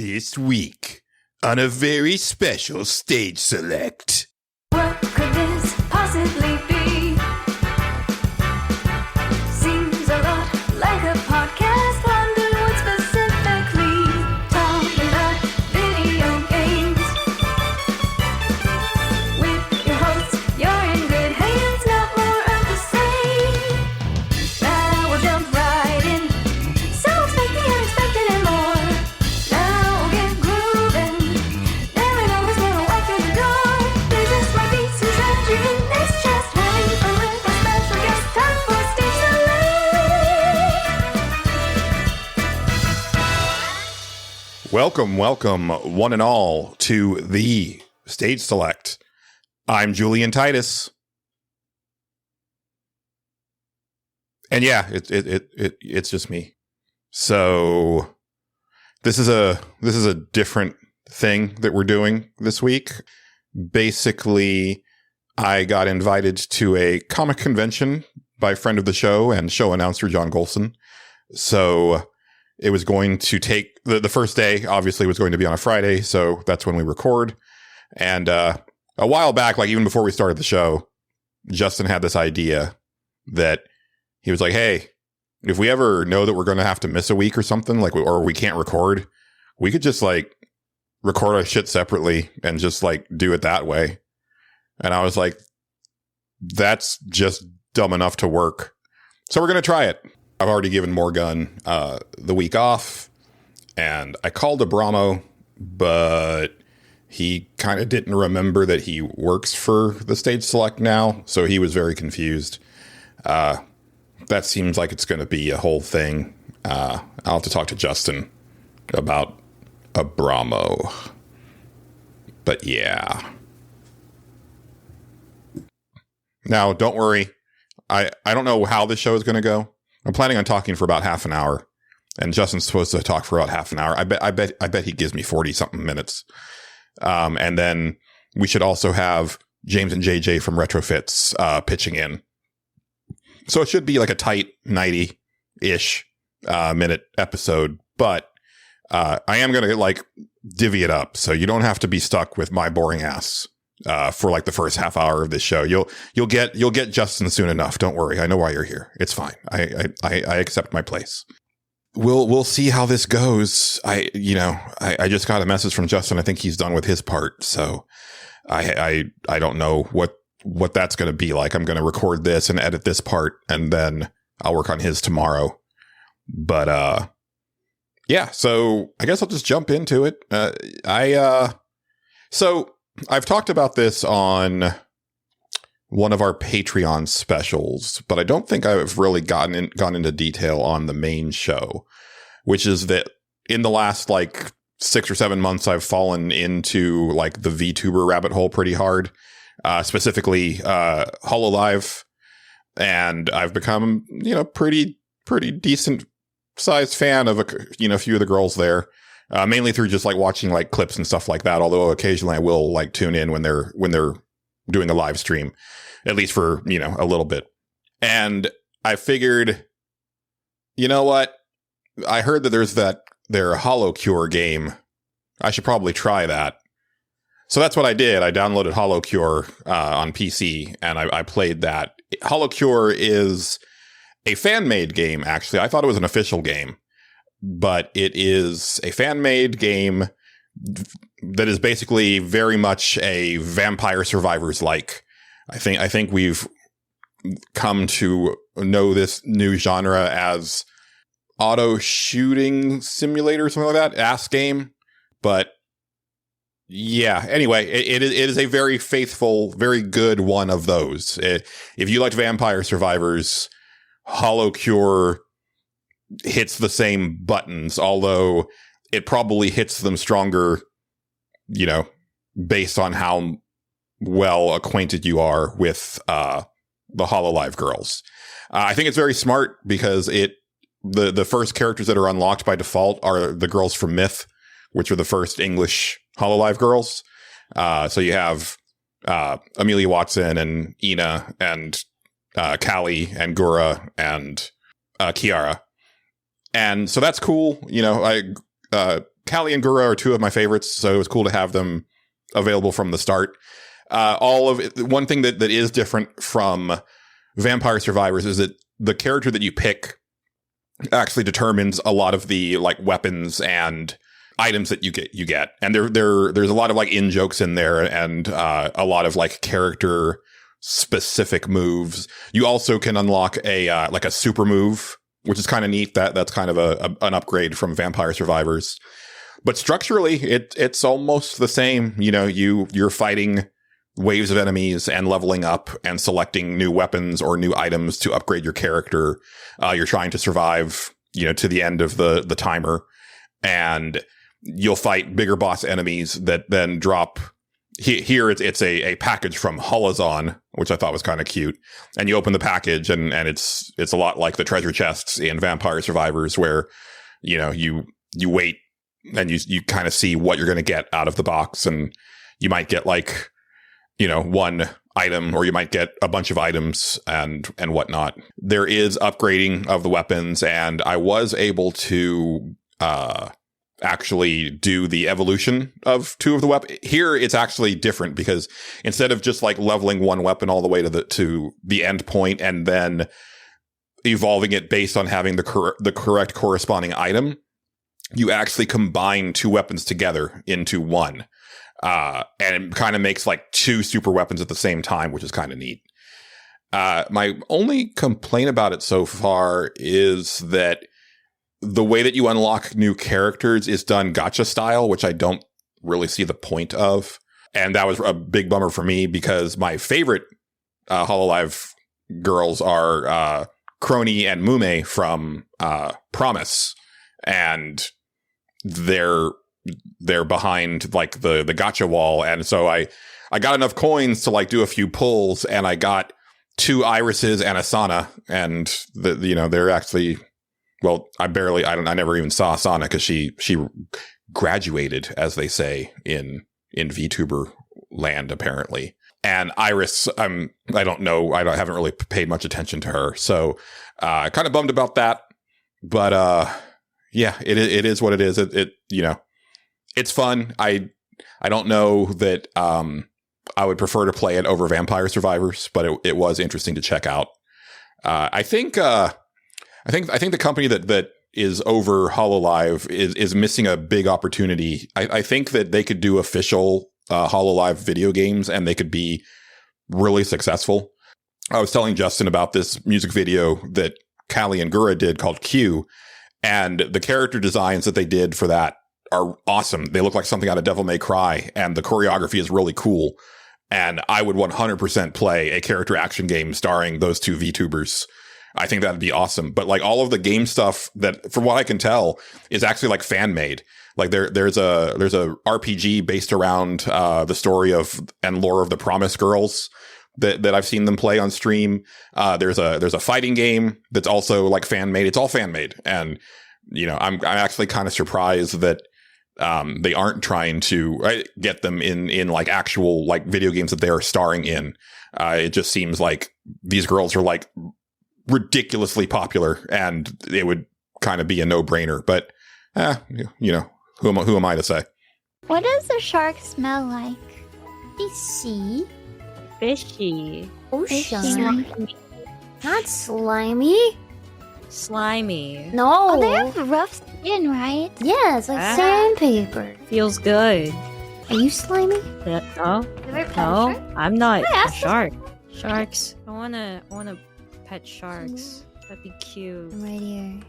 This week on a very special stage select. What could this possibly be? Seems a lot like a podcast. Wonder what specifically. Talking about video games. With your hosts, you're in good hands. Not more of the same. Now we'll jump right in. So expect the unexpected and more. Now we'll get grooving. Never know who's gonna walk through the door. There just might be some treasure in this chest. Hiding from with a special guest. Time for stage select. Welcome, one and all, to the Stage Select. I'm Julian Titus. And yeah, it's just me. So this is a different thing that we're doing this week. Basically, I got invited to a comic convention by a friend of the show and show announcer John Gholson. So it was going to take the first day, obviously, was going to be on a Friday. So that's when we record. And a while back, like even before we started the show, Justin had this idea that he was like, hey, if we ever know that we're going to have to miss a week or something, like, or we can't record, we could just like record our shit separately and just like do it that way. And I was like, that's just dumb enough to work. So we're going to try it. I've already given Morgan the week off, and I called Abramo, but he kind of didn't remember that he works for the Stage Select now, so he was very confused. That seems like it's going to be a whole thing. I'll have to talk to Justin about Abramo. But yeah. Now, don't worry. I don't know how this show is going to go. I'm planning on talking for about half an hour, and Justin's supposed to talk for about half an hour. I bet he gives me 40 something minutes. And then we should also have James and JJ from RetroFits pitching in. So it should be like a tight 90-ish minute episode, but I am going to like divvy it up, so you don't have to be stuck with my boring ass for like the first half hour of this show. You'll get Justin soon enough. Don't worry. I know why you're here. It's fine. I accept my place. We'll see how this goes. I just got a message from Justin. I think he's done with his part. So I don't know what that's going to be like. I'm going to record this and edit this part, and then I'll work on his tomorrow. But yeah, so I guess I'll just jump into it. So I've talked about this on one of our Patreon specials, but I don't think I've really gone into detail on the main show, which is that in the last like 6 or 7 months, I've fallen into like the VTuber rabbit hole pretty hard, specifically HoloLive, and I've become, pretty decent sized fan of a few of the girls there. Mainly through just like watching like clips and stuff like that. Although occasionally I will like tune in when they're doing a live stream, at least for, a little bit. And I figured, you know what? I heard that there's their HoloCure game. I should probably try that. So that's what I did. I downloaded HoloCure on PC, and I played that. HoloCure is a fan-made game, actually. I thought it was an official game. But it is a fan-made game that is basically very much a Vampire Survivors like. I think we've come to know this new genre as auto shooting simulator, something like that, ass game. But yeah, anyway, it is a very faithful, very good one of those. If you liked Vampire Survivors, HoloCure hits the same buttons, although it probably hits them stronger, based on how well acquainted you are with the HoloLive girls. I think it's very smart because the first characters that are unlocked by default are the girls from Myth, which are the first English HoloLive girls. So you have Amelia Watson and Ina and Callie and Gura and Kiara. And so that's cool. Callie and Gura are two of my favorites, so it was cool to have them available from the start. One thing that is different from Vampire Survivors is that the character that you pick actually determines a lot of the like weapons and items that you get. And there's a lot of like in jokes in there and a lot of like character specific moves. You also can unlock a like a super move, which is kind of neat. That's kind of an upgrade from Vampire Survivors. But structurally, it's almost the same. You know, you're fighting waves of enemies and leveling up and selecting new weapons or new items to upgrade your character. You're trying to survive, you know, to the end of the timer, and you'll fight bigger boss enemies that then drop. Here it's a package from Holozon, which I thought was kind of cute. And you open the package and it's a lot like the treasure chests in Vampire Survivors, where, you know, you wait and you kind of see what you're going to get out of the box, and you might get like, you know, one item, or you might get a bunch of items and whatnot. There is upgrading of the weapons, and I was able to actually do the evolution of two of the weapons. Here it's actually different, because instead of just like leveling one weapon all the way to the end point and then evolving it based on having the correct corresponding item, you actually combine two weapons together into one. And it kind of makes like two super weapons at the same time, which is kind of neat. My only complaint about it so far is that the way that you unlock new characters is done gacha style, which I don't really see the point of. And that was a big bummer for me, because my favorite HoloLive girls are Crony and Mume from Promise. And they're behind like the gacha wall. And so I got enough coins to like do a few pulls, and I got 2 irises and a Asana. And they're actually, well, I never even saw Asana, because she graduated, as they say in VTuber land, apparently. And Iris, I don't know. I haven't really paid much attention to her. So kind of bummed about that. But yeah, it is what it is. It's fun. I don't know that I would prefer to play it over Vampire Survivors, but it was interesting to check out. I think the company that is over HoloLive is missing a big opportunity. I think that they could do official HoloLive video games, and they could be really successful. I was telling Justin about this music video that Callie and Gura did called Q, and the character designs that they did for that are awesome. They look like something out of Devil May Cry, and the choreography is really cool. And I would 100% play a character action game starring those two VTubers. I think that'd be awesome. But like all of the game stuff that, from what I can tell, is actually like fan made. Like there's a RPG based around the story of and lore of the Promise Girls that I've seen them play on stream. There's a fighting game that's also like fan made. It's all fan made, and I'm actually kind of surprised that they aren't trying to get them in like actual like video games that they are starring in. It just seems like these girls are like ridiculously popular, and it would kind of be a no-brainer. But who am I to say? What does a shark smell like? Fishy. Ocean. Not slimy. Slimy. No. Oh, they have rough skin, right? Yeah, it's like sandpaper. Feels good. Are you slimy? No, I'm not a shark. Sharks. I wanna pet sharks. That'd be cute. I'm right here.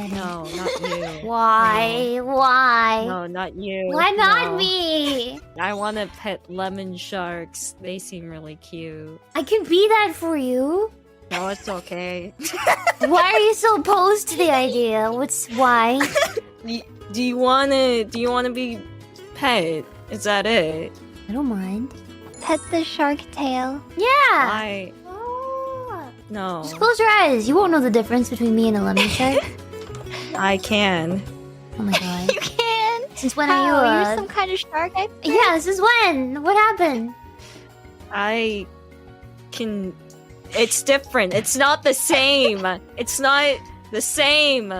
No, not you. Why? No. Why? No, not you. Why not No. me? I want to pet lemon sharks. They seem really cute. I can be that for you. No, it's okay. Why are you so opposed to the idea? Why? Do you wanna be pet? Is that it? I don't mind. Pet the shark tail. Yeah. Why? Oh. No. Just close your eyes. You won't know the difference between me and a lemon shark. I can. Oh my god. You can. Since when How? are You're you? some kind of shark expert? Yeah. Since when? What happened? I can. It's different. It's not the same. It's not the same.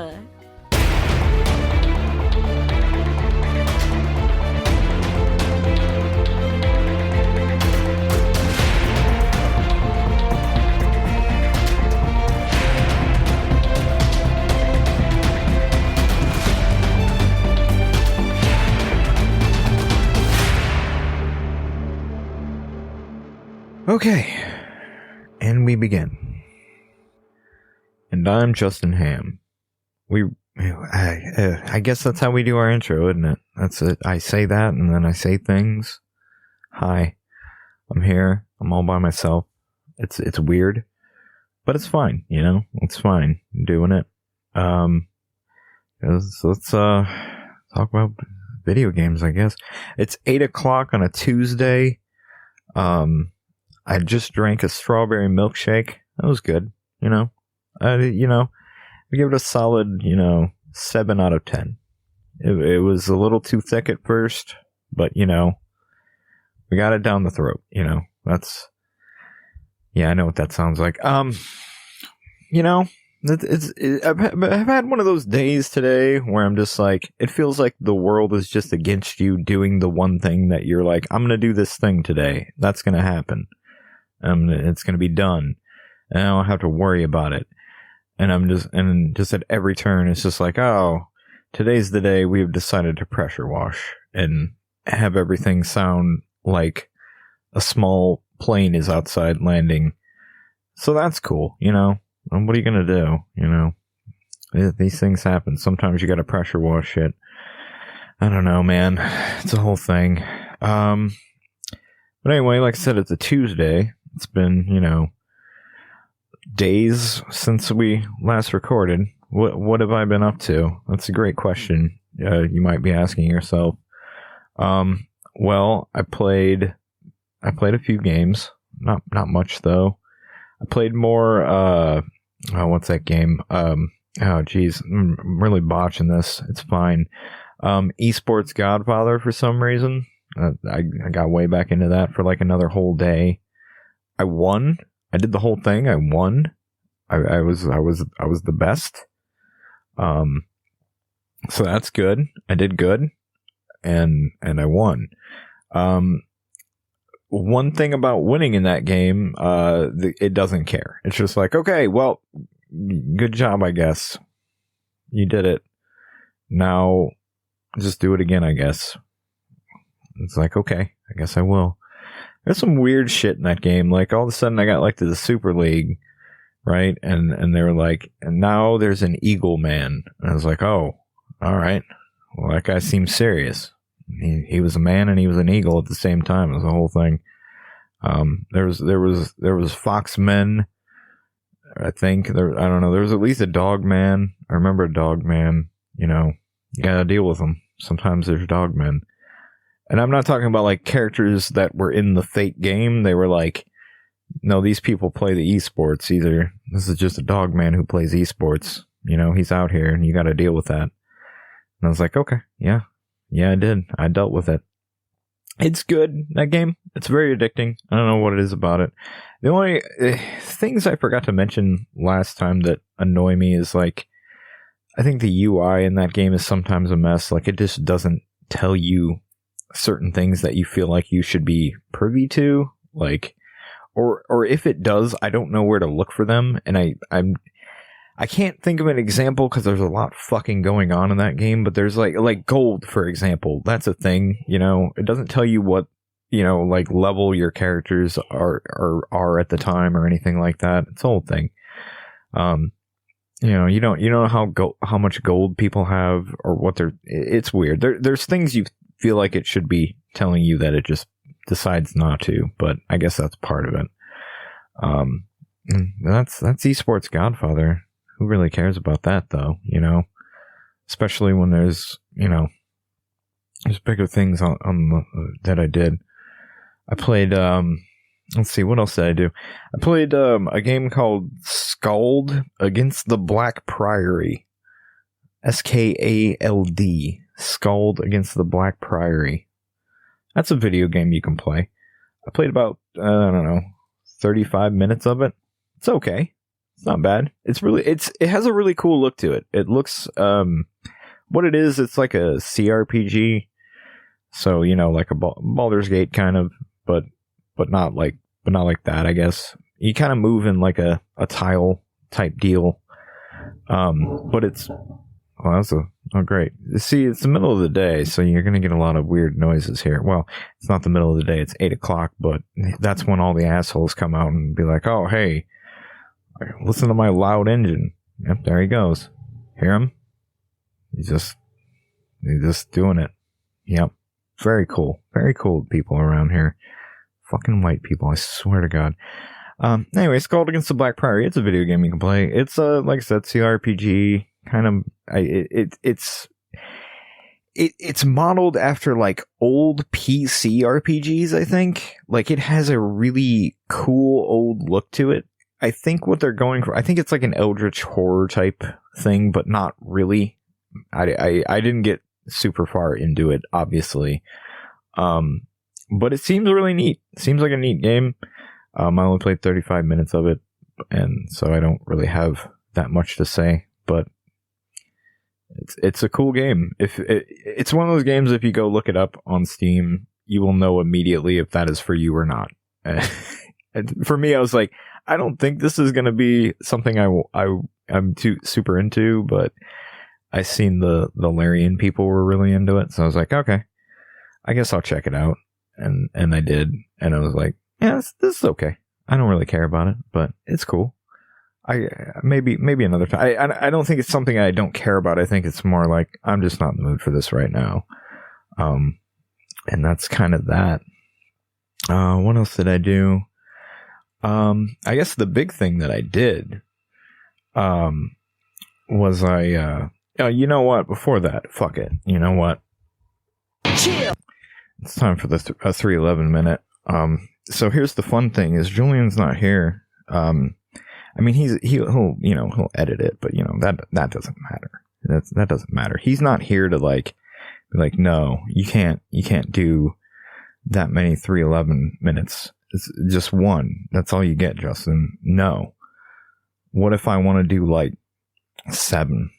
Okay, and we begin. And I'm Justin Ham. I guess that's how we do our intro, isn't it? That's it. I say that, and then I say things. Hi, I'm here. I'm all by myself. It's weird, but it's fine. You know, it's fine. I'm doing it. Let's talk about video games. I guess it's 8:00 on a Tuesday. I just drank a strawberry milkshake. That was good. I give it a solid, 7 out of 10. It was a little too thick at first, but we got it down the throat. I know what that sounds like. I've had one of those days today where I'm just like, it feels like the world is just against you doing the one thing that you're like, I'm going to do this thing today. That's going to happen. It's going to be done. And I don't have to worry about it. And just at every turn, it's just like, oh, today's the day we've decided to pressure wash and have everything sound like a small plane is outside landing. So that's cool, And what are you going to do? These things happen. Sometimes you got to pressure wash it. I don't know, man. It's a whole thing. But anyway, like I said, it's a Tuesday. It's been, days since we last recorded. What have I been up to? That's a great question. You might be asking yourself. Well, I played a few games. Not much though. I played more. What's that game? Oh, geez, I'm really botching this. It's fine. Esports Godfather for some reason. I got way back into that for like another whole day. I won. I did the whole thing. I won. I was the best. So that's good. I did good, and I won. One thing about winning in that game, it doesn't care. It's just like, okay, well, good job, I guess. You did it. Now, just do it again, I guess. It's like, okay, I guess I will. There's some weird shit in that game. Like, all of a sudden, I got, like, to the Super League, right? And they were like, and now there's an Eagle Man. And I was like, oh, all right. Well, that guy seems serious. He was a man and he was an eagle at the same time. It was the whole thing. There was Foxmen. I think I don't know. There was at least a Dog Man. I remember a Dog Man. You gotta deal with them. Sometimes there's Dog Men. And I'm not talking about like characters that were in the fake game. They were like, no, these people play the esports. Either this is just a dog man who plays esports. He's out here and you got to deal with that. And I was like, okay, yeah, I did. I dealt with it. It's good, that game. It's very addicting. I don't know what it is about it. The only things I forgot to mention last time that annoy me is like, I think the UI in that game is sometimes a mess. Like, it just doesn't tell you certain things that you feel like you should be privy to, like, or if it does, I don't know where to look for them, and I can't think of an example because there's a lot fucking going on in that game. But there's like gold, for example. That's a thing. It doesn't tell you what like level your characters are at the time or anything like that. It's a whole thing. You don't know how much gold people have or what they're. It's weird. There's things you feel like it should be telling you that it just decides not to, but I guess that's part of it. That's Esports Godfather. Who really cares about that though? Especially when there's bigger things on that I did. I played let's see, what else did I do? I played a game called Skald Against the Black Priory. Skald. Skald Against the Black Priory. That's a video game you can play. I played about, 35 minutes of it. It's okay. It's not bad. It has a really cool look to it. It looks, what it is, it's like a CRPG. So, like a Baldur's Gate kind of, but not like that, I guess. You kind of move in like a tile type deal. But it's, Oh, great. See, it's the middle of the day, so you're going to get a lot of weird noises here. Well, it's not the middle of the day, it's 8 o'clock, but that's when all the assholes come out and be like, oh, hey, listen to my loud engine. Yep, there he goes. Hear him? He's just doing it. Yep. Very cool. Very cool people around here. Fucking white people, I swear to God. Anyway, Skald against the Black Priory. It's a video game you can play. It's like I said, CRPG kind of. It's modeled after like old PC RPGs. I think like it has a really cool old look to it. I think what they're going for. I think it's like an eldritch horror type thing, but not really. I didn't get super far into it, obviously. But it seems really neat. Seems like a neat game. I only played 35 minutes of it, and so I don't really have that much to say, but it's a cool game. It's one of those games, if you go look it up on Steam, you will know immediately if that is for you or not. For me, I was like, I don't think this is going to be something I'm too super into, but I seen the Larian people were really into it, so I was like, okay, I guess I'll check it out. And I did, and I was like, yeah, this is okay. I don't really care about it, but it's cool. Maybe another time. I don't think it's something I don't care about. I think it's more like I'm just not in the mood for this right now. And that's kind of that. What else did I do? I guess the big thing that I did was you know what? Before that, fuck it. You know what? Chill. It's time for the 311 minute. So here's the fun thing: is Julian's not here. I mean, he'll edit it, but that doesn't matter. That doesn't matter. He's not here to be like, no, you can't do that many 311 minutes. It's just one. That's all you get, Justin. No. What if I want to do like 7?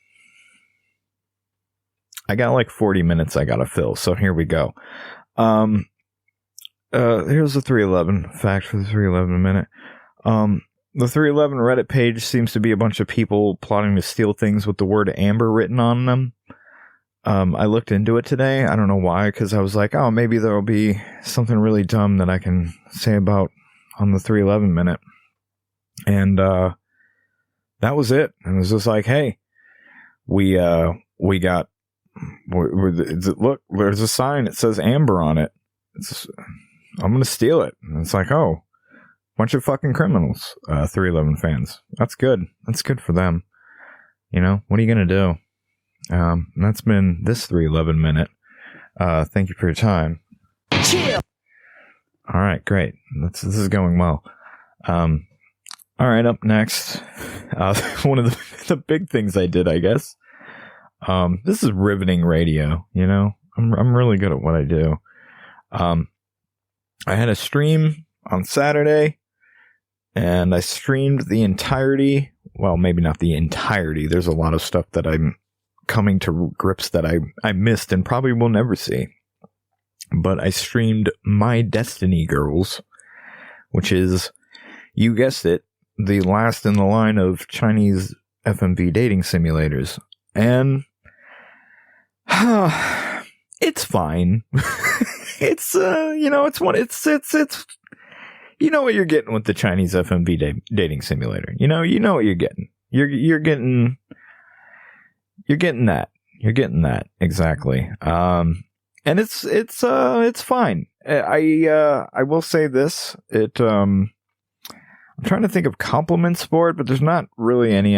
I got like 40 minutes I gotta fill, so here we go. Here's the 311 fact for the 311 minute. The 311 Reddit page seems to be a bunch of people plotting to steal things with the word Amber written on them. I looked into it today. I don't know why, because I was like, oh, maybe there'll be something really dumb that I can say about on the 311 minute. And that was it. And it was just like, hey, we got, look, there's a sign. It says Amber on it. I'm going to steal it. And it's like, oh, bunch of fucking criminals, 311 fans. That's good. That's good for them. What are you going to do? That's been this 311 minute. Thank you for your time. Chill. All right, great. This is going well. All right, up next, one of the big things I did, I guess. This is riveting radio. I'm really good at what I do. I had a stream on Saturday, and I streamed the entirety. Well, maybe not the entirety. There's a lot of stuff that I'm coming to grips that I missed and probably will never see. But I streamed My Destiny Girls, which is, you guessed it, the last in the line of Chinese FMV dating simulators. And it's fine. It's it's you know what you're getting with the Chinese FMV dating simulator. You know what you're getting. You're getting that. You're getting that exactly. And it's fine. I will say this. I'm trying to think of compliments for it, but there's not really any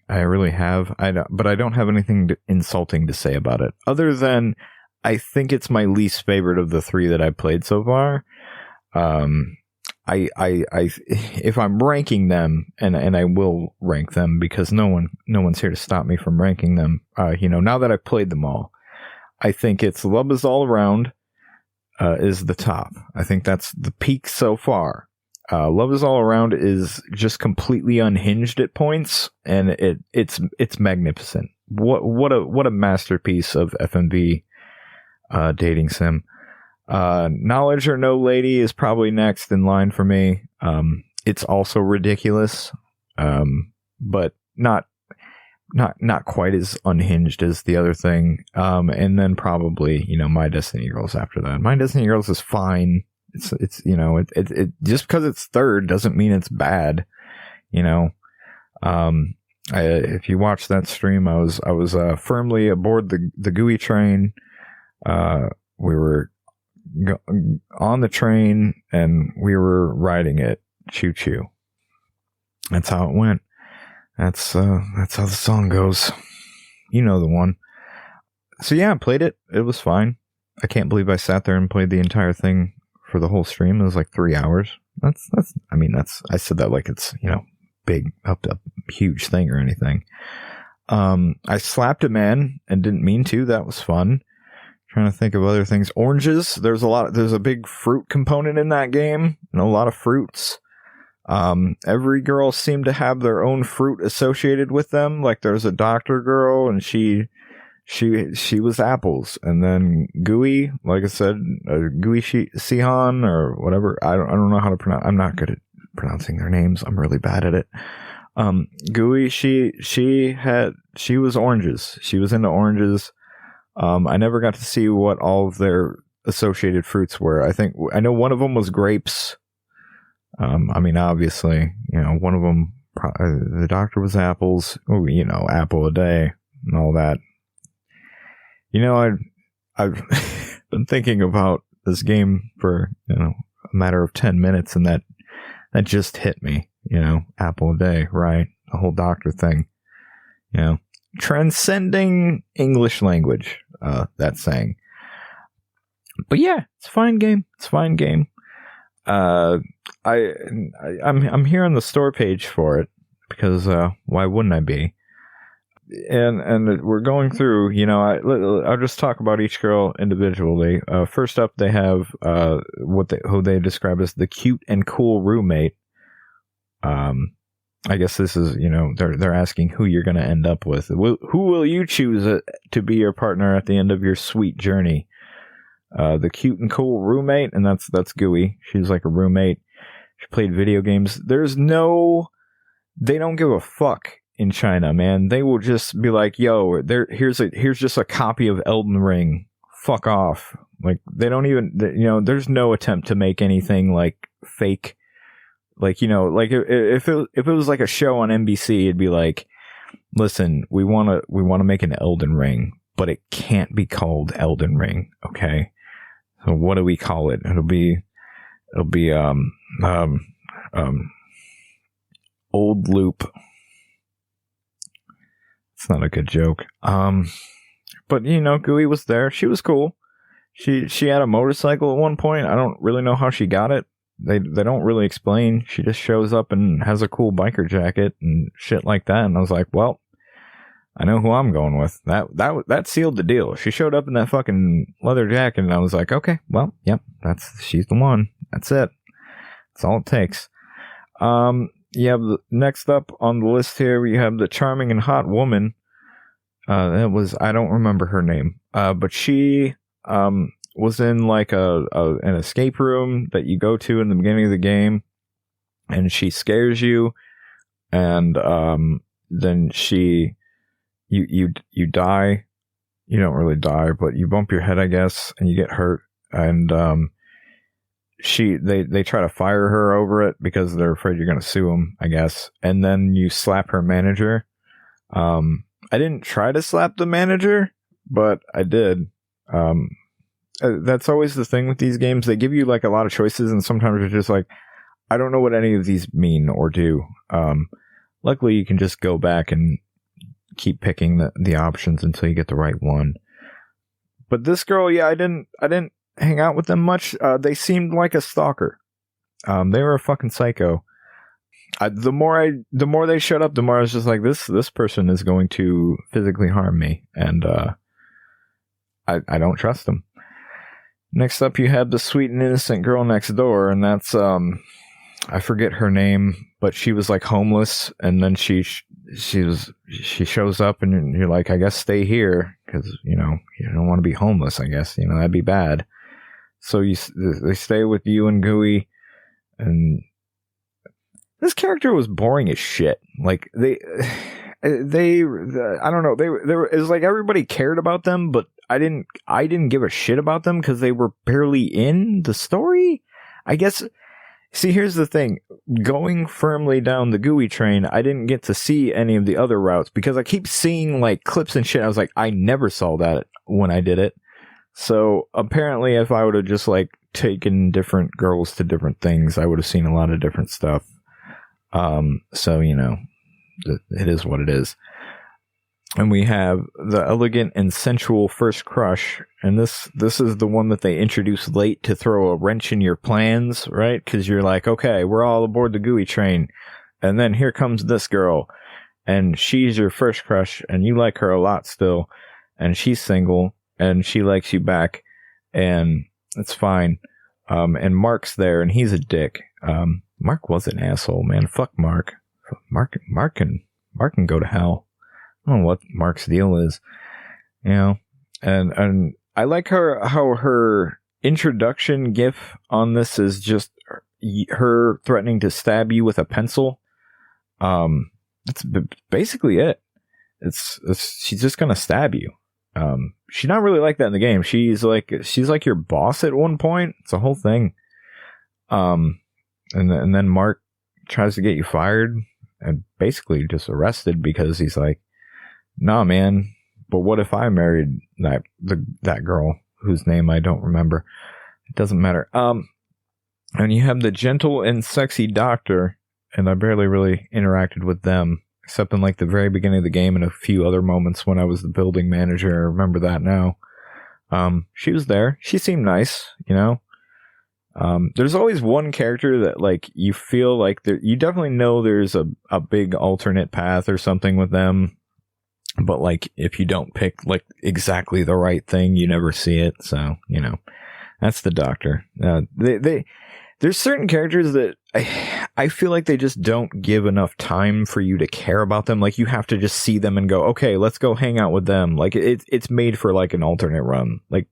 I really have. But I don't have anything insulting to say about it, other than I think it's my least favorite of the 3 that I've played so far. If I'm ranking them, and I will rank them because no one's here to stop me from ranking them. Now that I've played them all, I think it's Love Is All Around is the top. I think that's the peak so far. Love Is All Around is just completely unhinged at points, and it's magnificent. What a masterpiece of FMV dating sim. Knowledge or No Lady is probably next in line for me. It's also ridiculous, but not. not quite as unhinged as the other thing. And then probably, My Destiny Girls after that. My Destiny Girls is fine. It's it just because it's third doesn't mean it's bad. If you watch that stream, I was firmly aboard the GUI train. We were on the train and we were riding it. Choo choo. That's how it went. That's how the song goes. You know the one. So yeah, I played it. It was fine. I can't believe I sat there and played the entire thing for the whole stream. It was like 3 hours. I said that like it's, big, a huge thing or anything. I slapped a man and didn't mean to. That was fun. Trying to think of other things. Oranges. There's a big fruit component in that game and a lot of fruits. Every girl seemed to have their own fruit associated with them. Like there's a doctor girl and she was apples. And then Gooey, like I said, Gooey Sihan or whatever. I don't know how to pronounce. I'm not good at pronouncing their names. I'm really bad at it. Gooey, she was oranges. She was into oranges. I never got to see what all of their associated fruits were. I know one of them was grapes. Obviously, one of them, the doctor was apples. Oh, apple a day and all that. I've been thinking about this game for, a matter of 10 minutes and that just hit me, apple a day, right? The whole doctor thing, transcending English language, that saying. But yeah, it's a fine game. I'm here on the store page for it because why wouldn't I be? And we're going through. I'll just talk about each girl individually. First up, they have who they describe as the cute and cool roommate. I guess this is they're asking who you're going to end up with. Who will you choose to be your partner at the end of your sweet journey? The cute and cool roommate, and that's Gooey. She's like a roommate. She played video games. They don't give a fuck in China, man. They will just be like, yo, here's just a copy of Elden Ring. Fuck off. Like, they don't even, there's no attempt to make anything like fake. Like, like if it was like a show on NBC, it'd be like, listen, we want to make an Elden Ring, but it can't be called Elden Ring. Okay. So what do we call it? It'll be Old Loop. It's not a good joke. But Gooey was there. She was cool. She had a motorcycle at one point. I don't really know how she got it. They don't really explain. She just shows up and has a cool biker jacket and shit like that. And I was like, well, I know who I'm going with. That sealed the deal. She showed up in that fucking leather jacket, and I was like, okay, well, yep, she's the one. That's it. That's all it takes. Next up on the list here, we have the charming and hot woman. I don't remember her name, but she was in like an escape room that you go to in the beginning of the game, and she scares you, and then you die. You don't really die, but you bump your head, I guess, and you get hurt. And they try to fire her over it because they're afraid you're going to sue them, I guess. And then you slap her manager. I didn't try to slap the manager, but I did. That's always the thing with these games. They give you like a lot of choices, and sometimes you're just like, I don't know what any of these mean or do. Luckily, you can just go back and keep picking the options until you get the right one. But this girl, yeah, I didn't hang out with them much. They seemed like a stalker. They were a fucking psycho. The more they showed up, the more I was just like, this person is going to physically harm me, and I don't trust them. Next up, you have the sweet and innocent girl next door, and that's I forget her name, but she was like homeless, and then she shows up, and you're like, I guess stay here because you don't want to be homeless. I guess that'd be bad. So they stay with you and Gooey, and this character was boring as shit. Like I don't know. They were, it was like everybody cared about them, but I didn't give a shit about them because they were barely in the story. I guess. See, here's the thing. Going firmly down the GUI train, I didn't get to see any of the other routes because I keep seeing like clips and shit. I was like, I never saw that when I did it. So apparently if I would have just like taken different girls to different things, I would have seen a lot of different stuff. So, you know, it is what it is. And we have the elegant and sensual first crush. And this is the one that they introduced late to throw a wrench in your plans, right? Because you're like, okay, we're all aboard the GUI train. And then here comes this girl. And she's your first crush. And you like her a lot still. And she's single. And she likes you back. And it's fine. And Mark's there. And he's a dick. Mark was an asshole, man. Fuck Mark. Mark can go to hell. I don't know what Mark's deal is, you know, and I like how her introduction gif on this is just her threatening to stab you with a pencil. That's basically it. It's she's just gonna stab you. She's not really like that in the game. She's like your boss at one point. It's a whole thing. And then Mark tries to get you fired and basically just arrested because he's like, nah, man, but what if I married that girl whose name I don't remember? It doesn't matter. And you have the gentle and sexy doctor, and I barely really interacted with them, except in like the very beginning of the game and a few other moments when I was the building manager. I remember that now. She was there. She seemed nice, you know. There's always one character that like you feel like you definitely know there's a big alternate path or something with them. But like, if you don't pick like exactly the right thing, you never see it. So, you know, that's the doctor. There's certain characters that I feel like they just don't give enough time for you to care about them. Like you have to just see them and go, okay, let's go hang out with them. Like it's made for like an alternate run. Like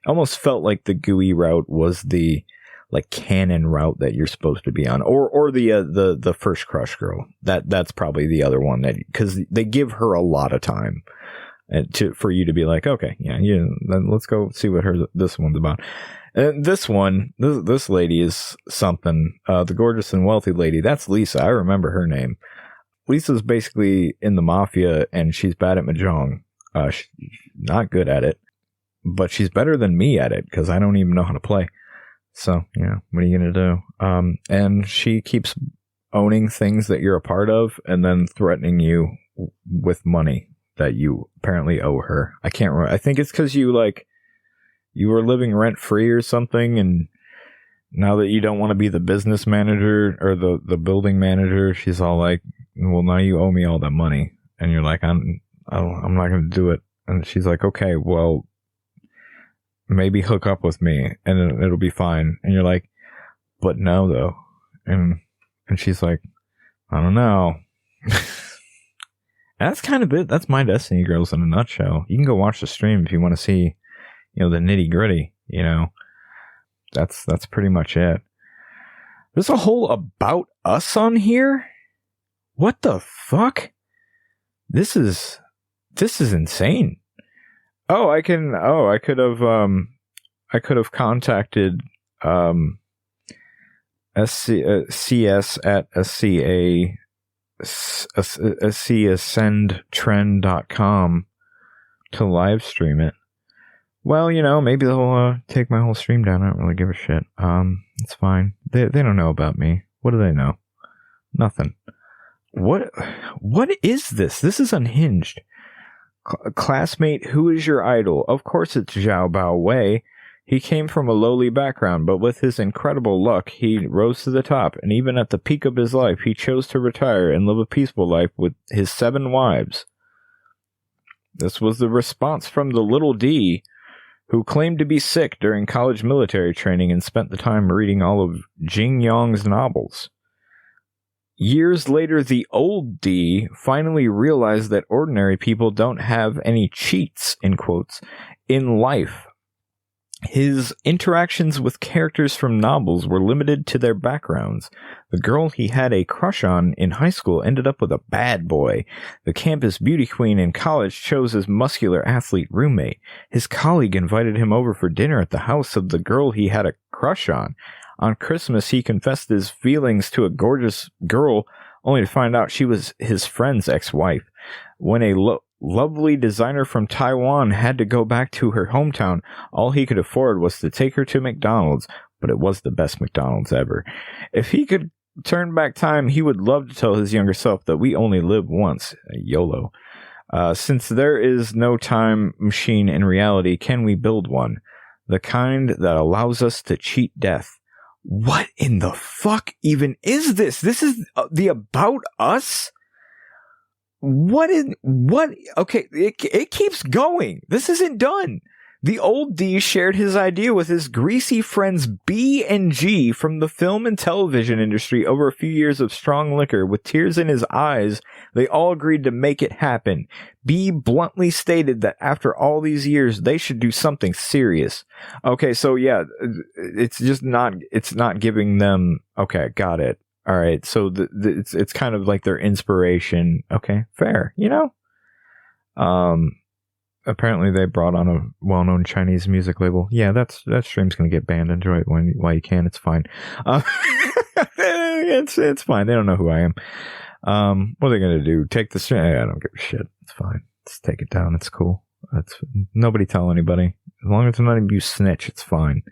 almost felt like the GUI route was the like canon route that you're supposed to be on, or the first crush girl. That's probably the other one, that because they give her a lot of time for you to be like, okay, yeah, then let's go see what this one's about. And this lady is something. The gorgeous and wealthy lady, that's Lisa. I remember her name. Lisa's basically in the mafia, and she's bad at mahjong. She's not good at it, but she's better than me at it because I don't even know how to play. So, you know, what are you going to do? And she keeps owning things that you're a part of and then threatening you with money that you apparently owe her. I can't remember. I think it's because you were living rent free or something. And now that you don't want to be the business manager or the building manager, she's all like, well, now you owe me all that money. And you're like, I'm not going to do it. And she's like, okay, well, maybe hook up with me and it'll be fine. And you're like, but no, though. And she's like, I don't know. That's kind of it. That's my Destiny Girls in a nutshell. You can go watch the stream if you want to see, you know, the nitty gritty, you know. That's pretty much it. There's a whole About Us on here? What the fuck? This is insane. I could have contacted CS at scascendtrend.com to live stream it. Well, you know, maybe they'll take my whole stream down. I don't really give a shit. It's fine. They don't know about me. What do they know? Nothing. What is this? This is unhinged. Classmate, who is your idol? Of course it's Zhao Bao Wei. He came from a lowly background, but with his incredible luck, he rose to the top, and even at the peak of his life, he chose to retire and live a peaceful life with his 7 wives. This was the response from the little D, who claimed to be sick during college military training and spent the time reading all of Jing Yong's novels. Years later, the old D finally realized that ordinary people don't have any cheats, in quotes, in life. His interactions with characters from novels were limited to their backgrounds. The girl he had a crush on in high school ended up with a bad boy. The campus beauty queen in college chose his muscular athlete roommate. His colleague invited him over for dinner at the house of the girl he had a crush on. On Christmas, he confessed his feelings to a gorgeous girl, only to find out she was his friend's ex-wife. When a lovely designer from Taiwan had to go back to her hometown, all he could afford was to take her to McDonald's, but it was the best McDonald's ever. If he could turn back time, he would love to tell his younger self that we only live once, YOLO. Since there is no time machine in reality, can we build one? The kind that allows us to cheat death. What in the fuck even is this? This is the About Us? Okay, it keeps going. This isn't done. The old D shared his idea with his greasy friends B and G from the film and television industry over a few years of strong liquor. With tears in his eyes, they all agreed to make it happen. B bluntly stated that after all these years, they should do something serious. Okay, so yeah, it's not giving them, okay, got it. All right, so it's kind of like their inspiration. Okay, fair, Apparently they brought on a well-known Chinese music label. Yeah, that stream's gonna get banned. Enjoy it while you can. It's fine. It's fine. They don't know who I am. What are they gonna do? Take the stream? I don't give a shit. It's fine. Just take it down. It's cool. Nobody tell anybody. As long as none of you snitch, it's fine.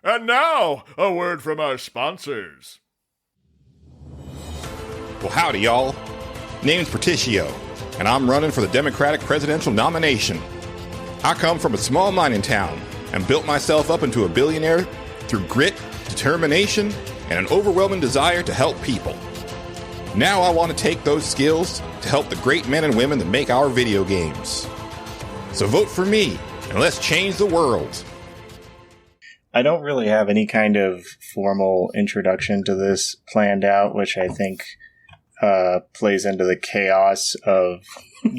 And now, a word from our sponsors. Well, howdy, y'all. Name's Patricio, and I'm running for the Democratic presidential nomination. I come from a small mining town and built myself up into a billionaire through grit, determination, and an overwhelming desire to help people. Now I want to take those skills to help the great men and women that make our video games. So vote for me, and let's change the world. I don't really have any kind of formal introduction to this planned out, which I think plays into the chaos of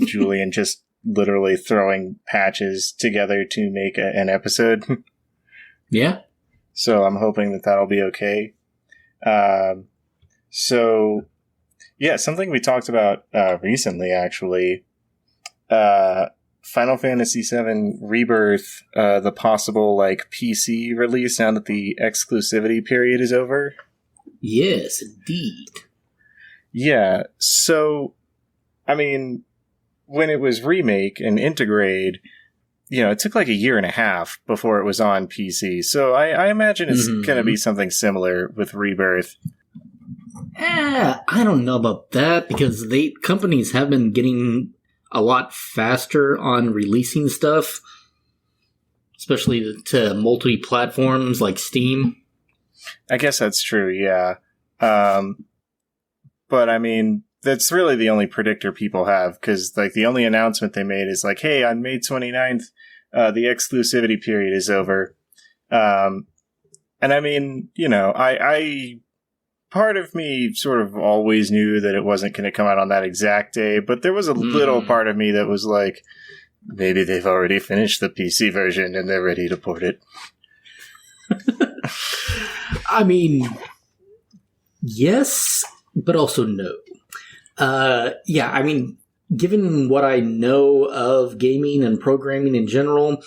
Julian just literally throwing patches together to make an episode. Yeah. So I'm hoping that that'll be okay. So, yeah, something we talked about recently, actually. Final Fantasy VII Rebirth, the possible PC release now that the exclusivity period is over. Yes, indeed. Yeah, so, I mean, when it was Remake and Integrate, it took like a year and a half before it was on PC. So I imagine it's going to be something similar with Rebirth. I don't know about that, because companies have been getting a lot faster on releasing stuff, especially to multi-platforms like Steam. I guess that's true, yeah. But I mean, that's really the only predictor people have, because the only announcement they made is hey, on May 29th, the exclusivity period is over. And I mean, I part of me sort of always knew that it wasn't going to come out on that exact day, but there was a little part of me that was maybe they've already finished the PC version and they're ready to port it. I mean, yes, but also no. Yeah, I mean, given what I know of gaming and programming in general,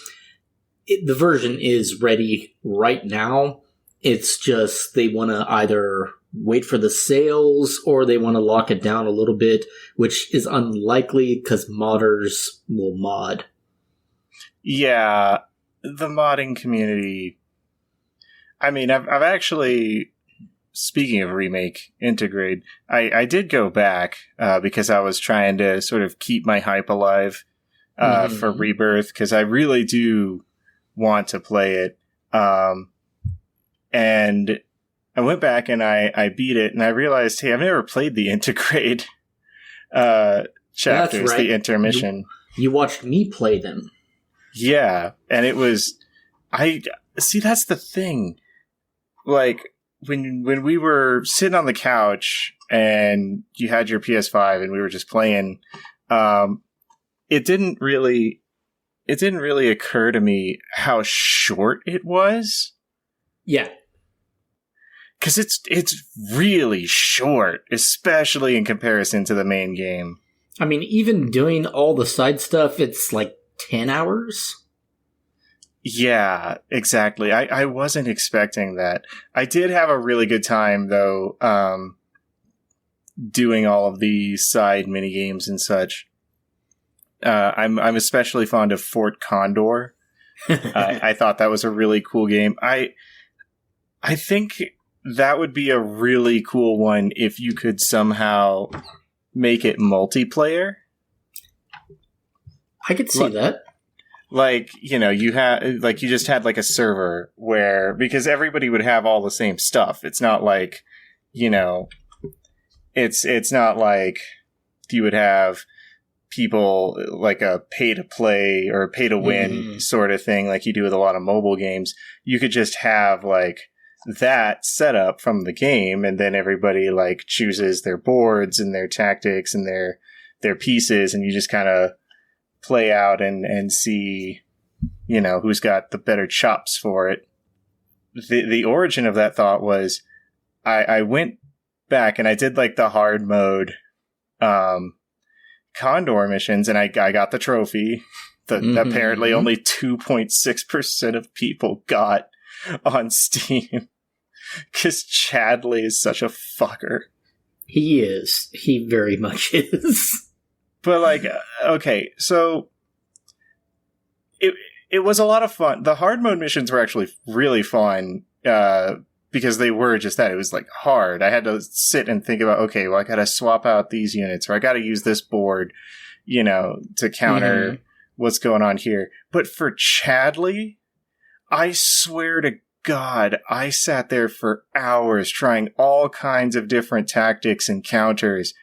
the version is ready right now. It's just they want to either wait for the sales or they want to lock it down a little bit, which is unlikely because modders will mod. Yeah, the modding community. I mean, I've actually, speaking of Remake, Integrate, I did go back because I was trying to sort of keep my hype alive for Rebirth, because I really do want to play it. And I went back and I beat it, and I realized, hey, I've never played the Integrate chapters, That's right. the intermission. You watched me play them. Yeah, and it was... that's the thing. Like, when we were sitting on the couch and you had your PS5 and we were just playing, it didn't really occur to me how short it was. Yeah. Because it's really short, especially in comparison to the main game. I mean, even doing all the side stuff, it's like 10 hours. Yeah, exactly. I wasn't expecting that. I did have a really good time, though, doing all of the side mini games and such. I'm especially fond of Fort Condor. I thought that was a really cool game. I think that would be a really cool one if you could somehow make it multiplayer. I could see that. Like, you just had like a server where, because everybody would have all the same stuff. It's not like, it's not like you would have people like a pay to play or pay to win sort of thing like you do with a lot of mobile games. You could just have like that set up from the game, and then everybody like chooses their boards and their tactics and their pieces, and you just kind of play out and see, who's got the better chops for it. The origin of that thought was I went back and I did like the hard mode Condor missions, and I got the trophy that apparently only 2.6% of people got on Steam, because Chadley is such a fucker. He is. He very much is. But like, okay, so it was a lot of fun. The hard mode missions were actually really fun, because they were just that. It was like hard. I had to sit and think about, okay, well, I got to swap out these units, or I got to use this board, to counter what's going on here. But for Chadley, I swear to God, I sat there for hours trying all kinds of different tactics and counters.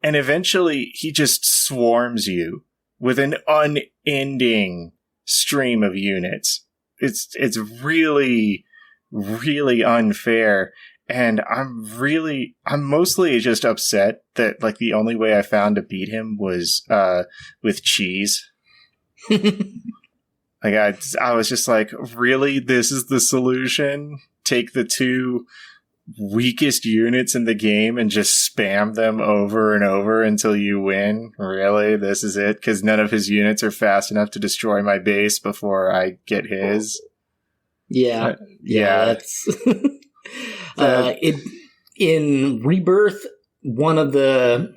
And eventually he just swarms you with an unending stream of units. It's really, really unfair. And I'm mostly just upset that like the only way I found to beat him was with cheese. Like I was just like, really? This is the solution? Take the two weakest units in the game and just spam them over and over until you win? Really? This is it? Because none of his units are fast enough to destroy my base before I get his? Yeah. That's... in Rebirth, one of the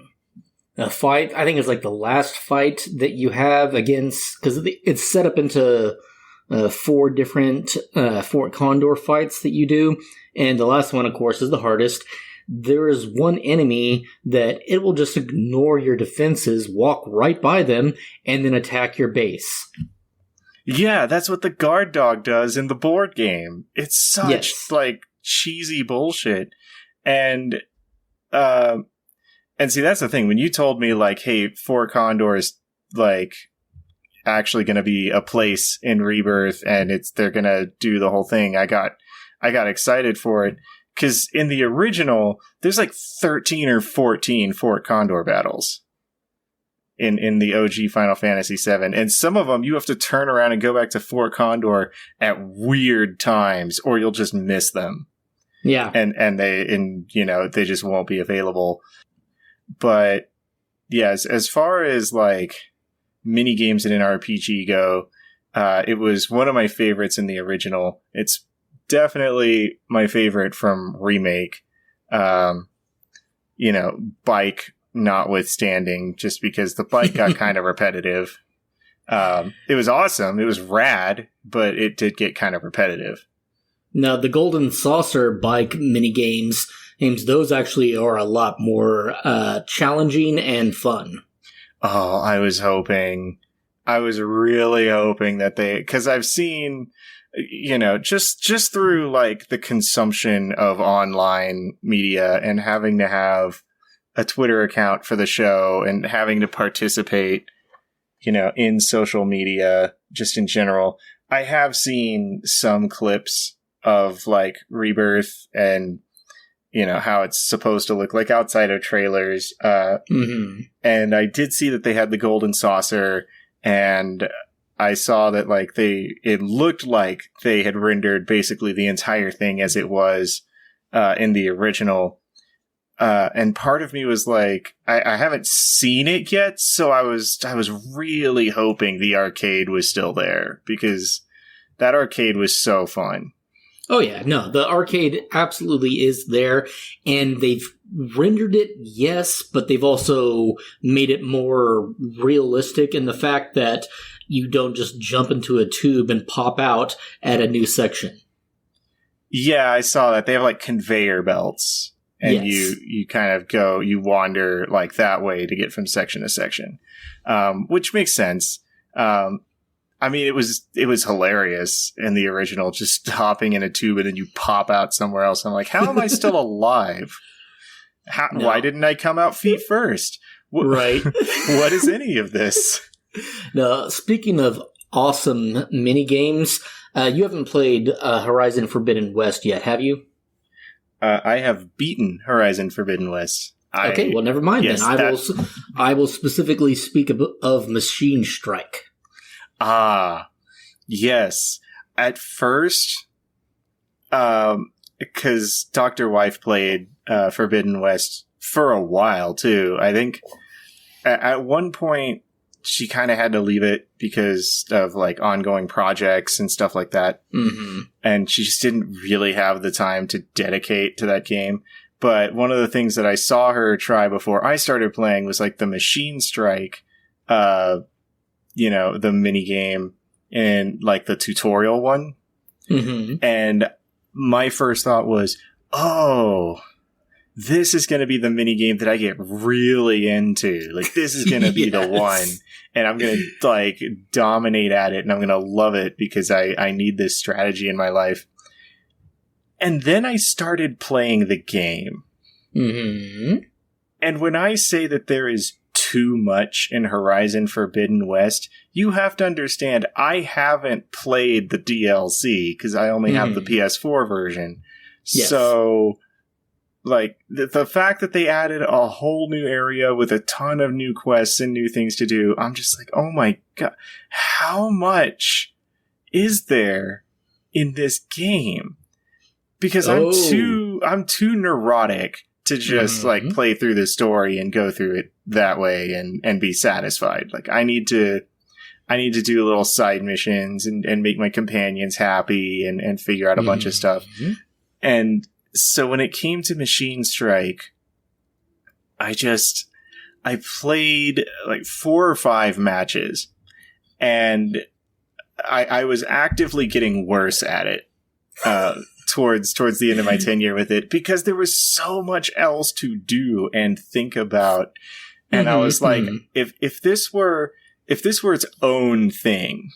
fight, I think it's like the last fight that you have against, because it's set up into 4 different Fort Condor fights that you do, and the last one, of course, is the hardest. There is one enemy that it will just ignore your defenses, walk right by them, and then attack your base. Yeah, that's what the guard dog does in the board game. It's such like cheesy bullshit. And see, that's the thing. When you told me like, hey, Fort Condor is like actually going to be a place in Rebirth, and they're going to do the whole thing, I got excited for it, because in the original there's like 13 or 14 Fort Condor battles in the OG Final Fantasy VII, and some of them you have to turn around and go back to Fort Condor at weird times, or you'll just miss them. Yeah, and they just won't be available. But yes, as far as like mini games in an RPG go, it was one of my favorites in the original. It's definitely my favorite from remake. Bike notwithstanding, just because the bike got kind of repetitive. It was awesome. It was rad, but it did get kind of repetitive. Now, the Golden Saucer bike minigames, those actually are a lot more challenging and fun. Oh, I was really hoping that because I've seen, just through like the consumption of online media and having to have a Twitter account for the show and having to participate, in social media, just in general, I have seen some clips of like Rebirth and, how it's supposed to look like outside of trailers. And I did see that they had the golden saucer, and I saw that like it looked like they had rendered basically the entire thing as it was in the original. And part of me was like, I haven't seen it yet, so I was really hoping the arcade was still there, because that arcade was so fun. Oh yeah, no, the arcade absolutely is there, and they've rendered it, yes, but they've also made it more realistic in the fact that you don't just jump into a tube and pop out at a new section. Yeah, I saw that. They have like conveyor belts. And yes. you kind of you wander like that way to get from section to section, which makes sense. I mean, it was hilarious in the original, just hopping in a tube and then you pop out somewhere else. I'm like, how am I still alive? Why didn't I come out feet first? Right. What is any of this? Now, speaking of awesome mini games, you haven't played Horizon Forbidden West yet, have you? I have beaten Horizon Forbidden West. Okay, well, never mind then. I will specifically speak of Machine Strike. Ah, yes. At first, because Dr. Wife played Forbidden West for a while, too. I think at one point, she kind of had to leave it because of like ongoing projects and stuff like that. Mm-hmm. And she just didn't really have the time to dedicate to that game. But one of the things that I saw her try before I started playing was like the Machine Strike, the mini game and like the tutorial one. Mm-hmm. And my first thought was, oh, this is going to be the mini game that I get really into. Like, this is going to be the one. And I'm going to, like, dominate at it. And I'm going to love it because I need this strategy in my life. And then I started playing the game. Mm-hmm. And when I say that there is too much in Horizon Forbidden West, you have to understand I haven't played the DLC because I only have the PS4 version. Yes. So... like, the fact that they added a whole new area with a ton of new quests and new things to do, I'm just like, oh my god, how much is there in this game? Because I'm too neurotic to just, like, play through the story and go through it that way and be satisfied. Like, I need to do little side missions and make my companions happy and figure out a bunch of stuff. And so when it came to Machine Strike, I played like 4 or 5 matches, and I was actively getting worse at it towards the end of my tenure with it, because there was so much else to do and think about. And I was like, if this were its own thing,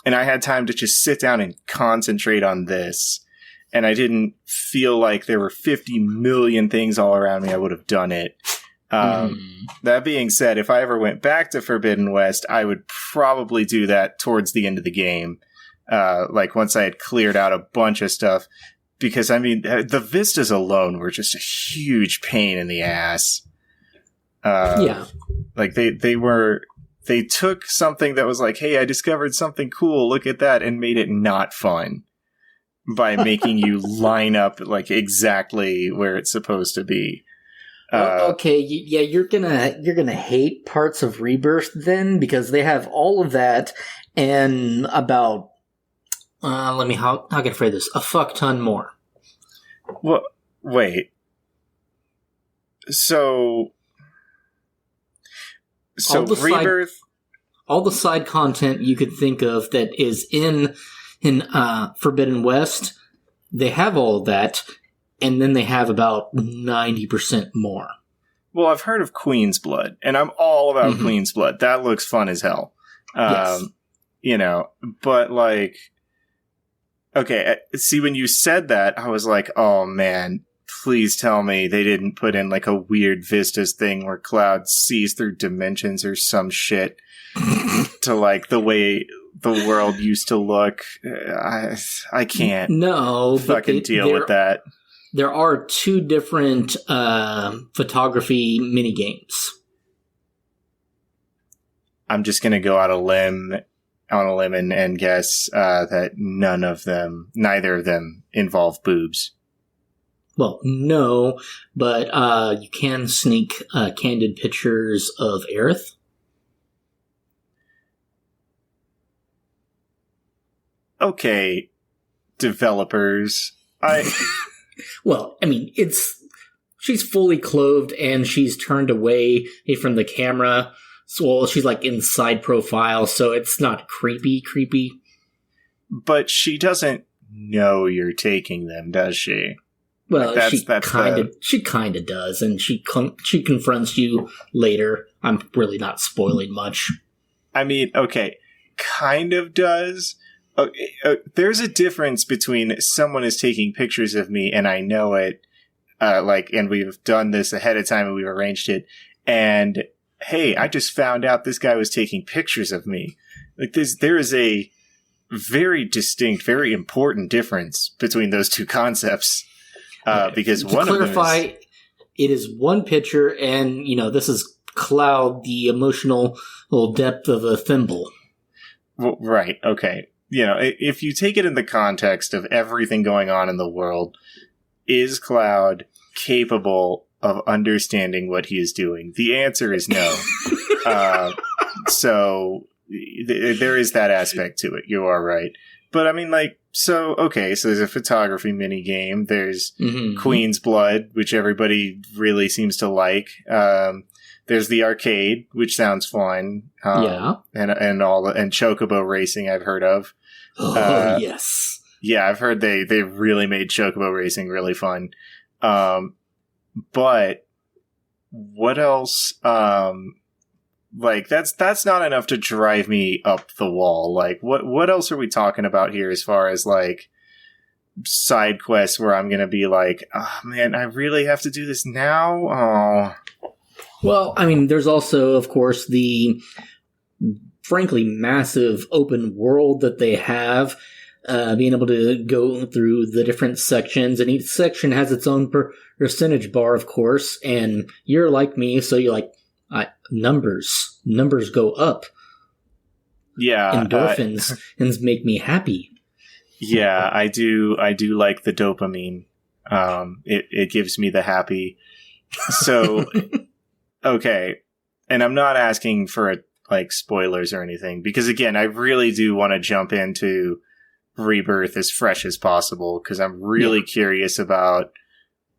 and I had time to just sit down and concentrate on this, and I didn't feel like there were 50 million things all around me, I would have done it. That being said, if I ever went back to Forbidden West, I would probably do that towards the end of the game. Like once I had cleared out a bunch of stuff. Because, I mean, the vistas alone were just a huge pain in the ass. Yeah. Like, they took something that was like, hey, I discovered something cool, look at that, and made it not fun. By making you line up like exactly where it's supposed to be. Okay, yeah, you're gonna hate parts of Rebirth then, because they have all of that and about how can I phrase this? A fuck ton more. Well, wait. So Rebirth, all the side content you could think of that is in Forbidden West, they have all of that, and then they have about 90% more. Well, I've heard of Queen's Blood, and I'm all about Queen's Blood. That looks fun as hell. Yes. But like, okay, see, when you said that, I was like, oh man, please tell me they didn't put in like a weird Vistas thing where Cloud sees through dimensions or some shit to like the way the world used to look. I can't fucking deal with that. There are 2 different photography minigames. I'm just going to go on a limb and guess that neither of them involve boobs. Well, no, but you can sneak candid pictures of Aerith. Okay, developers. Well, I mean, she's fully clothed and she's turned away from the camera. So she's like in side profile, so it's not creepy. But she doesn't know you're taking them, does she? Well, she kind of does, and she confronts you later. I'm really not spoiling much. I mean, okay, kind of does. There's a difference between someone is taking pictures of me and I know it, and we've done this ahead of time and we've arranged it, and hey, I just found out this guy was taking pictures of me. Like there is a very distinct, very important difference between those 2 concepts. Because one of them is... it is one picture, and this is Cloud, the emotional little depth of a thimble. Well, right. Okay. If you take it in the context of everything going on in the world, is Cloud capable of understanding what he is doing? The answer is no. So there is that aspect to it. You are right. But I mean, so there's a photography mini game. There's Queen's Blood, which everybody really seems to like. There's the arcade, which sounds fun. And Chocobo racing I've heard of. Oh, yes. Yeah, I've heard they really made Chocobo racing really fun. But what else? That's not enough to drive me up the wall. Like, what else are we talking about here as far as like side quests where I'm gonna be like, oh man, I really have to do this now? Oh. Well, I mean, there's also, of course, the frankly massive open world that they have. Being able to go through the different sections, and each section has its own percentage bar, of course, and you're like me, so you're like, numbers go up. Yeah. Endorphins make me happy. Yeah, I do like the dopamine. It gives me the happy. So, okay. And I'm not asking for spoilers or anything, because again, I really do want to jump into Rebirth as fresh as possible, because I'm really curious about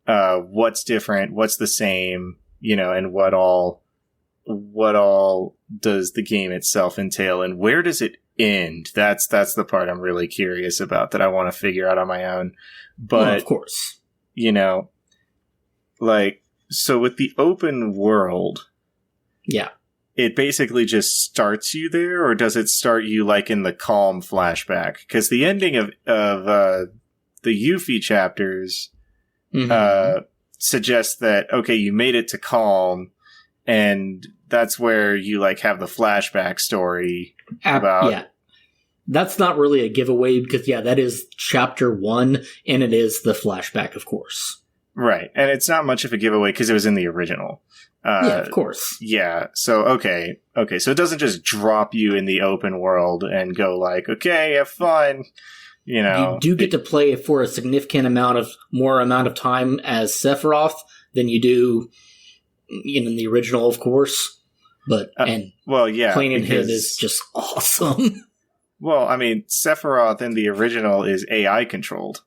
what's different, what's the same, and what all does the game itself entail, and where does it end? That's the part I'm really curious about, that I want to figure out on my own. But of course, so with the open world, it basically just starts you there, or does it start you in the Calm flashback? Because the ending of the Yuffie chapters suggests that, okay, you made it to Calm, and that's where you have the flashback story about... Yeah. That's not really a giveaway, because that is chapter 1, and it is the flashback, of course. Right, and it's not much of a giveaway because it was in the original. Of course. Yeah, so, okay, so it doesn't just drop you in the open world and go okay, have fun, You do get to play for a significant amount of time as Sephiroth than you do in the original, of course. But, playing in him is just awesome. Well, I mean, Sephiroth in the original is AI controlled.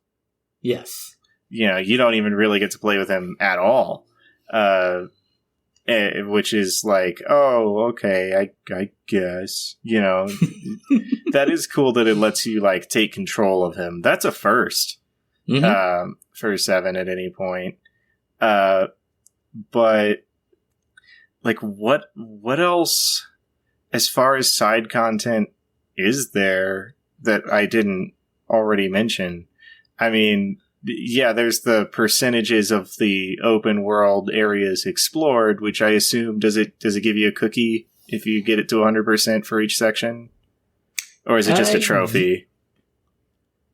Yes. You don't even really get to play with him at all. Which is oh, okay, I guess. That is cool that it lets you, take control of him. That's a first for 7 at any point. But, what else, as far as side content, is there that I didn't already mention? I mean, yeah, there's the percentages of the open world areas explored, which I assume does it give you a cookie if you get it to 100% for each section, or is it just a trophy?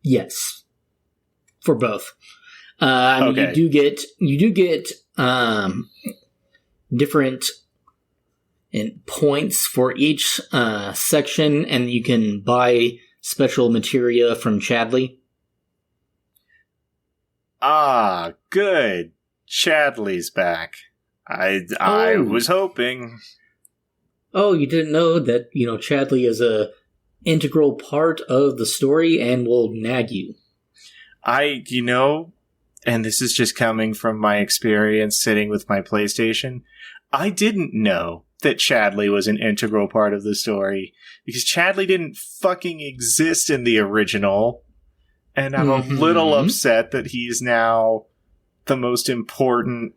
Yes, for both. I mean, Okay. you do get different points for each section, and you can buy special materia from Chadley. Ah, good. Chadley's back. I was hoping. Oh, you didn't know that, Chadley is a integral part of the story and will nag you. And this is just coming from my experience sitting with my PlayStation, I didn't know that Chadley was an integral part of the story, because Chadley didn't fucking exist in the original, and I'm a little upset that he's now the most important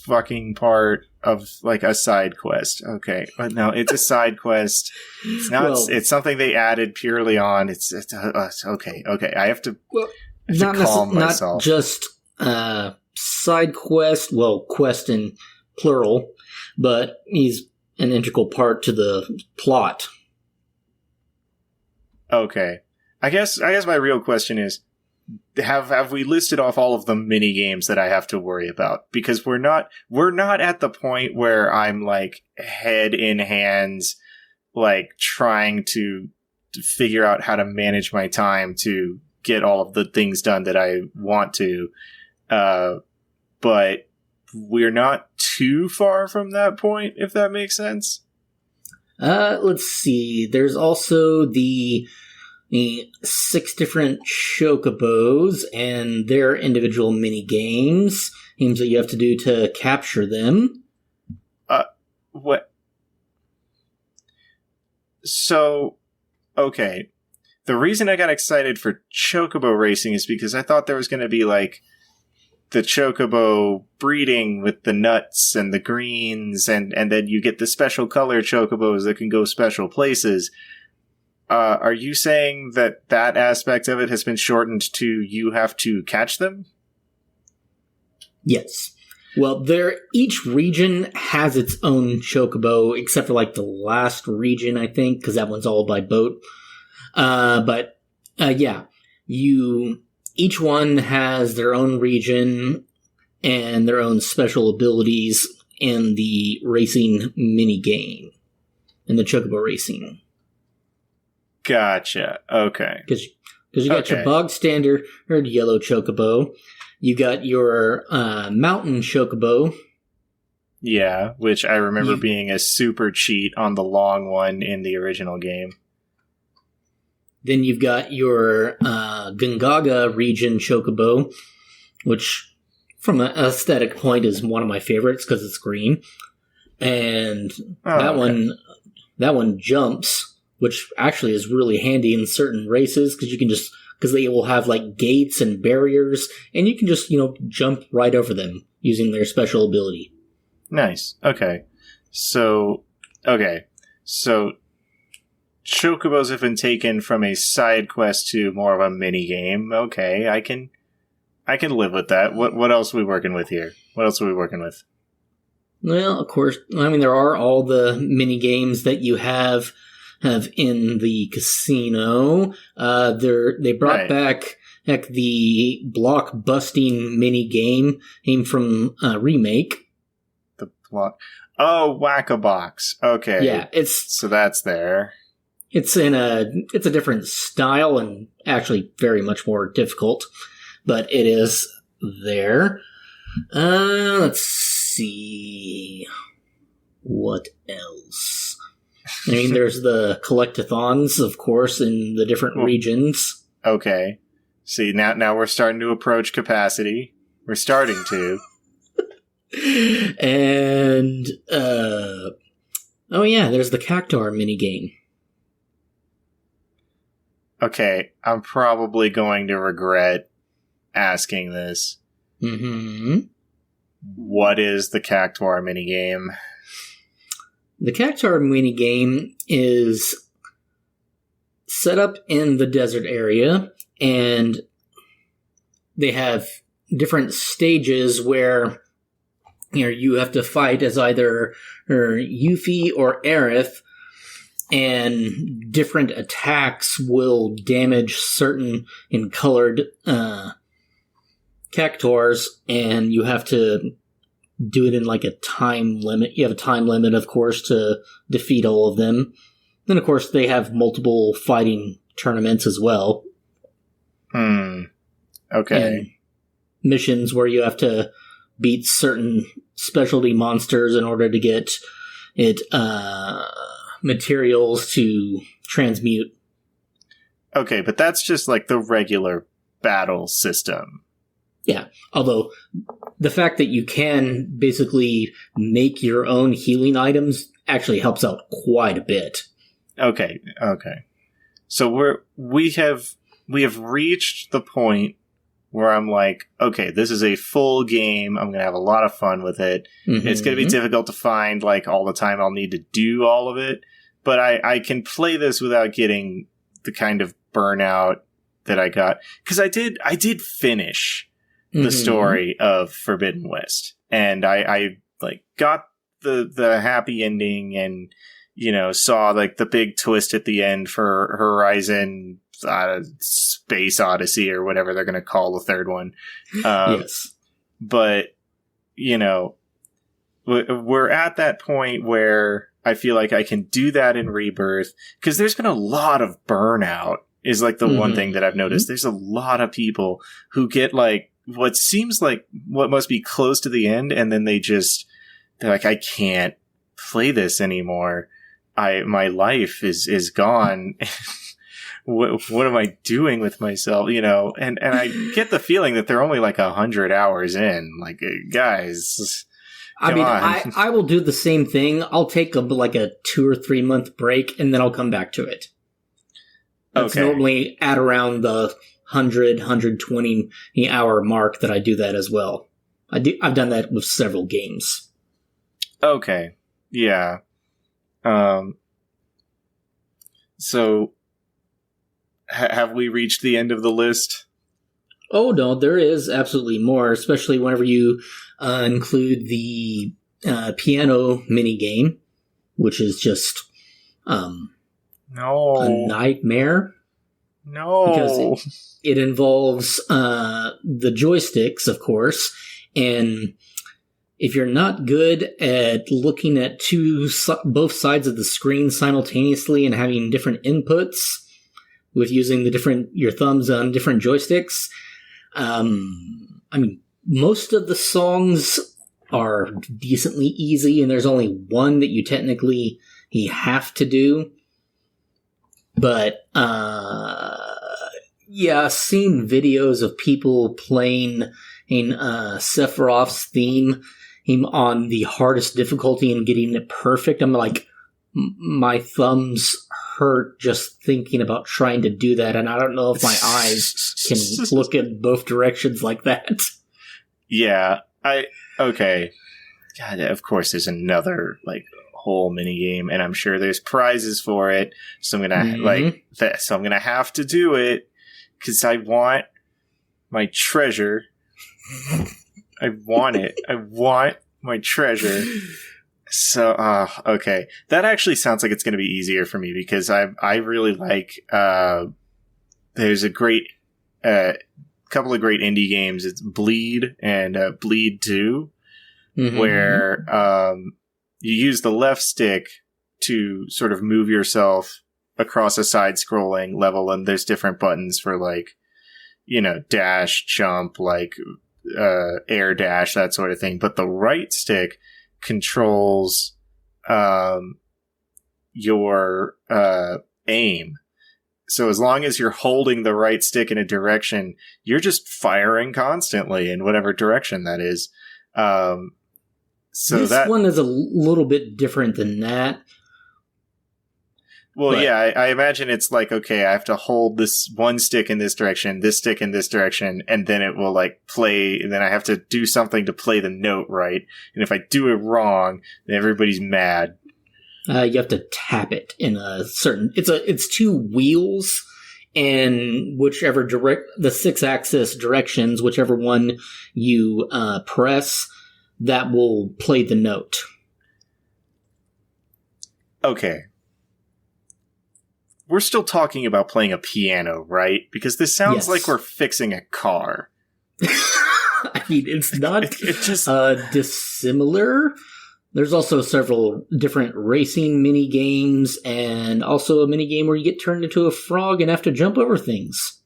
fucking part of, like, a side quest. Okay, but no, it's a side quest. It's not. It's something they added purely on. It's okay. I have to. Well, calm myself. Not just side quest. Well, quest in plural, but he's an integral part to the plot. Okay, I guess my real question is, have we listed off all of the mini games that I have to worry about? Because we're not at the point where I'm like head in hands, like trying to figure out how to manage my time to get all of the things done that I want to. But we're not too far from that point, if that makes sense. Let's see. There's also the 6 different chocobos and their individual mini games that you have to do to capture them. What? So, okay. The reason I got excited for chocobo racing is because I thought there was going to be, like, the chocobo breeding with the nuts and the greens, and then you get the special color chocobos that can go special places. Are you saying that aspect of it has been shortened to you have to catch them? Yes. Well, each region has its own chocobo, except for like the last region, I think, because that one's all by boat. But each one has their own region and their own special abilities in the racing mini game, in the chocobo racing. Gotcha. Okay. Because you got your bog standard yellow chocobo, you got your mountain chocobo. Yeah, which I remember being a super cheat on the long one in the original game. Then you've got your Gungaga region chocobo, which from an aesthetic point is one of my favorites because it's green. And that one jumps, which actually is really handy in certain races because they will have like gates and barriers, and you can just, jump right over them using their special ability. Nice. Okay. So chocobos have been taken from a side quest to more of a mini game. Okay, I can live with that. What else are we working with here? What else are we working with? Well, of course, I mean, there are all the mini games that you have in the casino. They brought back the block busting mini game from Remake. The block. Oh, Whack-a-Box. Okay. Yeah, so that's there. It's a different style and actually very much more difficult, but it is there. Let's see. What else? I mean, there's the collectathons, of course, in the different regions. Okay. See, now we're starting to approach capacity. We're starting to. And, there's the Cactuar minigame. Okay, I'm probably going to regret asking this. Mm-hmm. What is the Cactuar minigame? The Cactuar minigame is set up in the desert area, and they have different stages where you have to fight as either Yuffie or Aerith, and different attacks will damage certain encolored Cactuars, and you have to do it in like a time limit. You have a time limit, of course, to defeat all of them. Then, of course, they have multiple fighting tournaments as well. Okay. And missions where you have to beat certain specialty monsters in order to get it materials to transmute. Okay, but that's just like the regular battle system. Yeah, although the fact that you can basically make your own healing items actually helps out quite a bit. Okay. So we have reached the point where I'm like, okay, this is a full game. I'm gonna have a lot of fun with it. Mm-hmm. It's gonna be difficult to find like all the time I'll need to do all of it, but I can play this without getting the kind of burnout that I got, because I did finish the story of Forbidden West, and I like got the happy ending, and saw like the big twist at the end for Horizon Space Odyssey or whatever they're going to call the third one. Yes, but we're at that point where I feel like I can do that in Rebirth, because there's been a lot of burnout. Is like the one thing that I've noticed. There's a lot of people who get like what seems like what must be close to the end, and then they're like, I can't play this anymore. My life is gone. What am I doing with myself? And I get the feeling that they're only like 100 hours in. Like, guys, come on. I will do the same thing. I'll take a 2 or 3 month break, and then I'll come back to it. That's normally at around the 100, 120 hour mark that I do that as well. I've done that with several games. Okay. Yeah. So have we reached the end of the list? Oh, no, there is absolutely more, especially whenever you include the piano minigame, which is just a nightmare. No. Because it involves the joysticks, of course, and if you're not good at looking at both sides of the screen simultaneously and having different inputs with using your thumbs on different joysticks, most of the songs are decently easy, and there's only one that you technically have to do. But, seeing videos of people playing in Sephiroth's theme on the hardest difficulty and getting it perfect, I'm like, my thumbs hurt just thinking about trying to do that, and I don't know if my eyes can look in both directions like that. Yeah, okay. God, of course there's another, whole mini game, and I'm sure there's prizes for it, so I'm gonna so I'm gonna have to do it because I want my treasure. I want it. I want my treasure. So okay, that actually sounds like it's gonna be easier for me, because I really like there's a great couple of great indie games. It's Bleed and Bleed 2, where you use the left stick to sort of move yourself across a side-scrolling level, and there's different buttons for dash, jump, air dash, that sort of thing. But the right stick controls your aim. So as long as you're holding the right stick in a direction, you're just firing constantly in whatever direction that is. So this one is a little bit different than that. Well, yeah, I imagine it's okay, I have to hold this one stick in this direction, this stick in this direction, and then it will play, and then I have to do something to play the note right. And if I do it wrong, then everybody's mad. You have to tap it in a certain. It's 2 wheels, and whichever the 6-axis directions, whichever one you press, that will play the note. Okay. We're still talking about playing a piano, right? Because this sounds like we're fixing a car. I mean, it's not it just dissimilar. There's also several different racing mini games, and also a mini game where you get turned into a frog and have to jump over things.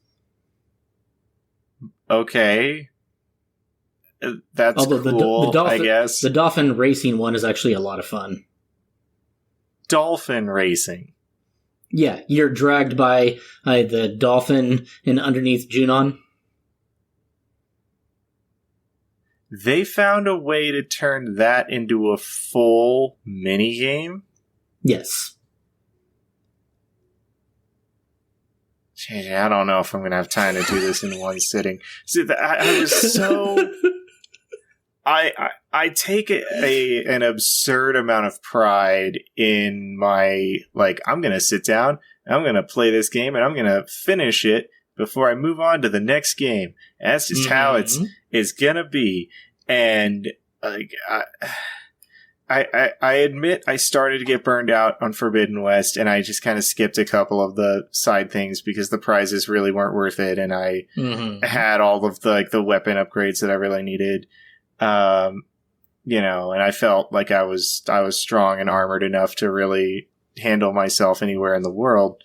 Okay. That's cool, I guess. The dolphin racing one is actually a lot of fun. Dolphin racing. Yeah, you're dragged by the dolphin and underneath Junon. They found a way to turn that into a full minigame? Yes. Gee, I don't know if I'm going to have time to do this in one sitting. See, I was so... I take an absurd amount of pride in my, like, I'm going to sit down, and I'm going to play this game, and I'm going to finish it before I move on to the next game. And that's just how it's going to be. And, like, I admit I started to get burned out on Forbidden West, and I just kind of skipped a couple of the side things because the prizes really weren't worth it, and I had all of the weapon upgrades that I really needed. You know, and I felt like I was strong and armored enough to really handle myself anywhere in the world.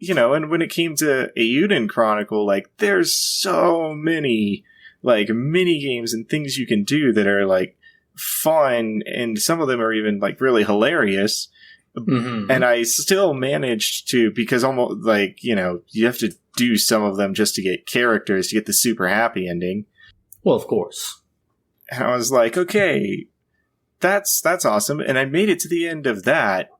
You know, and when it came to Eiyuden Chronicle, like, there's so many, like, mini games and things you can do that are, like, fun, and some of them are even, like, really hilarious. And I still managed to, because almost, like, you know, you have to do some of them just to get characters, to get the super happy ending. Well, of course. And I was like, okay, that's awesome. And I made it to the end of that.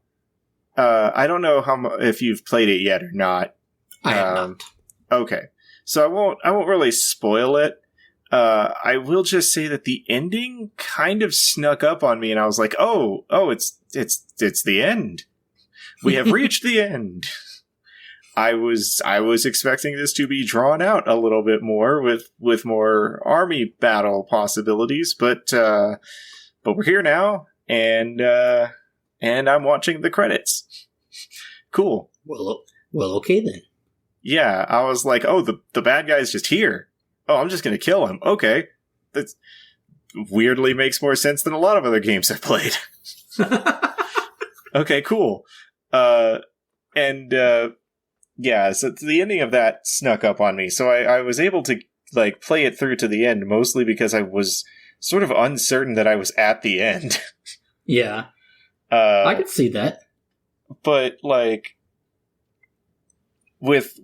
I don't know if you've played it yet or not. I have not. Okay. So I won't really spoil it. I will just say that the ending kind of snuck up on me, and I was like, oh, it's the end. We have reached the end. I was expecting this to be drawn out a little bit more with more army battle possibilities, but we're here now, and I'm watching the credits. Cool. Well, okay then. Yeah, I was like, oh, the bad guy's just here. Oh, I'm just gonna kill him. Okay. That weirdly makes more sense than a lot of other games I've played. Okay, cool. Yeah, so the ending of that snuck up on me. So I was able to, like, play it through to the end, mostly because I was sort of uncertain that I was at the end. Yeah. I could see that. But, like, with,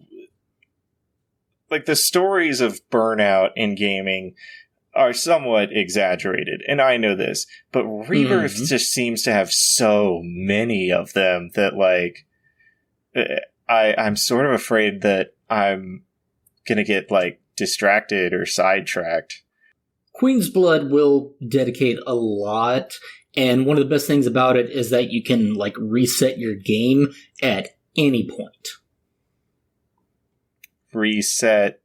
like, the stories of burnout in gaming are somewhat exaggerated, and I know this, but Rebirth just seems to have so many of them that, like, I'm sort of afraid that I'm gonna get, like, distracted or sidetracked. Queen's Blood will dedicate a lot, and one of the best things about it is that you can, like, reset your game at any point. Reset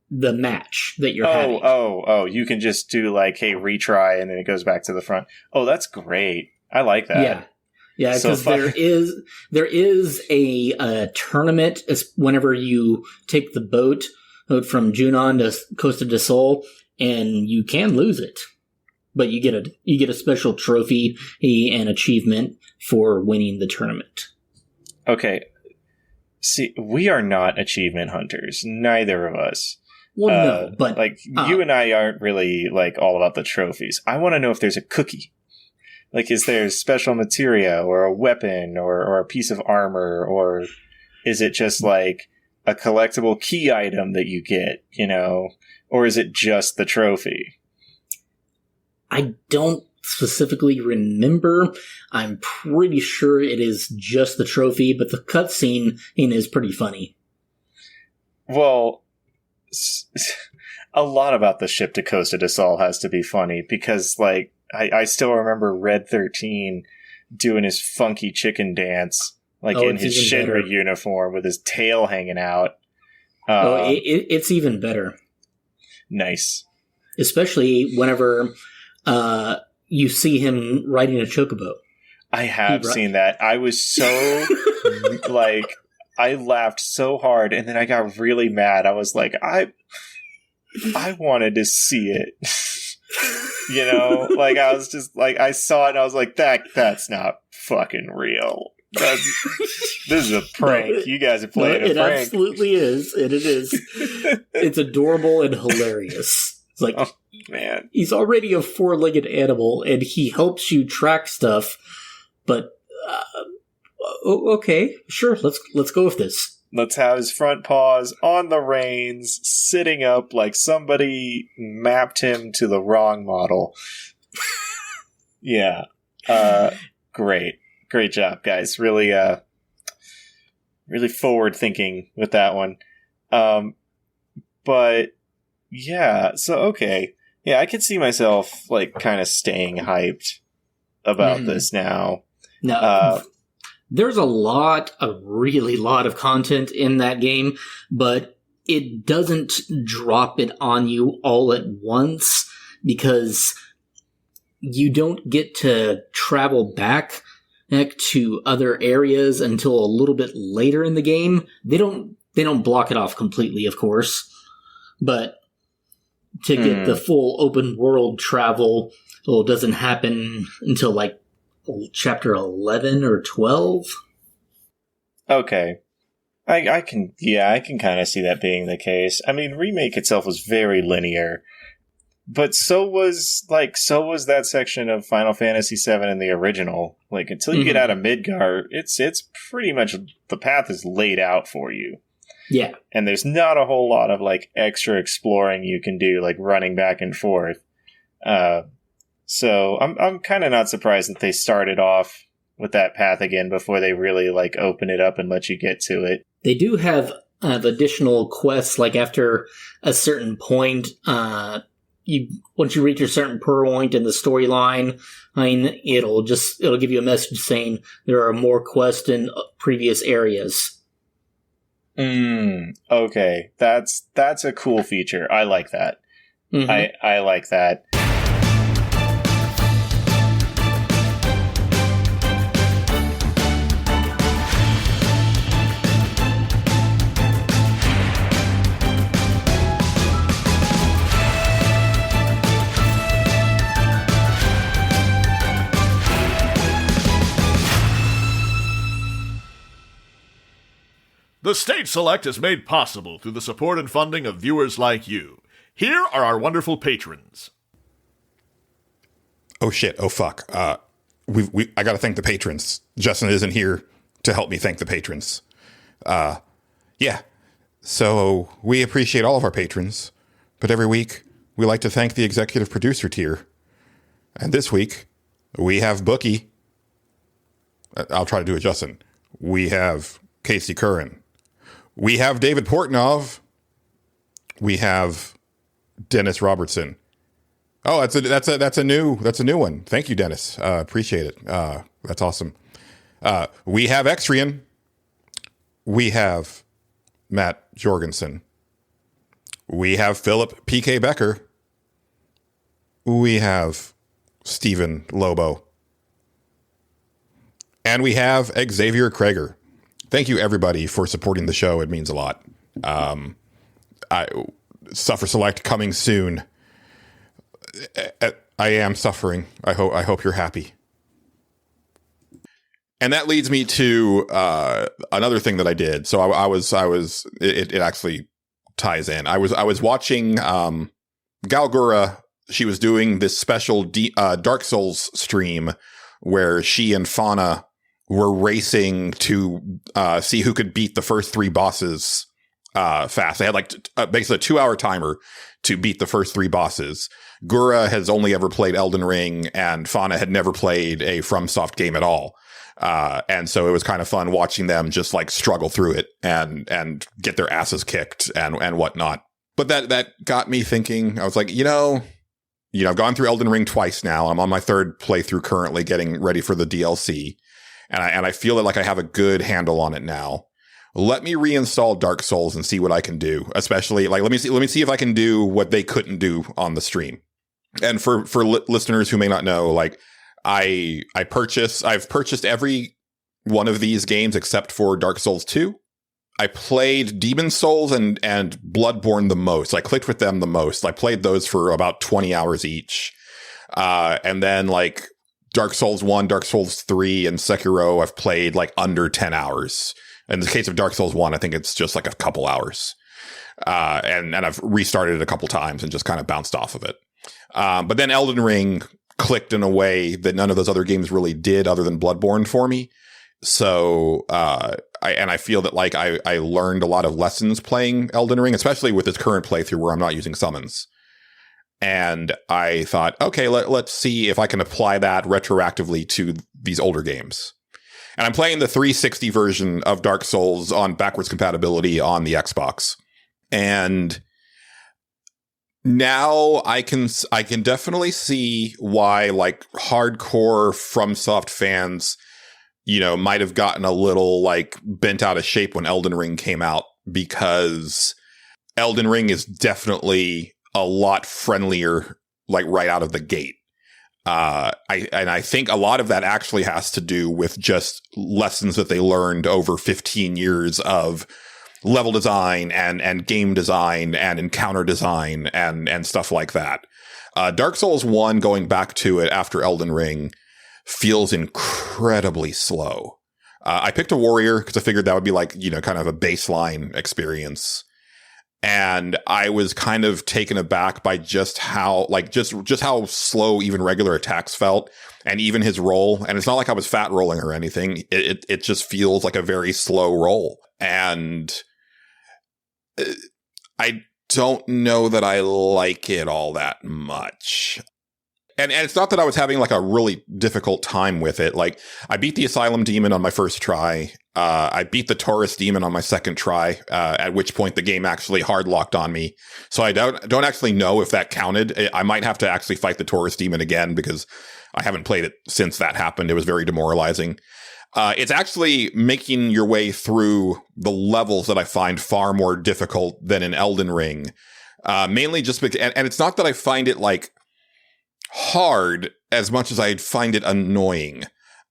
the match that you're having. Oh, you can just do, like, hey, retry, and then it goes back to the front. Oh, that's great. I like that. Yeah, because there is a tournament whenever you take the boat from Junon to Costa del Sol, and you can lose it, but you get a special trophy and achievement for winning the tournament. Okay, see, we are not achievement hunters, neither of us. Well, no, but like you and I aren't really, like, all about the trophies. I want to know if there's a cookie. Like, is there special materia or a weapon or a piece of armor, or is it just, like, a collectible key item that you get, you know? Or is it just the trophy? I don't specifically remember. I'm pretty sure it is just the trophy, but the cutscene is pretty funny. Well, a lot about the ship to Costa del Sol has to be funny, because, like, I still remember Red 13 doing his funky chicken dance like in his Shinra uniform with his tail hanging out. It's even better. Nice. Especially whenever you see him riding a chocobo. I have seen that. I was so, like, I laughed so hard, and then I got really mad. I was like, I wanted to see it. You know? Like, I was just, like, I saw it, and I was like, that's not fucking real. This is a prank. You guys are playing a prank. It absolutely is. And it is. It's adorable and hilarious. It's like, oh, man. He's already a four-legged animal, and he helps you track stuff, but, okay, sure, let's go with this. Let's have his front paws on the reins, sitting up like somebody mapped him to the wrong model. Yeah. Great. Great job, guys. Really, really forward thinking with that one. But yeah, so okay. Yeah, I could see myself like kind of staying hyped about this now. No. There's a really lot of content in that game, but it doesn't drop it on you all at once because you don't get to travel back to other areas until a little bit later in the game. They don't block it off completely, of course, but to get the full open world travel, doesn't happen until like chapter 11 or 12. Okay. I can kind of see that being the case. I mean, Remake itself was very linear, but so was that section of Final Fantasy VII in the original. Like, until you get out of Midgar, it's pretty much the path is laid out for you. Yeah. And there's not a whole lot of like extra exploring you can do, like running back and forth. So I'm kind of not surprised that they started off with that path again before they really like open it up and let you get to it. They do have additional quests, like after a certain point, once you reach a certain point in the storyline, it'll give you a message saying there are more quests in previous areas. Okay, that's a cool feature. I like that. I like that. The State Select is made possible through the support and funding of viewers like you. Here are our wonderful patrons. Oh shit! Oh fuck! I got to thank the patrons. Justin isn't here to help me thank the patrons. Yeah. So we appreciate all of our patrons, but every week we like to thank the executive producer tier. And this week we have Bookie. I'll try to do it, Justin. We have Casey Curran. We have David Portnov. We have Dennis Robertson. Oh, that's a new one. Thank you, Dennis. Appreciate it. That's awesome. We have Extrian. We have Matt Jorgensen. We have Philip P.K. Becker. We have Stephen Lobo. And we have Xavier Krager. Thank you, everybody, for supporting the show. It means a lot. Suffer Select coming soon. I am suffering. I hope you're happy. And that leads me to another thing that I did. So it actually ties in. I was watching Galgura. She was doing this special Dark Souls stream where she and Fauna were racing to see who could beat the first three bosses fast. They had basically a 2-hour timer to beat the first three bosses. Gura has only ever played Elden Ring, and Fauna had never played a FromSoft game at all. And so it was kind of fun watching them just like struggle through it and get their asses kicked and whatnot. But that got me thinking. I was like, I've gone through Elden Ring twice now. I'm on my third playthrough currently, getting ready for the DLC. and I feel that like I have a good handle on it now. Let me reinstall Dark Souls and see what I can do. Especially like let me see if I can do what they couldn't do on the stream. And for listeners who may not know, like I've purchased every one of these games except for Dark Souls 2. I played Demon Souls and Bloodborne the most. I clicked with them the most. I played those for about 20 hours each. And then like Dark Souls 1, Dark Souls 3, and Sekiro, I've played like under 10 hours. In the case of Dark Souls 1, I think it's just like a couple hours. And I've restarted it a couple times and just kind of bounced off of it. But then Elden Ring clicked in a way that none of those other games really did other than Bloodborne for me. So, I feel that like I learned a lot of lessons playing Elden Ring, especially with this current playthrough where I'm not using summons. And I thought, okay, let's see if I can apply that retroactively to these older games. And I'm playing the 360 version of Dark Souls on backwards compatibility on the Xbox. And now I can definitely see why like hardcore FromSoft fans, you know, might have gotten a little like bent out of shape when Elden Ring came out, because Elden Ring is definitely a lot friendlier, like right out of the gate. I think a lot of that actually has to do with just lessons that they learned over 15 years of level design and game design and encounter design and stuff like that. Dark Souls 1, going back to it after Elden Ring, feels incredibly slow. I picked a warrior because I figured that would be like, you know, kind of a baseline experience. And I was kind of taken aback by just how, like, just how slow even regular attacks felt, and even his roll. And it's not like I was fat rolling or anything. It just feels like a very slow roll. And I don't know that I like it all that much. And it's not that I was having like a really difficult time with it. Like, I beat the Asylum Demon on my first try. I beat the Taurus Demon on my second try, at which point the game actually hard locked on me. So I don't actually know if that counted. I might have to actually fight the Taurus Demon again because I haven't played it since that happened. It was very demoralizing. It's actually making your way through the levels that I find far more difficult than in Elden Ring. Mainly just because, and it's not that I find it like hard as much as I'd find it annoying,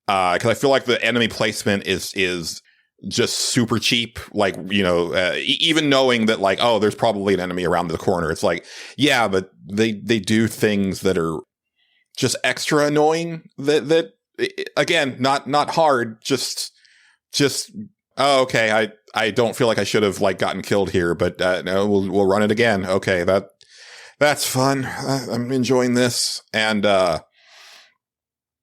because I feel like the enemy placement is just super cheap. Like, you know, even knowing that like, oh, there's probably an enemy around the corner, it's like, yeah, but they do things that are just extra annoying. That again, not hard, just oh, okay, I don't feel like I should have like gotten killed here, but no, we'll run it again. Okay, that's fun. I'm enjoying this. And,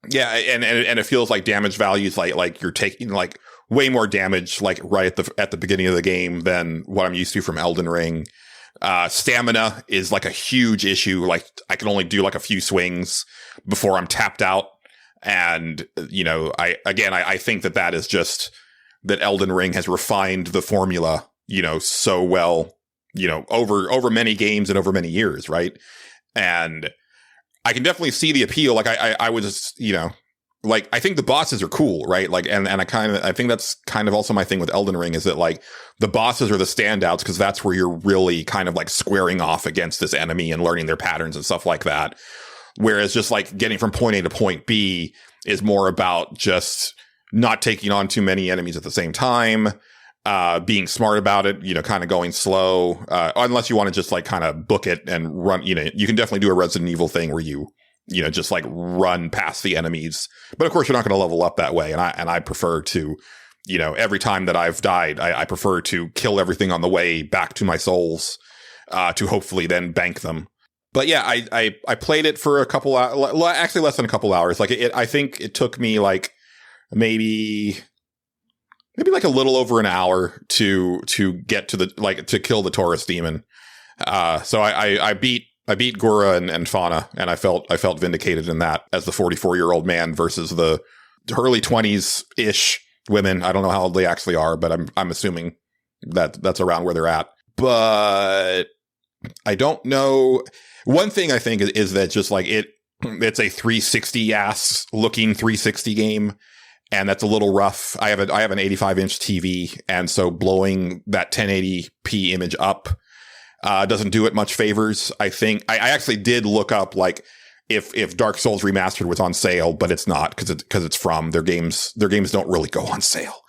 yeah, and it feels like damage values, like you're taking like way more damage, like right at the beginning of the game than what I'm used to from Elden Ring. Stamina is like a huge issue. Like, I can only do like a few swings before I'm tapped out. And, you know, I think that is just that Elden Ring has refined the formula, you know, so well, you know, over many games and over many years, right? And I can definitely see the appeal. Like I was, you know, like, I think the bosses are cool, right? Like, and I think that's kind of also my thing with Elden Ring, is that like the bosses are the standouts because that's where you're really kind of like squaring off against this enemy and learning their patterns and stuff like that. Whereas just like getting from point A to point B is more about just not taking on too many enemies at the same time. Being smart about it, you know, kind of going slow, unless you want to just like kind of book it and run, you know, you can definitely do a Resident Evil thing where you know, just like run past the enemies. But of course, you're not going to level up that way. And I prefer to, you know, every time that I've died, I prefer to kill everything on the way back to my souls, to hopefully then bank them. But yeah, I played it for a couple hours, actually less than a couple hours. Like I think it took me like maybe like a little over an hour to get to to kill the Taurus Demon. So I beat Gura and Fauna, and I felt vindicated in that as the 44-year-old man versus the early 20s-ish women. I don't know how old they actually are, but I'm assuming that's around where they're at. But I don't know. One thing I think is that just like it's a 360 ass looking 360 game. and that's a little rough. I have an 85-inch TV, and so blowing that 1080p image up doesn't do it much favors. I think I actually did look up like if Dark Souls Remastered was on sale, but it's not because it's from their games. Their games don't really go on sale.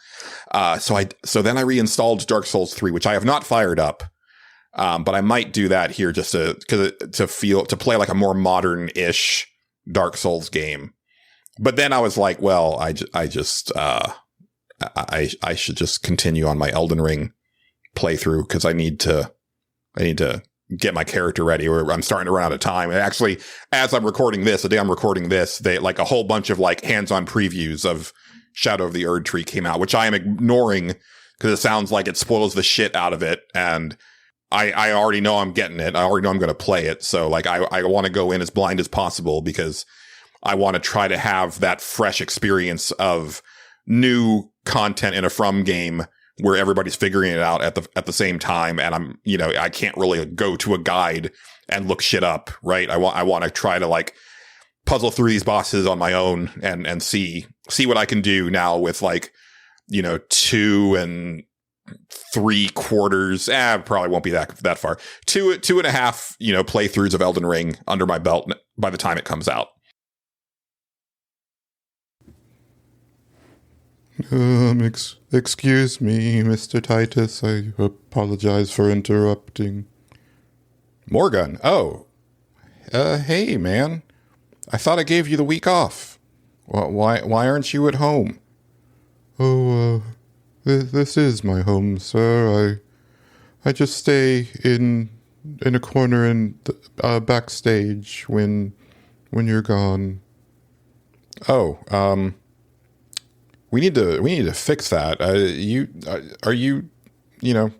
So then I reinstalled Dark Souls 3, which I have not fired up. But I might do that here just to play like a more modern-ish Dark Souls game. But then I was like, well, I should just continue on my Elden Ring playthrough because I need to get my character ready, or I'm starting to run out of time. And actually, as I'm recording this, the day I'm recording this, they like a whole bunch of like hands-on previews of Shadow of the Erd Tree came out, which I am ignoring because it sounds like it spoils the shit out of it. And I already know I'm getting it. I already know I'm going to play it. So like, I want to go in as blind as possible because I want to try to have that fresh experience of new content in a From game where everybody's figuring it out at the same time. And I can't really go to a guide and look shit up, right? I want to try to like puzzle through these bosses on my own and see what I can do now with like, 2 3/4, probably won't be that far. 2.5, playthroughs of Elden Ring under my belt by the time it comes out. Excuse me, Mr. Titus. I apologize for interrupting. Morgan. Oh. Hey, man. I thought I gave you the week off. Why aren't you at home? Oh, this is my home, sir. I just stay in a corner in the, backstage when you're gone. Oh, we need to fix that.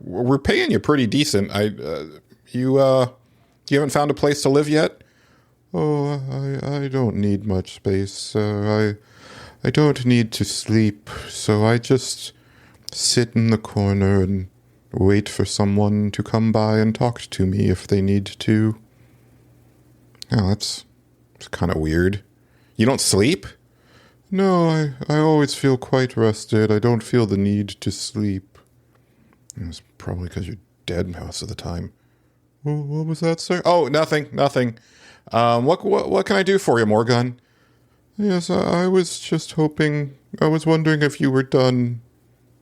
We're paying you pretty decent. You haven't found a place to live yet? Oh, I don't need much space, sir. I don't need to sleep, so I just sit in the corner and wait for someone to come by and talk to me if they need to. Oh, that's kind of weird. You don't sleep? No, I always feel quite rested. I don't feel the need to sleep. It's probably because you're dead most of the time. What was that, sir? Oh, nothing. What can I do for you, Morgan? Yes, I was just hoping... I was wondering if you were done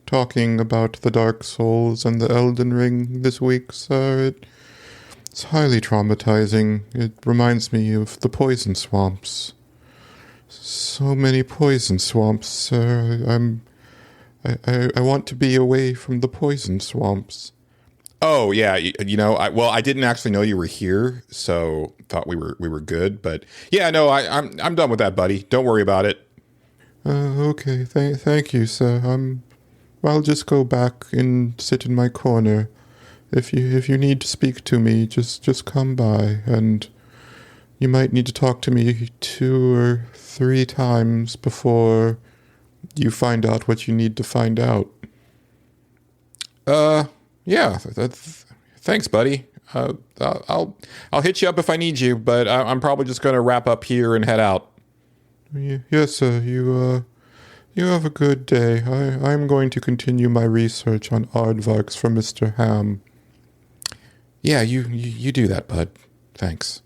talking about the Dark Souls and the Elden Ring this week, sir. It's highly traumatizing. It reminds me of the poison swamps. So many poison swamps, sir. I want to be away from the poison swamps. Oh yeah, I didn't actually know you were here, so thought we were good. But yeah, no, I'm done with that, buddy. Don't worry about it. Okay, thank you, sir. I'll just go back and sit in my corner. If you need to speak to me, just come by, and you might need to talk to me 2 or 3 times before you find out what you need to find out. Yeah, thanks, buddy. I'll hit you up if I need you, but I'm probably just going to wrap up here and head out. Yes, sir. You have a good day. I'm going to continue my research on aardvarks for Mr. Ham. Yeah, you do that, bud. Thanks.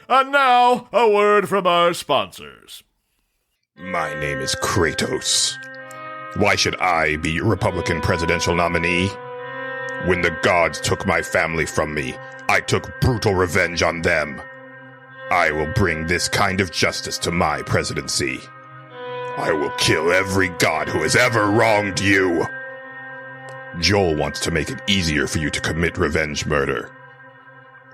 And now, a word from our sponsors. My name is Kratos. Why should I be your Republican presidential nominee? When the gods took my family from me, I took brutal revenge on them. I will bring this kind of justice to my presidency. I will kill every god who has ever wronged you. Joel wants to make it easier for you to commit revenge murder.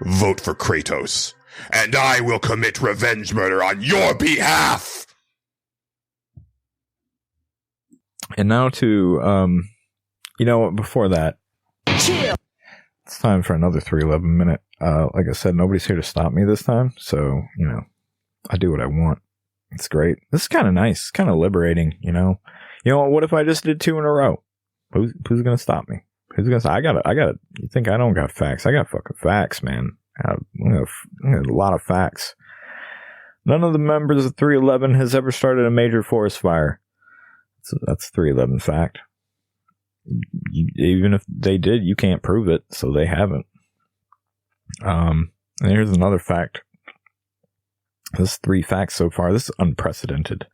Vote for Kratos, and I will commit revenge murder on your behalf! And now to, before that, chill. It's time for another 311 minute. like I said, nobody's here to stop me this time. So, you know, I do what I want. It's great. This is kind of nice. It's kind of liberating, you know. You know, what if I just did 2 in a row? Who's going to stop me? Who's going to say, I got it. You think I don't got facts? I got fucking facts, man. I got a lot of facts. None of the members of 311 has ever started a major forest fire. So that's 311 fact. Even if they did, you can't prove it, so they haven't. And here's another fact. This is 3 facts so far. This is unprecedented.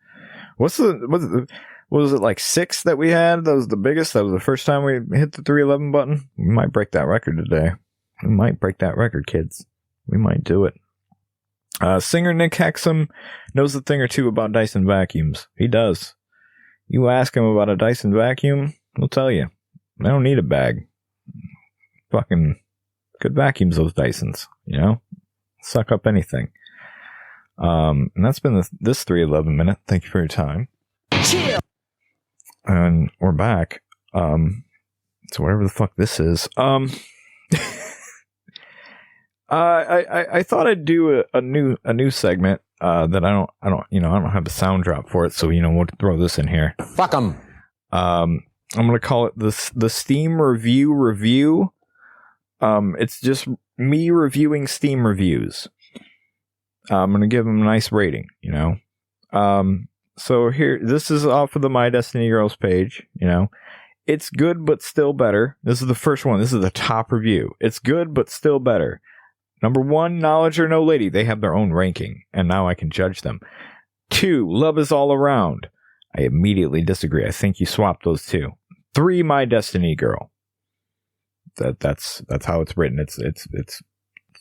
Was it like 6 that we had? That was the biggest. That was the first time we hit the 311 button. We might break that record today. We might break that record, kids. We might do it. Singer Nick Hexum knows a thing or two about Dyson vacuums. He does. You ask him about a Dyson vacuum, he'll tell you. They don't need a bag. Fucking good vacuums, those Dysons. You know? Suck up anything. And that's been this 311 minute. Thank you for your time. Chill. And we're back. So whatever the fuck this is. I thought I'd do a new segment that I don't have a sound drop for it, so we'll throw this in here. Fuck 'em. I'm gonna call it the Steam review. It's just me reviewing Steam reviews. I'm gonna give them a nice rating, So here, this is off of the My Destiny Girls page. It's good but still better. This is the first one. This is the top review. It's good but still better. Number 1, Knowledge or No Lady. They have their own ranking, and now I can judge them. 2, Love is All Around. I immediately disagree. I think you swapped those 2. 3, My Destiny Girl. That's how it's written. It's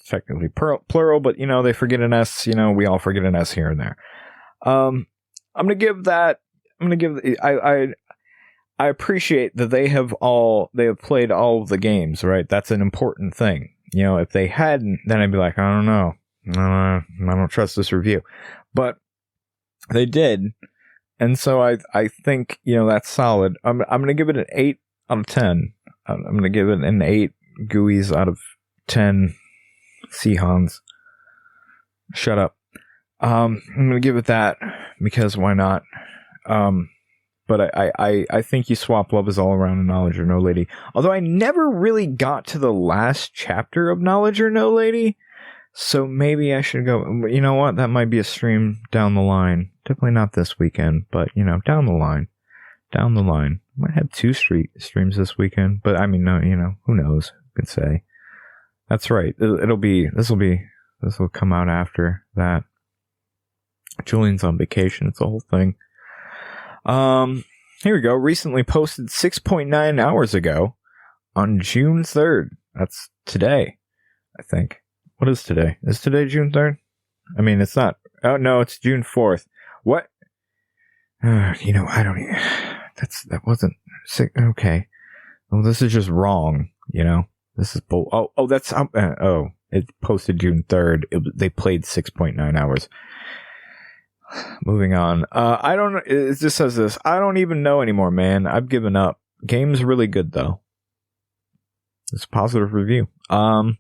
technically plural, but they forget an S. We all forget an S here and there. I'm gonna give that. I appreciate that they have played all of the games, right? That's an important thing. If they hadn't, then I'd be like, I don't know. I don't trust this review. But they did. And so I think, that's solid. I'm going to give it an 8 out of 10. I'm going to give it an 8 GUIs out of 10 Seahons. Shut up. I'm going to give it that because why not? But I think you swap Love is All Around and Knowledge or No Lady. Although I never really got to the last chapter of Knowledge or No Lady. So maybe I should go. You know what? That might be a stream down the line. Definitely not this weekend, but down the line. Down the line. Might have 2 streams this weekend. But I mean, no, who knows? Who can say? That's right. This will come out after that. Julian's on vacation. It's the whole thing. Here we go. Recently posted 6.9 hours ago on June 3rd. That's today, I think. What is today? Is today June 3rd? I mean, it's not. Oh, no, it's June 4th. What? I don't even. That wasn't sick. Okay. Well, this is just wrong, This is that's. It posted June 3rd. They played 6.9 hours. Moving on. I don't know. It just says this. I don't even know anymore, man. I've given up. Game's really good, though. It's a positive review. I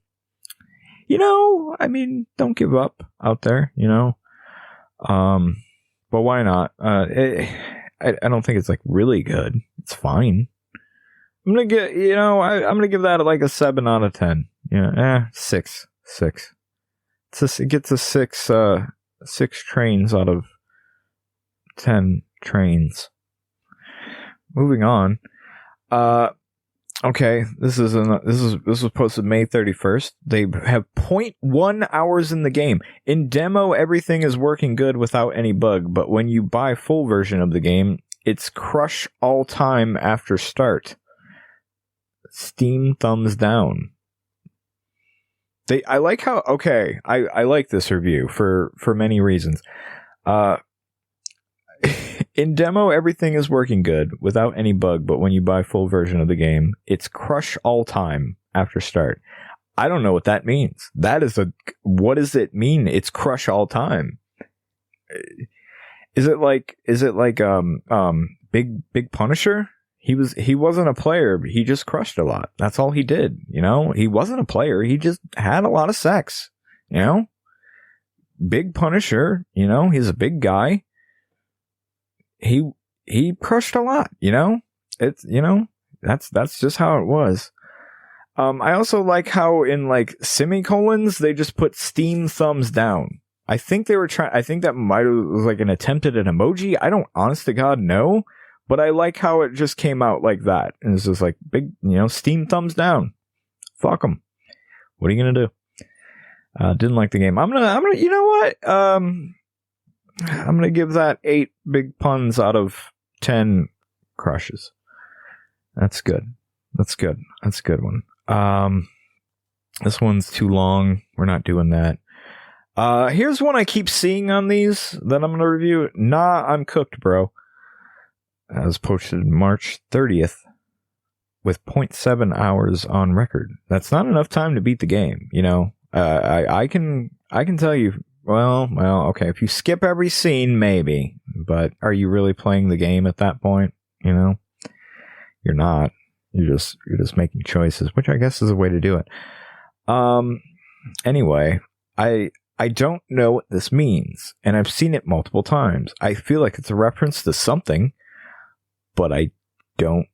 mean, don't give up out there, But why not? I don't think it's like really good. It's fine. I'm gonna get, I'm gonna give that like a 7 out of 10. 6. It gets a 6 trains out of 10 trains. Moving on. Okay, this was posted May 31st. They have 0.1 hours in the game. In demo, everything is working good without any bug, but when you buy full version of the game, it's crush all time after start. Steam thumbs down. I like how, okay, I like this review for many reasons. In demo, everything is working good without any bug, but when you buy full version of the game, it's crush all time after start. I don't know what that means. What does it mean? It's crush all time. Is it like Big Punisher? He wasn't a player. He just crushed a lot. That's all he did. You know, he wasn't a player. He just had a lot of sex. You know, big Punisher. You know, he's a big guy. He crushed a lot. You know, it's that's just how it was. I also like how in like semicolons they just put Steam thumbs down. I think they were trying. I think that might have was like an attempt at an emoji. I don't, honest to God, know. But I like how it just came out like that, and it's just like big, Steam thumbs down. Fuck them. What are you gonna do? Didn't like the game. I'm gonna. You know what? I'm gonna give that 8 big puns out of 10 crushes. That's good. That's good. That's a good one. This one's too long. We're not doing that. Here's one I keep seeing on these that I'm gonna review. Nah, I'm cooked, bro. Was posted March 30th with 0.7 hours on record. That's not enough time to beat the game, I can tell you, well, okay, if you skip every scene, maybe, but are you really playing the game at that point? You're not. You're just making choices, which I guess is a way to do it. Anyway, I don't know what this means, and I've seen it multiple times. I feel like it's a reference to something, but I don't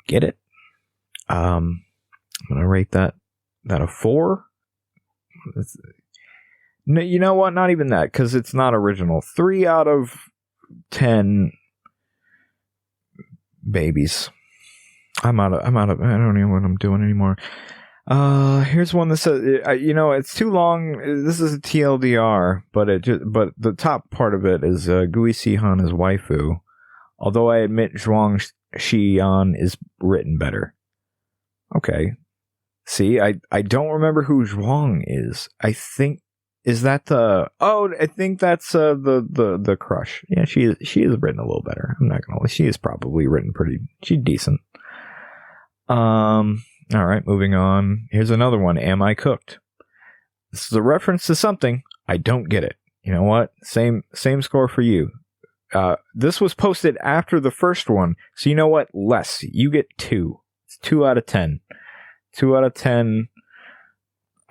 get it. I'm gonna rate that a 4. No, you know what? Not even that, because it's not original. 3 out of 10 babies. I'm out of. I don't know what I'm doing anymore. Here's one that says, it's too long. This is a TLDR, but the top part of it is Gui Sihan is waifu. Although I admit Zhuang Xian is written better. Okay. See, I don't remember who Zhuang is. I think, is that I think that's the crush. Yeah, she is written a little better. I'm not gonna lie. She is probably written she's decent. All right, moving on. Here's another one. Am I cooked? This is a reference to something. I don't get it. You know what? Same score for you. This was posted after the first one, so you know what? Less. You get 2. It's 2 out of 10. 2 out of 10.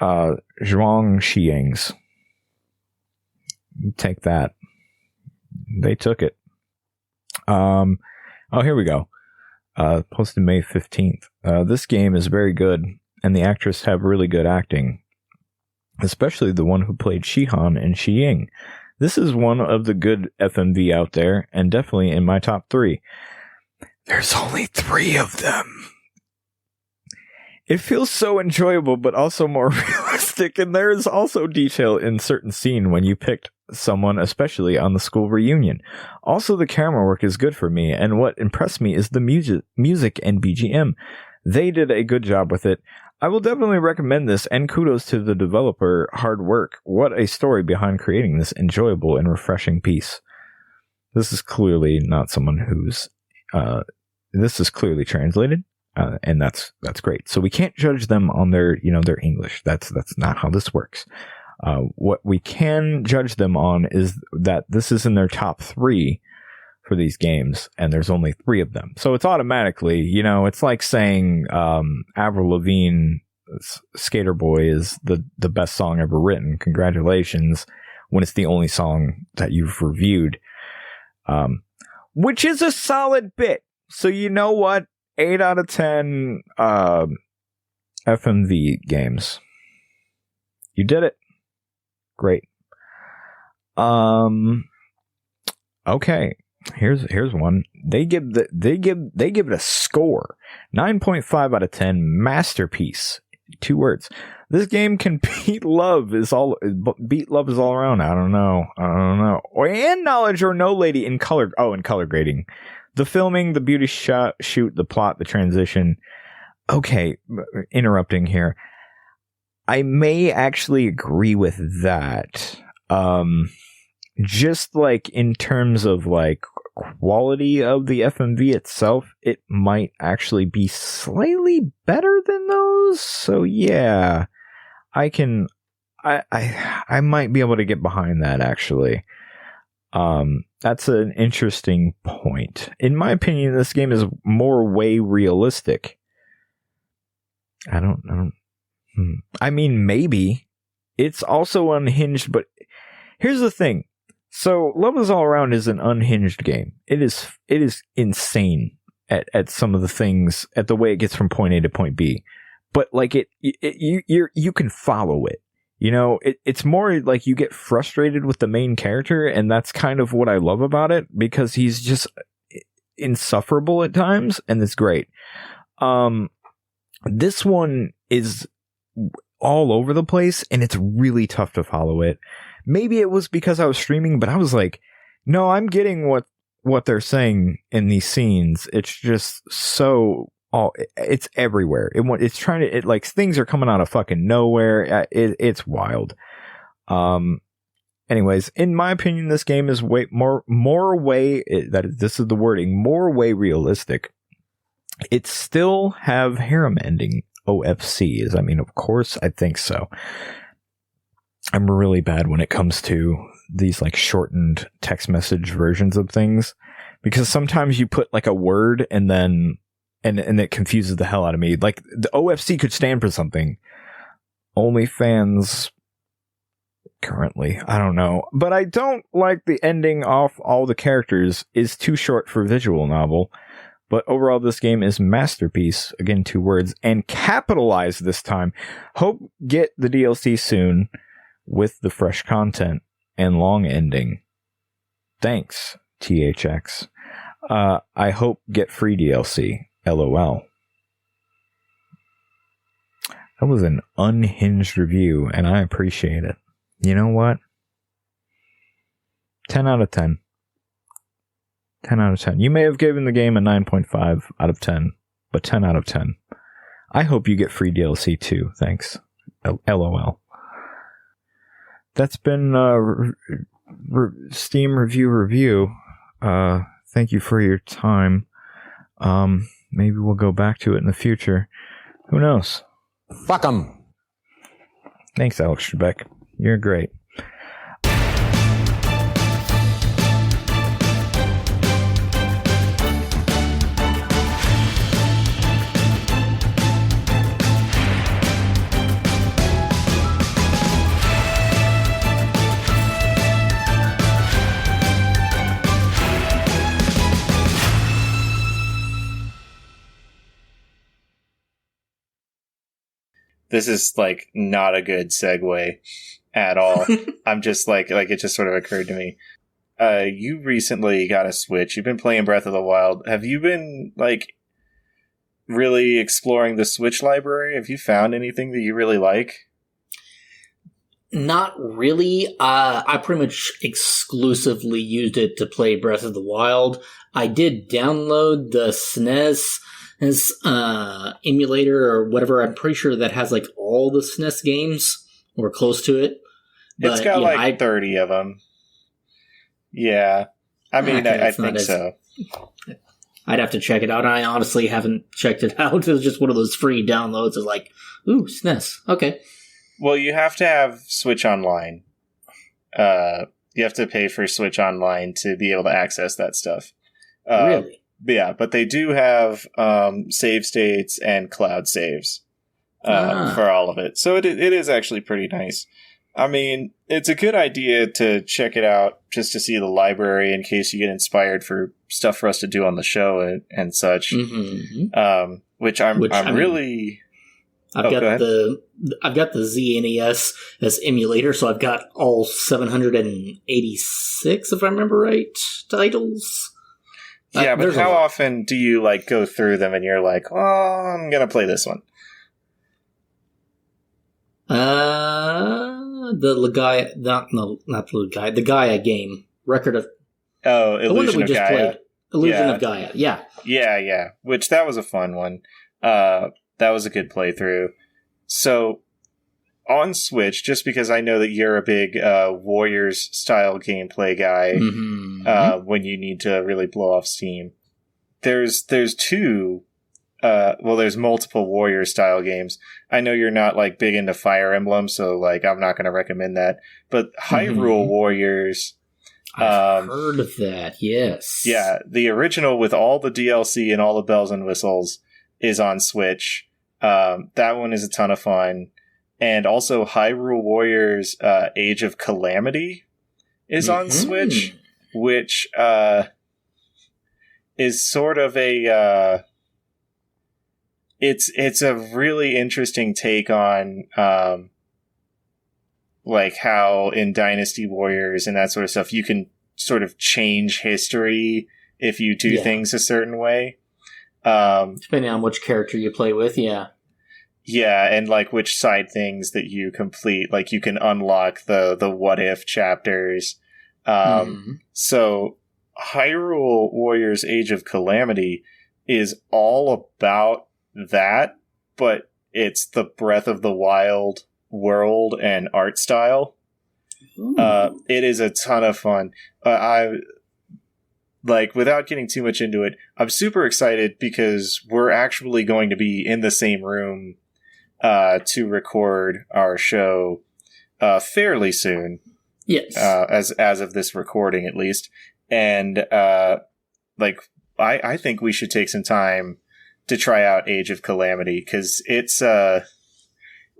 Zhuang Xiangs. Take that. They took it. Here we go. Posted May 15th. This game is very good, and the actors have really good acting, especially the one who played Shihan and Xiying. This is one of the good FMV out there, and definitely in my top 3. There's only 3 of them. It feels so enjoyable, but also more realistic, and there is also detail in certain scene when you picked someone, especially on the school reunion. Also, the camera work is good for me, and what impressed me is the music and BGM. They did a good job with it. I will definitely recommend this, and kudos to the developer. Hard work. What a story behind creating this enjoyable and refreshing piece. This is clearly not someone who's... this is clearly translated, and that's great. So we can't judge them on their English. That's not how this works. What we can judge them on is that this is in their top 3 for these games, and there's only 3 of them. So it's automatically, it's like saying Avril Lavigne, Skater Boy is the best song ever written. Congratulations, when it's the only song that you've reviewed. Which is a solid bit. So you know what? 8 out of 10 FMV games. You did it. Great. Okay. Here's one. They give it a score. 9.5 out of 10. Masterpiece. 2 words. This game can beat love is all around. I don't know. And knowledge or no lady in color. Oh, in color grading. The filming, the beauty shoot, the plot, the transition. Okay, interrupting here. I may actually agree with that. Just like in terms of like quality of the FMV itself, it might actually be slightly better than those. So yeah, I might be able to get behind that actually. That's an interesting point. In my opinion, this game is way realistic. I don't know. I mean, maybe. It's also unhinged, but here's the thing. So, Love Is All Around is an unhinged game. It is insane at some of the things, at the way it gets from point A to point B. But like you can follow it. You know, it's more like you get frustrated with the main character, and that's kind of what I love about it, because he's just insufferable at times, and it's great. This one is all over the place, and it's really tough to follow it. Maybe it was because I was streaming, but I was like, no, I'm getting what they're saying in these scenes. It's just so... it's everywhere. It's trying to, like, things are coming out of fucking nowhere. It's wild. Anyways, in my opinion, this game is way more this is the wording, more way realistic. It still have harem ending OFCs. I mean, of course, I think so. I'm really bad when it comes to these like shortened text message versions of things, because sometimes you put like a word and then and it confuses the hell out of me. Like, the OFC could stand for something. OnlyFans currently, I don't know. But I don't like the ending off all the characters is too short for visual novel. But overall, this game is masterpiece. Again, 2 words. And capitalized this time. Hope get the DLC soon with the fresh content and long ending. Thanks, THX. I hope get free DLC. LOL. That was an unhinged review, and I appreciate it. You know what? 10 out of 10. 10 out of 10. You may have given the game a 9.5 out of 10, but 10 out of 10. I hope you get free DLC too. Thanks. LOL. That's been Steam review. Thank you for your time. Maybe we'll go back to it in the future. Who knows? Fuck 'em. Thanks, Alex Trebek. You're great. This is, like, not a good segue at all. I'm just, like, it just sort of occurred to me. You recently got a Switch. You've been playing Breath of the Wild. Have you been, like, really exploring the Switch library? Have you found anything that you really like? Not really. I pretty much exclusively used it to play Breath of the Wild. I did download the SNES emulator or whatever. I'm pretty sure that has like all the SNES games or close to it. But, it's got 30 of them. Yeah. I mean, I think so. I'd have to check it out. I honestly haven't checked it out. It was just one of those free downloads of like, ooh, SNES. Okay. Well, you have to have Switch Online. You have to pay for Switch Online to be able to access that stuff. Really? Yeah, but they do have save states and cloud saves for all of it. So it is actually pretty nice. I mean, it's a good idea to check it out just to see the library in case you get inspired for stuff for us to do on the show and such. Mm-hmm. Which I'm really... I've got the ZNES as emulator, so I've got all 786, if I remember right, titles. Yeah, but how often do you like go through them and you're like, oh, I'm gonna play this one? The Gaia game. Record of... Oh, Illusion the one that we of just Gaia. played. Illusion of Gaia, yeah. Yeah, which that was a fun one. That was a good playthrough. So, on Switch, just because I know that you're a big Warriors-style gameplay guy, when you need to really blow off steam, there's multiple Warrior-style games. I know you're not, like, big into Fire Emblem, so, like, I'm not going to recommend that. But Hyrule Warriors I've heard of that, yes. Yeah, the original with all the DLC and all the bells and whistles is on Switch. That one is a ton of fun. And also Hyrule Warriors Age of Calamity is on Switch, which is sort of a... It's a really interesting take on like how in Dynasty Warriors and that sort of stuff you can sort of change history if you do things a certain way. Depending on which character you play with, yeah. Yeah, and like which side things that you complete, like you can unlock the what if chapters. So Hyrule Warriors Age of Calamity is all about that, but it's the Breath of the Wild world and art style. It is a ton of fun. I like, without getting too much into it, I'm super excited because we're actually going to be in the same room to record our show fairly soon. Yes. As of this recording, at least. And like, I think we should take some time to try out Age of Calamity because it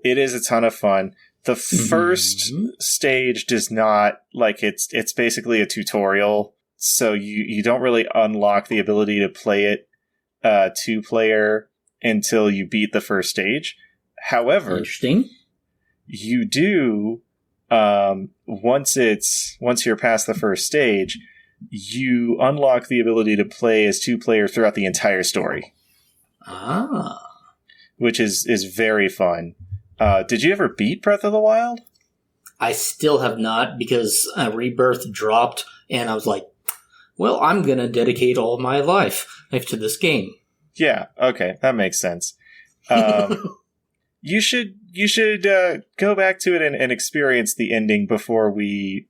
is a ton of fun. The first stage does not, like, it's basically a tutorial, so you don't really unlock the ability to play it 2-player until you beat the first stage. However, interesting. You do once you're past the first stage, you unlock the ability to play as 2-player throughout the entire story. Which is very fun. Did you ever beat Breath of the Wild? I still have not, because Rebirth dropped, and I was like, well, I'm going to dedicate all of my life to this game. Yeah, okay, that makes sense. You should go back to it and experience the ending before we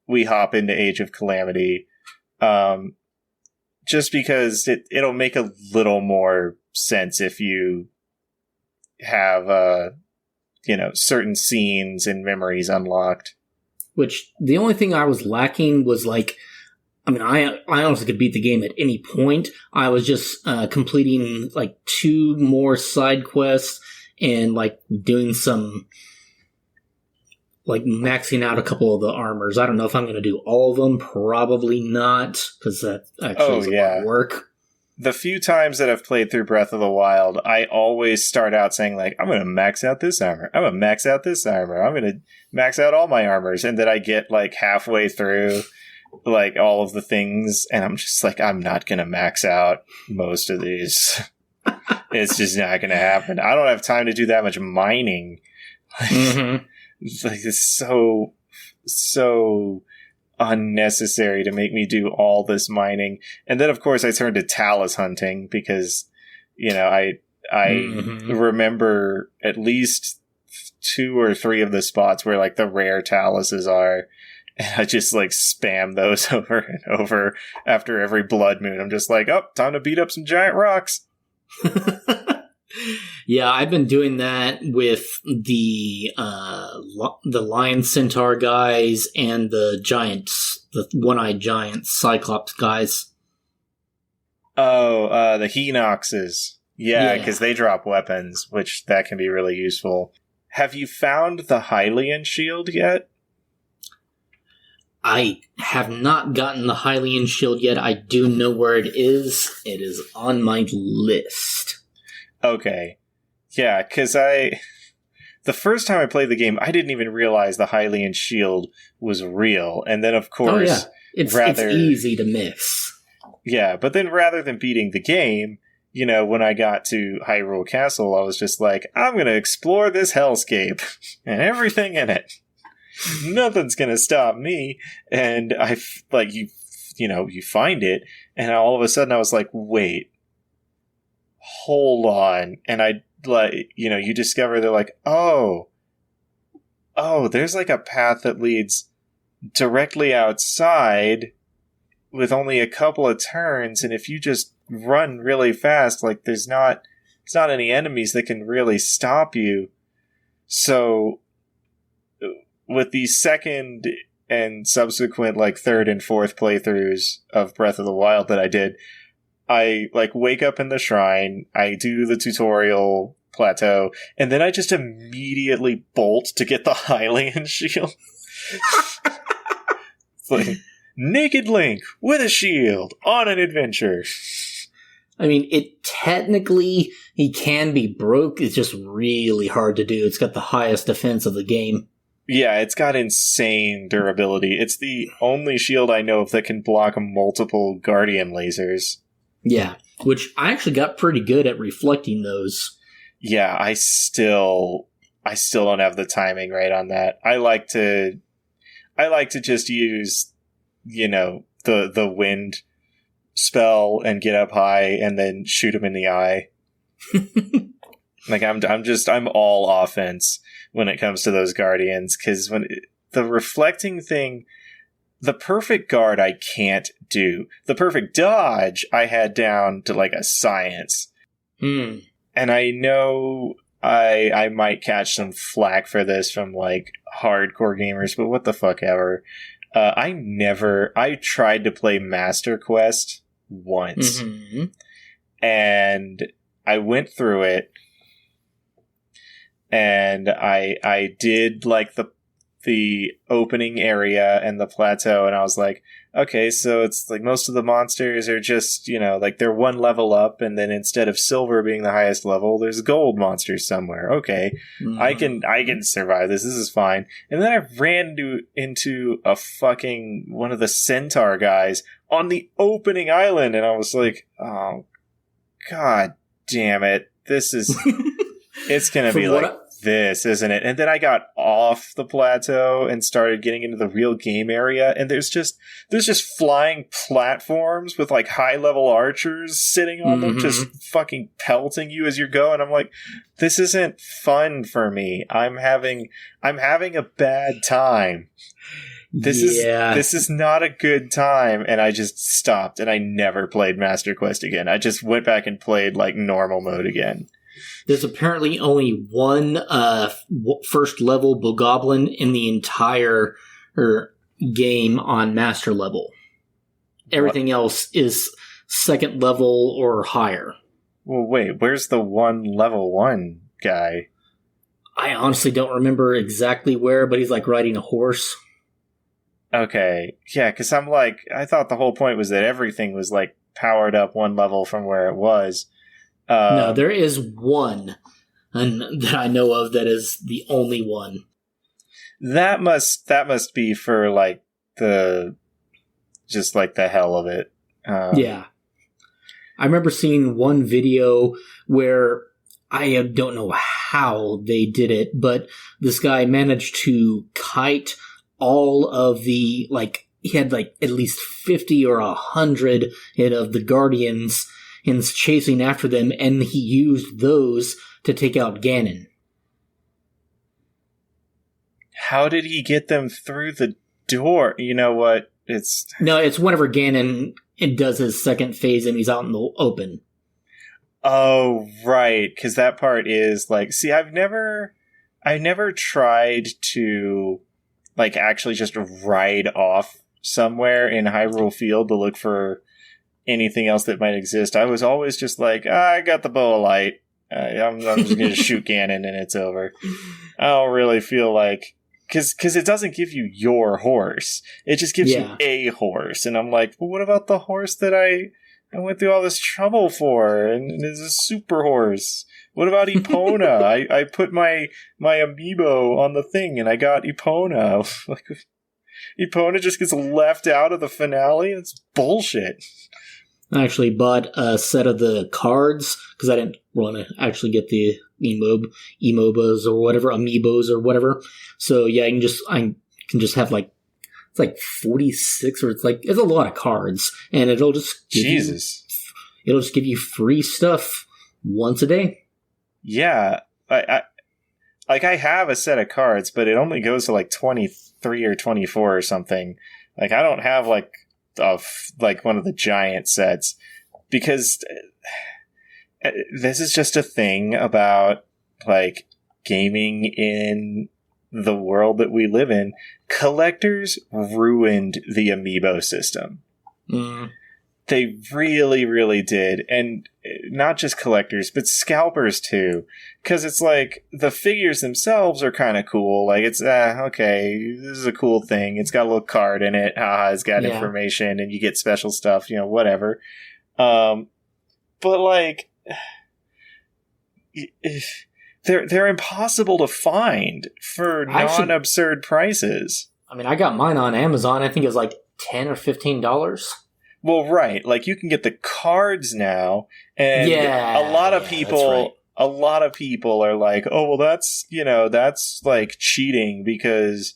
hop into Age of Calamity. Just because it'll make a little more sense if you have certain scenes and memories unlocked. Which, the only thing I was lacking was, like, I mean, I honestly could beat the game at any point. I was just completing, like, 2 more side quests and, like, doing some, like, maxing out a couple of the armors. I don't know if I'm going to do all of them. Probably not, because that actually is a lot of work. The few times that I've played through Breath of the Wild, I always start out saying, like, I'm going to max out this armor. I'm going to max out this armor. I'm going to max out all my armors. And then I get, like, halfway through, like, all of the things, and I'm just like, I'm not going to max out most of these. It's just not going to happen. I don't have time to do that much mining. It's so unnecessary to make me do all this mining. And then, of course, I turned to talus hunting because, I remember at least 2 or 3 of the spots where, like, the rare taluses are. And I just, like, spam those over and over after every blood moon. I'm just like, oh, time to beat up some giant rocks. Yeah, I've been doing that with the lion centaur guys and the giants, the one-eyed giant cyclops guys. Oh, the Henoxes. Yeah, because they drop weapons, which that can be really useful. Have you found the Hylian shield yet? I have not gotten the Hylian shield yet. I do know where it is. It is on my list. Okay. Yeah, because the first time I played the game, I didn't even realize the Hylian shield was real. And then, of course... It's easy to miss. Yeah, but then rather than beating the game, when I got to Hyrule Castle, I was just like, I'm going to explore this hellscape and everything in it. Nothing's going to stop me. And you find it, and all of a sudden I was like, wait. Hold on. And you discover they're like, oh, there's like a path that leads directly outside with only a couple of turns. And if you just run really fast, like there's not any enemies that can really stop you. So with the second and subsequent like third and fourth playthroughs of Breath of the Wild that I did, I like wake up in the shrine, I do the tutorial plateau, and then I just immediately bolt to get the Hylian shield. It's like naked Link with a shield on an adventure. I mean, it technically, he can be broke. It's just really hard to do. It's got the highest defense of the game. Yeah, it's got insane durability. It's the only shield I know of that can block multiple Guardian lasers. Yeah, which I actually got pretty good at reflecting those. Yeah, I still don't have the timing right on that. I like to just use, the wind spell and get up high and then shoot him in the eye. Like I'm all offense when it comes to those Guardians, because the reflecting thing, the perfect guard I can't do. The perfect dodge I had down to like a science. And I know I might catch some flack for this from like hardcore gamers, but what the fuck ever. I tried to play Master Quest once. Mm-hmm. And I went through it, and I did like the opening area and the plateau, and I was like, okay, so it's like most of the monsters are just, like they're one level up, and then instead of silver being the highest level, there's gold monsters somewhere. Okay, I can survive this. This is fine. And then I ran into a fucking one of the centaur guys on the opening island, and I was like, oh, god damn it. This is... It's gonna be like this, isn't it? And then I got off the plateau and started getting into the real game area, and there's just flying platforms with like high level archers sitting on them, just fucking pelting you as you go. And I'm like, this isn't fun for me. I'm having a bad time. This is not a good time. And I just stopped, and I never played Master Quest again. I just went back and played like normal mode again. There's apparently only one first level Bogoblin in the entire game on master level. Everything else is second level or higher. Well, wait, where's the one level 1 guy? I honestly don't remember exactly where, but he's like riding a horse. Okay, yeah, because I'm like, I thought the whole point was that everything was like powered up one level from where it was. No, there is one that I know of that is the only one. That must be for like the hell of it. Yeah. I remember seeing one video where I don't know how they did it, but this guy managed to kite all of the, like, he had like at least 50 or 100 of the Guardians and chasing after them, and he used those to take out Ganon. How did he get them through the door? You know what? It's whenever Ganon does his second phase and he's out in the open. Oh, right, because that part is like, see, I never tried to like actually just ride off somewhere in Hyrule Field to look for anything else that might exist. I was always just like, I got the bow of light. I'm just going to shoot Ganon and it's over. I don't really feel like... Because it doesn't give you your horse. It just gives you a horse. And I'm like, well, what about the horse that I went through all this trouble for? And it's a super horse. What about Epona? I put my amiibo on the thing and I got Epona. Like, Epona just gets left out of the finale? It's bullshit. I actually bought a set of the cards because I didn't want to actually get the amiibos or whatever. So yeah, I can just have like, it's like 46 or it's a lot of cards, and it'll just give you free stuff once a day. Yeah, I have a set of cards, but it only goes to like 23 or 24 or something. Like I don't have like one of the giant sets, because this is just a thing about like gaming in the world that we live in, collectors ruined the amiibo system. They really, really did. And not just collectors, but scalpers too. Because it's like, the figures themselves are kind of cool. Like, it's, okay, this is a cool thing. It's got a little card in it. It's got information, and you get special stuff, whatever. But, like, they're impossible to find for non-absurd prices. I mean, I got mine on Amazon. I think it was like $10 or $15. Well, right. Like, you can get the cards now, and a lot of people are like, oh, well, that's like cheating because,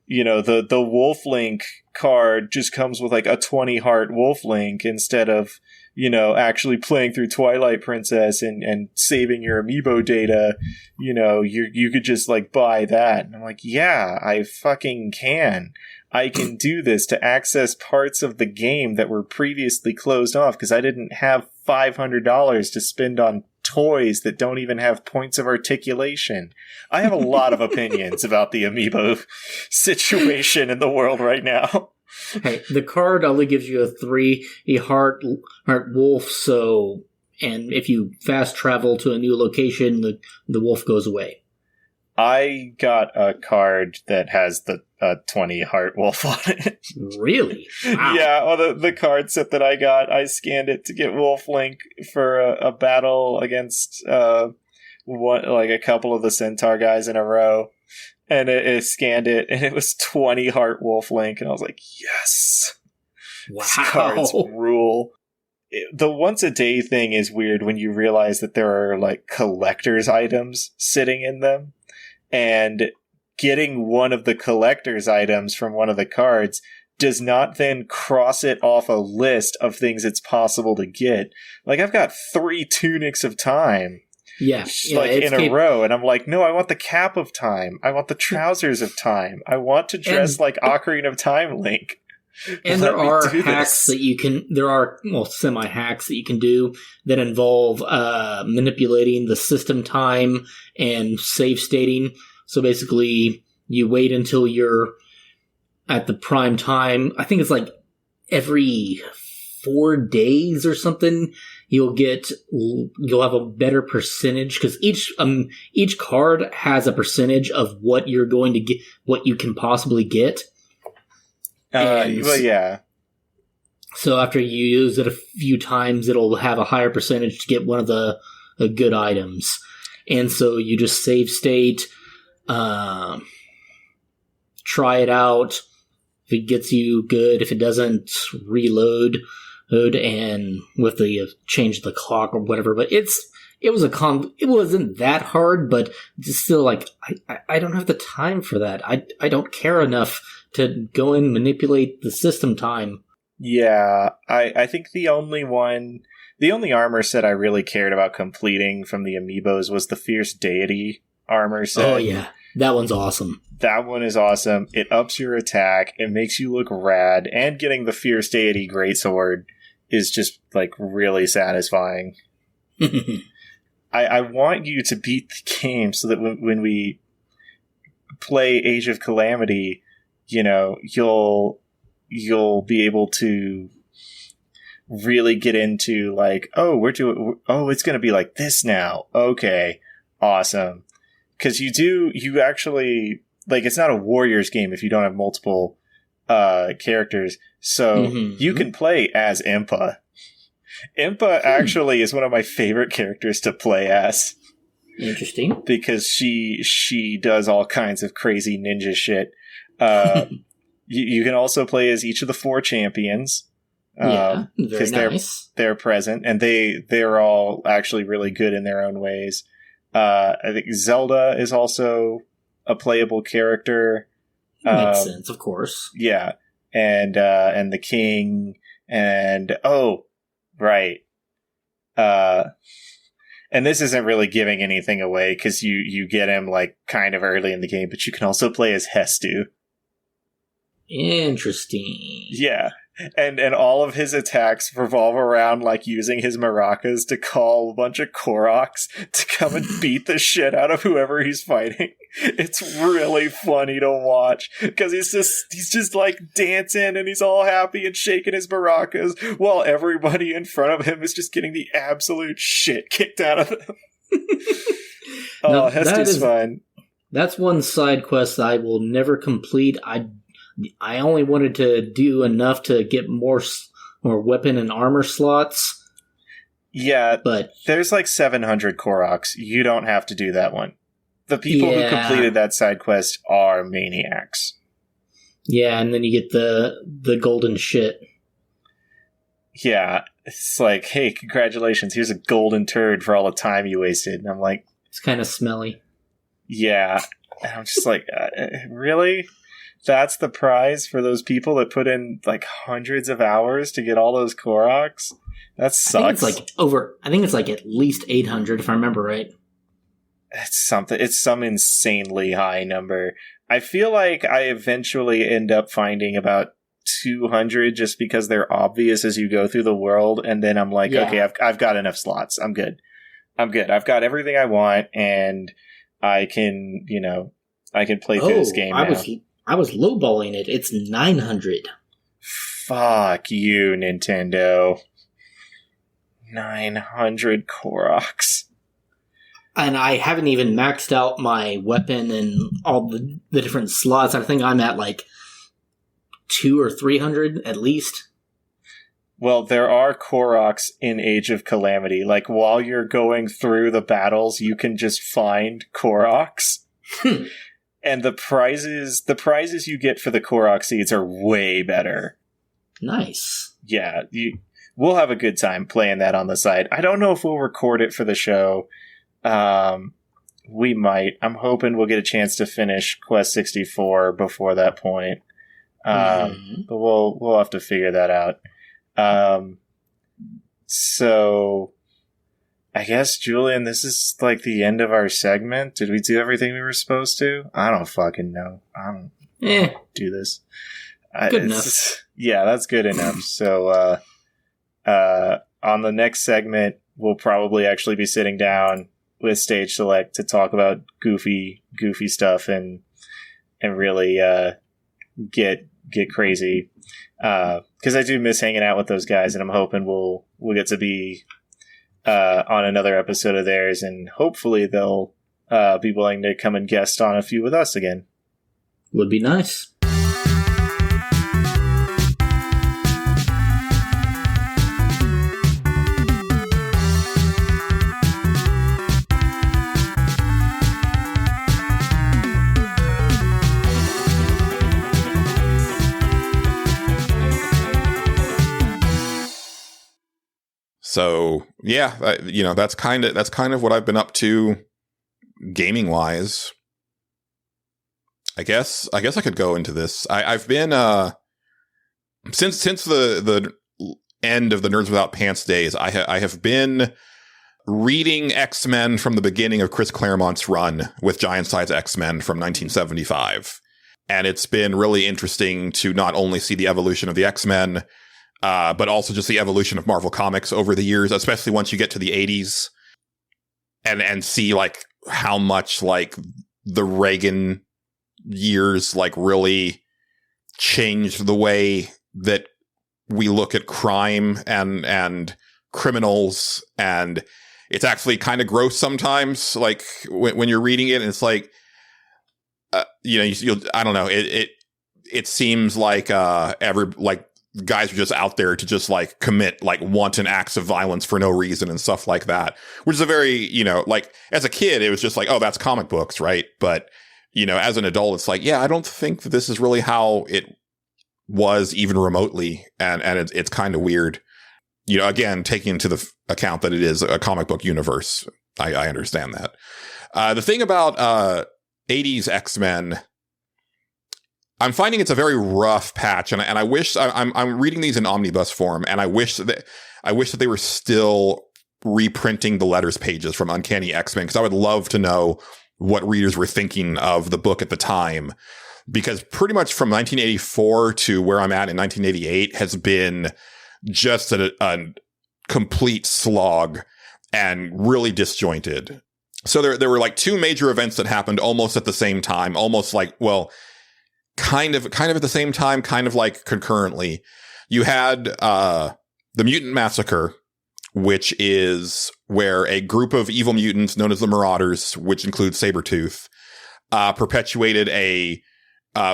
the Wolf Link card just comes with like a 20 heart Wolf Link instead of, actually playing through Twilight Princess and saving your amiibo data. You could just like buy that. And I'm like, yeah, I fucking can. I can do this to access parts of the game that were previously closed off because I didn't have $500 to spend on toys that don't even have points of articulation. I have a lot of opinions about the amiibo situation in the world right now. Hey, the card only gives you a heart wolf, so, and if you fast travel to a new location, the wolf goes away. I got a card that has the 20 heart wolf on it. Really? Wow. Yeah, well, the card set that I got, I scanned it to get Wolf Link for a battle against a couple of the Centaur guys in a row. And it scanned it, and it was 20 heart Wolf Link, and I was like, yes! Wow. These cards rule. The once a day thing is weird when you realize that there are like collector's items sitting in them. And getting one of the collector's items from one of the cards does not then cross it off a list of things it's possible to get. Like, I've got 3 Tunics of Time. Yeah, in a row. And I'm like, no, I want the Cap of Time. I want the Trousers of Time. I want to dress like Ocarina of Time Link. And there are hacks that you can, semi-hacks that you can do that involve manipulating the system time and save stating. So basically, you wait until you're at the prime time. I think it's like every 4 days or something. You'll have a better percentage because each card has a percentage of what you're going to get, what you can possibly get. Well, yeah. So after you use it a few times, it'll have a higher percentage to get one of the good items. And so you just save state, try it out. If it gets you good, if it doesn't, reload, and with the change the clock or whatever. But it wasn't that hard, but it's still like I don't have the time for that. I don't care enough to go and manipulate the system time. Yeah, I think the only armor set I really cared about completing from the amiibos was the Fierce Deity armor set. Oh yeah, that one's awesome. That one is awesome. It ups your attack, it makes you look rad, and getting the Fierce Deity Greatsword is just like really satisfying. I want you to beat the game so that when we play Age of Calamity, you'll be able to really get into like, it's going to be like this now. Okay, awesome. Because you actually, like, it's not a Warriors game if you don't have multiple characters. So you can play as Impa. Impa actually is one of my favorite characters to play as. Interesting. Because she does all kinds of crazy ninja shit. You can also play as each of the 4 champions. Very nice. They're present, and they're all actually really good in their own ways. I think Zelda is also a playable character. Makes sense, of course. Yeah, and the king, and right. And this isn't really giving anything away because you get him like kind of early in the game, but you can also play as Hestu. Interesting. Yeah. And all of his attacks revolve around like using his maracas to call a bunch of Koroks to come and beat the shit out of whoever he's fighting. It's really funny to watch because he's just like dancing and he's all happy and shaking his maracas while everybody in front of him is just getting the absolute shit kicked out of them. Oh, Hesty's fun. That's one side quest that I will never complete. I only wanted to do enough to get more weapon and armor slots. Yeah, but there's like 700 Koroks. You don't have to do that one. The people who completed that side quest are maniacs. Yeah, and then you get the golden shit. Yeah, it's like, hey, congratulations, here's a golden turd for all the time you wasted. And I'm like... It's kind of smelly. Yeah. And I'm just like, really? That's the prize for those people that put in like hundreds of hours to get all those Koroks? That sucks. I think it's like at least 800 if I remember right. It's some insanely high number. I feel like I eventually end up finding about 200 just because they're obvious as you go through the world, and then I'm like, okay, I've got enough slots. I'm good. I've got everything I want, and I can play through this game now. I was lowballing it. It's 900. Fuck you, Nintendo. 900 Koroks. And I haven't even maxed out my weapon and all the different slots. I think I'm at like 200 or 300 at least. Well, there are Koroks in Age of Calamity. Like, while you're going through the battles, you can just find Koroks. And the prizes you get for the Korok seeds are way better. Nice. Yeah, we'll have a good time playing that on the side. I don't know if we'll record it for the show. We might. I'm hoping we'll get a chance to finish Quest 64 before that point. But we'll have to figure that out. So I guess, Julian, this is like the end of our segment. Did we do everything we were supposed to? I don't fucking know. I don't do this. Good enough. Yeah, that's good enough. So, on the next segment, we'll probably actually be sitting down with Stage Select to talk about goofy stuff and really, get crazy. Because I do miss hanging out with those guys, and I'm hoping we'll get to be on another episode of theirs, and hopefully they'll be willing to come and guest on a few with us again. Would be nice. So yeah, that's kind of what I've been up to, gaming wise. I guess I could go into this. I've been since the end of the Nerds Without Pants days. I have been reading X-Men from the beginning of Chris Claremont's run with Giant Size X-Men from 1975, and it's been really interesting to not only see the evolution of the X-Men, but also just the evolution of Marvel Comics over the years, especially once you get to the 80s and see like how much like the Reagan years like really changed the way that we look at crime and criminals. And it's actually kind of gross sometimes, like when you're reading it, and it's like, you'll I don't know. It seems like guys are just out there to just like commit like wanton acts of violence for no reason and stuff like that, which is a very, like as a kid, it was just like, oh, that's comic books, right? But, as an adult, it's like, yeah, I don't think that this is really how it was even remotely. And it's kind of weird, again, taking into the account that it is a comic book universe. I understand that. The thing about 80s X-Men, I'm finding it's a very rough patch, and I wish I'm reading these in omnibus form, and I wish that they were still reprinting the letters pages from Uncanny X-Men, because I would love to know what readers were thinking of the book at the time. because pretty much from 1984 to where I'm at in 1988 has been just a complete slog and really disjointed. So there were like two major events that happened almost at the same time, almost like, well, kind of at the same time, kind of like concurrently. You had the Mutant Massacre, which is where a group of evil mutants known as the Marauders, which includes Sabretooth, perpetuated a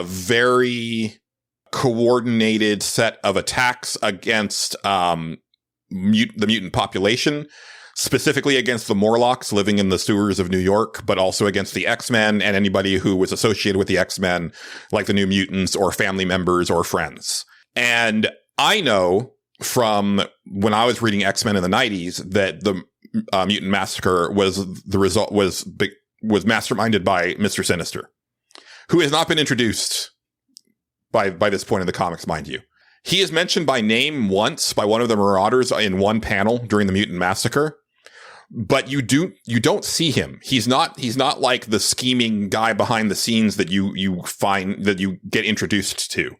very coordinated set of attacks against the mutant population, specifically against the Morlocks living in the sewers of New York, but also against the X-Men and anybody who was associated with the X-Men, like the New Mutants or family members or friends. And I know from when I was reading X-Men in the 90s that the Mutant Massacre was masterminded by Mr. Sinister, who has not been introduced by this point in the comics, mind you. He is mentioned by name once by one of the Marauders in one panel during the Mutant Massacre, but you don't see him. He's not like the scheming guy behind the scenes that you find, that you get introduced to.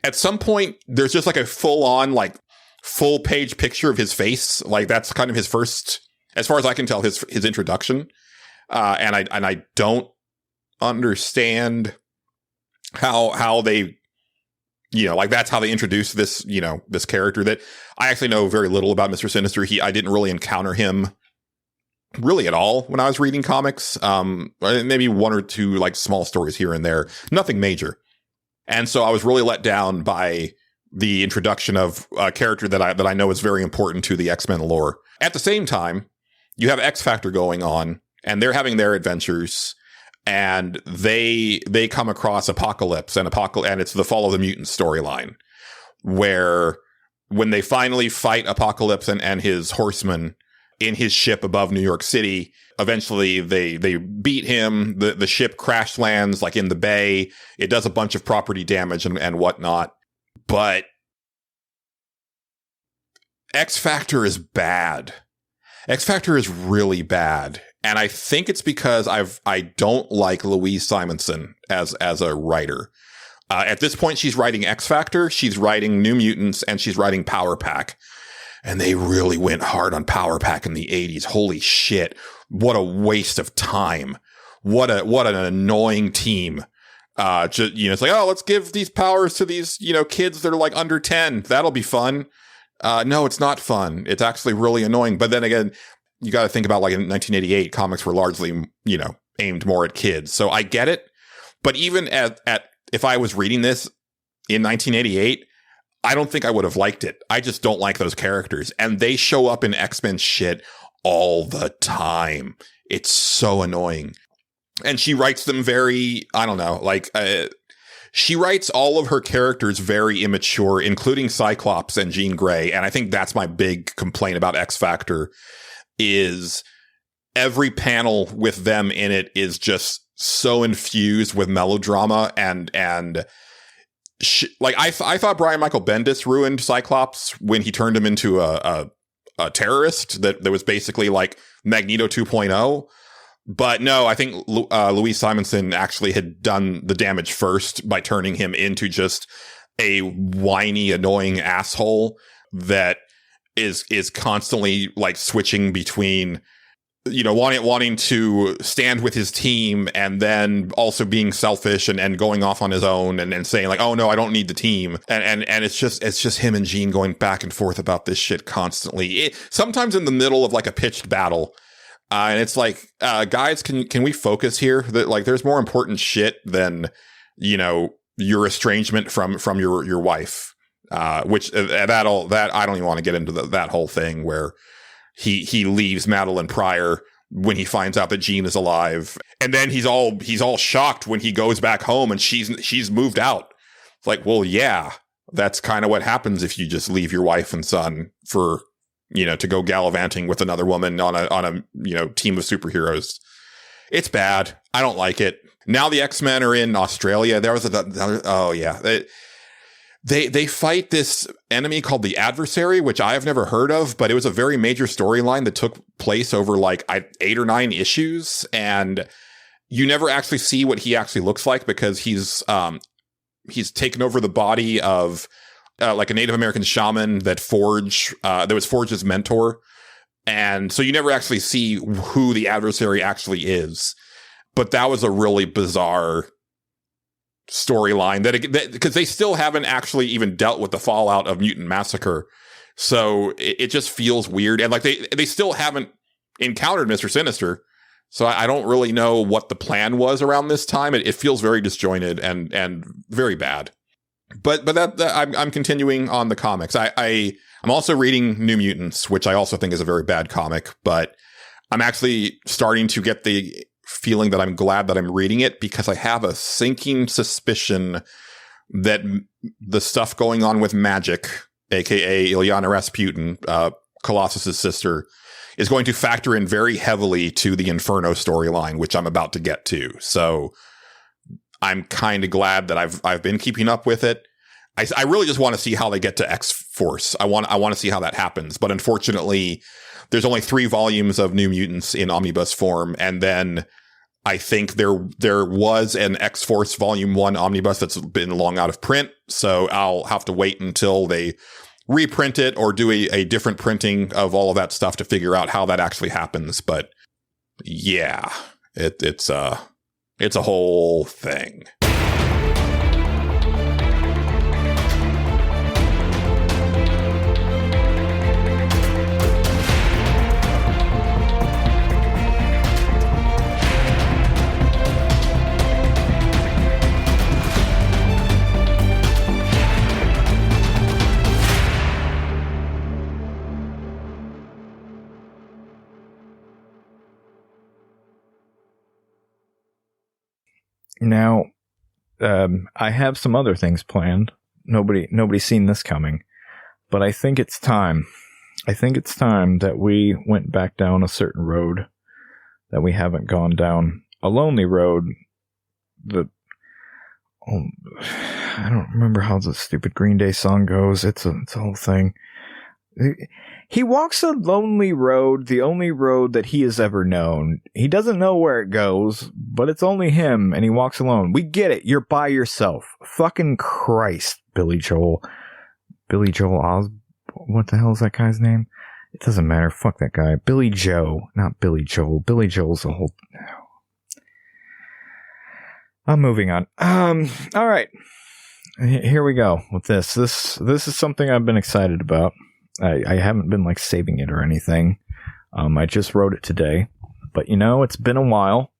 At some point, there's just like a full page picture of his face. Like that's kind of his first, as far as I can tell, his introduction. And I don't understand how they, like that's how they introduce this, this character that I actually know very little about. Mr. Sinister. I didn't really encounter him really at all when I was reading comics. Maybe one or two like small stories here and there, nothing major. And so I was really let down by the introduction of a character that I know is very important to the X-Men lore. At the same time, you have X-Factor going on, and they're having their adventures, and they come across Apocalypse, and it's the Fall of the Mutant storyline, where when they finally fight Apocalypse and his horsemen in his ship above New York City, eventually they beat him. The ship crash lands like in the bay. It does a bunch of property damage and whatnot. But X-Factor is bad. X-Factor is really bad. And I think it's because I don't like Louise Simonson as a writer. At this point, she's writing X-Factor, she's writing New Mutants, and she's writing Power Pack. And they really went hard on Power Pack in the 80s. Holy shit. What a waste of time. What an annoying team. It's like, oh, let's give these powers to these, kids that are like under 10. That'll be fun. No, it's not fun. It's actually really annoying. But then again, you got to think about like in 1988, comics were largely, aimed more at kids. So I get it. But even if I was reading this in 1988, I don't think I would have liked it. I just don't like those characters. And they show up in X-Men shit all the time. It's so annoying. And she writes them very, I don't know, she writes all of her characters very immature, including Cyclops and Jean Grey. And I think that's my big complaint about X-Factor, is every panel with them in it is just so infused with melodrama and I thought Brian Michael Bendis ruined Cyclops when he turned him into a terrorist that was basically like Magneto 2.0. But no, I think Louise Simonson actually had done the damage first by turning him into just a whiny, annoying asshole that is constantly like switching between, wanting to stand with his team and then also being selfish and going off on his own and saying like, oh no, I don't need the team. And it's just him and Jean going back and forth about this shit constantly. Sometimes in the middle of like a pitched battle. And it's like, guys, can we focus here? That like, there's more important shit than, your estrangement from your wife. Which that I don't even want to get into that whole thing where he leaves Madeline Pryor when he finds out that Jean is alive, and then he's all shocked when he goes back home and she's moved out. It's like, well, yeah, that's kind of what happens if you just leave your wife and son for, to go gallivanting with another woman on a team of superheroes. It's bad. I don't like it. Now the X-Men are in Australia. There was They fight this enemy called the Adversary, which I have never heard of, but it was a very major storyline that took place over like 8 or 9 issues. And you never actually see what he actually looks like because he's taken over the body of like a Native American shaman that was Forge's mentor. And so you never actually see who the adversary actually is. But that was a really bizarre storyline that because they still haven't actually even dealt with the fallout of Mutant Massacre. So it just feels weird. And like they still haven't encountered Mr. Sinister. So I don't really know what the plan was around this time. It feels very disjointed and very bad. But that I'm continuing on the comics. I'm also reading New Mutants, which I also think is a very bad comic. But I'm actually starting to get the feeling that I'm glad that I'm reading it because I have a sinking suspicion that the stuff going on with Magic, aka Ilyana Rasputin, Colossus's sister, is going to factor in very heavily to the Inferno storyline, which I'm about to get to. So I'm kind of glad that I've been keeping up with it. I really just want to see how they get to X-Force. I want to see how that happens. But unfortunately, there's only 3 volumes of New Mutants in omnibus form. And then I think there was an X-Force Volume 1 omnibus that's been long out of print. So I'll have to wait until they reprint it or do a different printing of all of that stuff to figure out how that actually happens. But yeah, it's a whole thing. Now, I have some other things planned. Nobody's seen this coming, but I think it's time. I think it's time that we went back down a certain road that we haven't gone down. A lonely road. I don't remember how the stupid Green Day song goes. It's a whole thing. He walks a lonely road, the only road that he has ever known. He doesn't know where it goes, but it's only him, and he walks alone. We get it. You're by yourself. Fucking Christ, Billy Joel. Billy Joel what the hell is that guy's name? It doesn't matter. Fuck that guy. Billy Joe, not Billy Joel. Billy Joel's a whole... I'm moving on. All right. Here we go with this. This is something I've been excited about. I haven't been like saving it or anything. I just wrote it today, but it's been a while,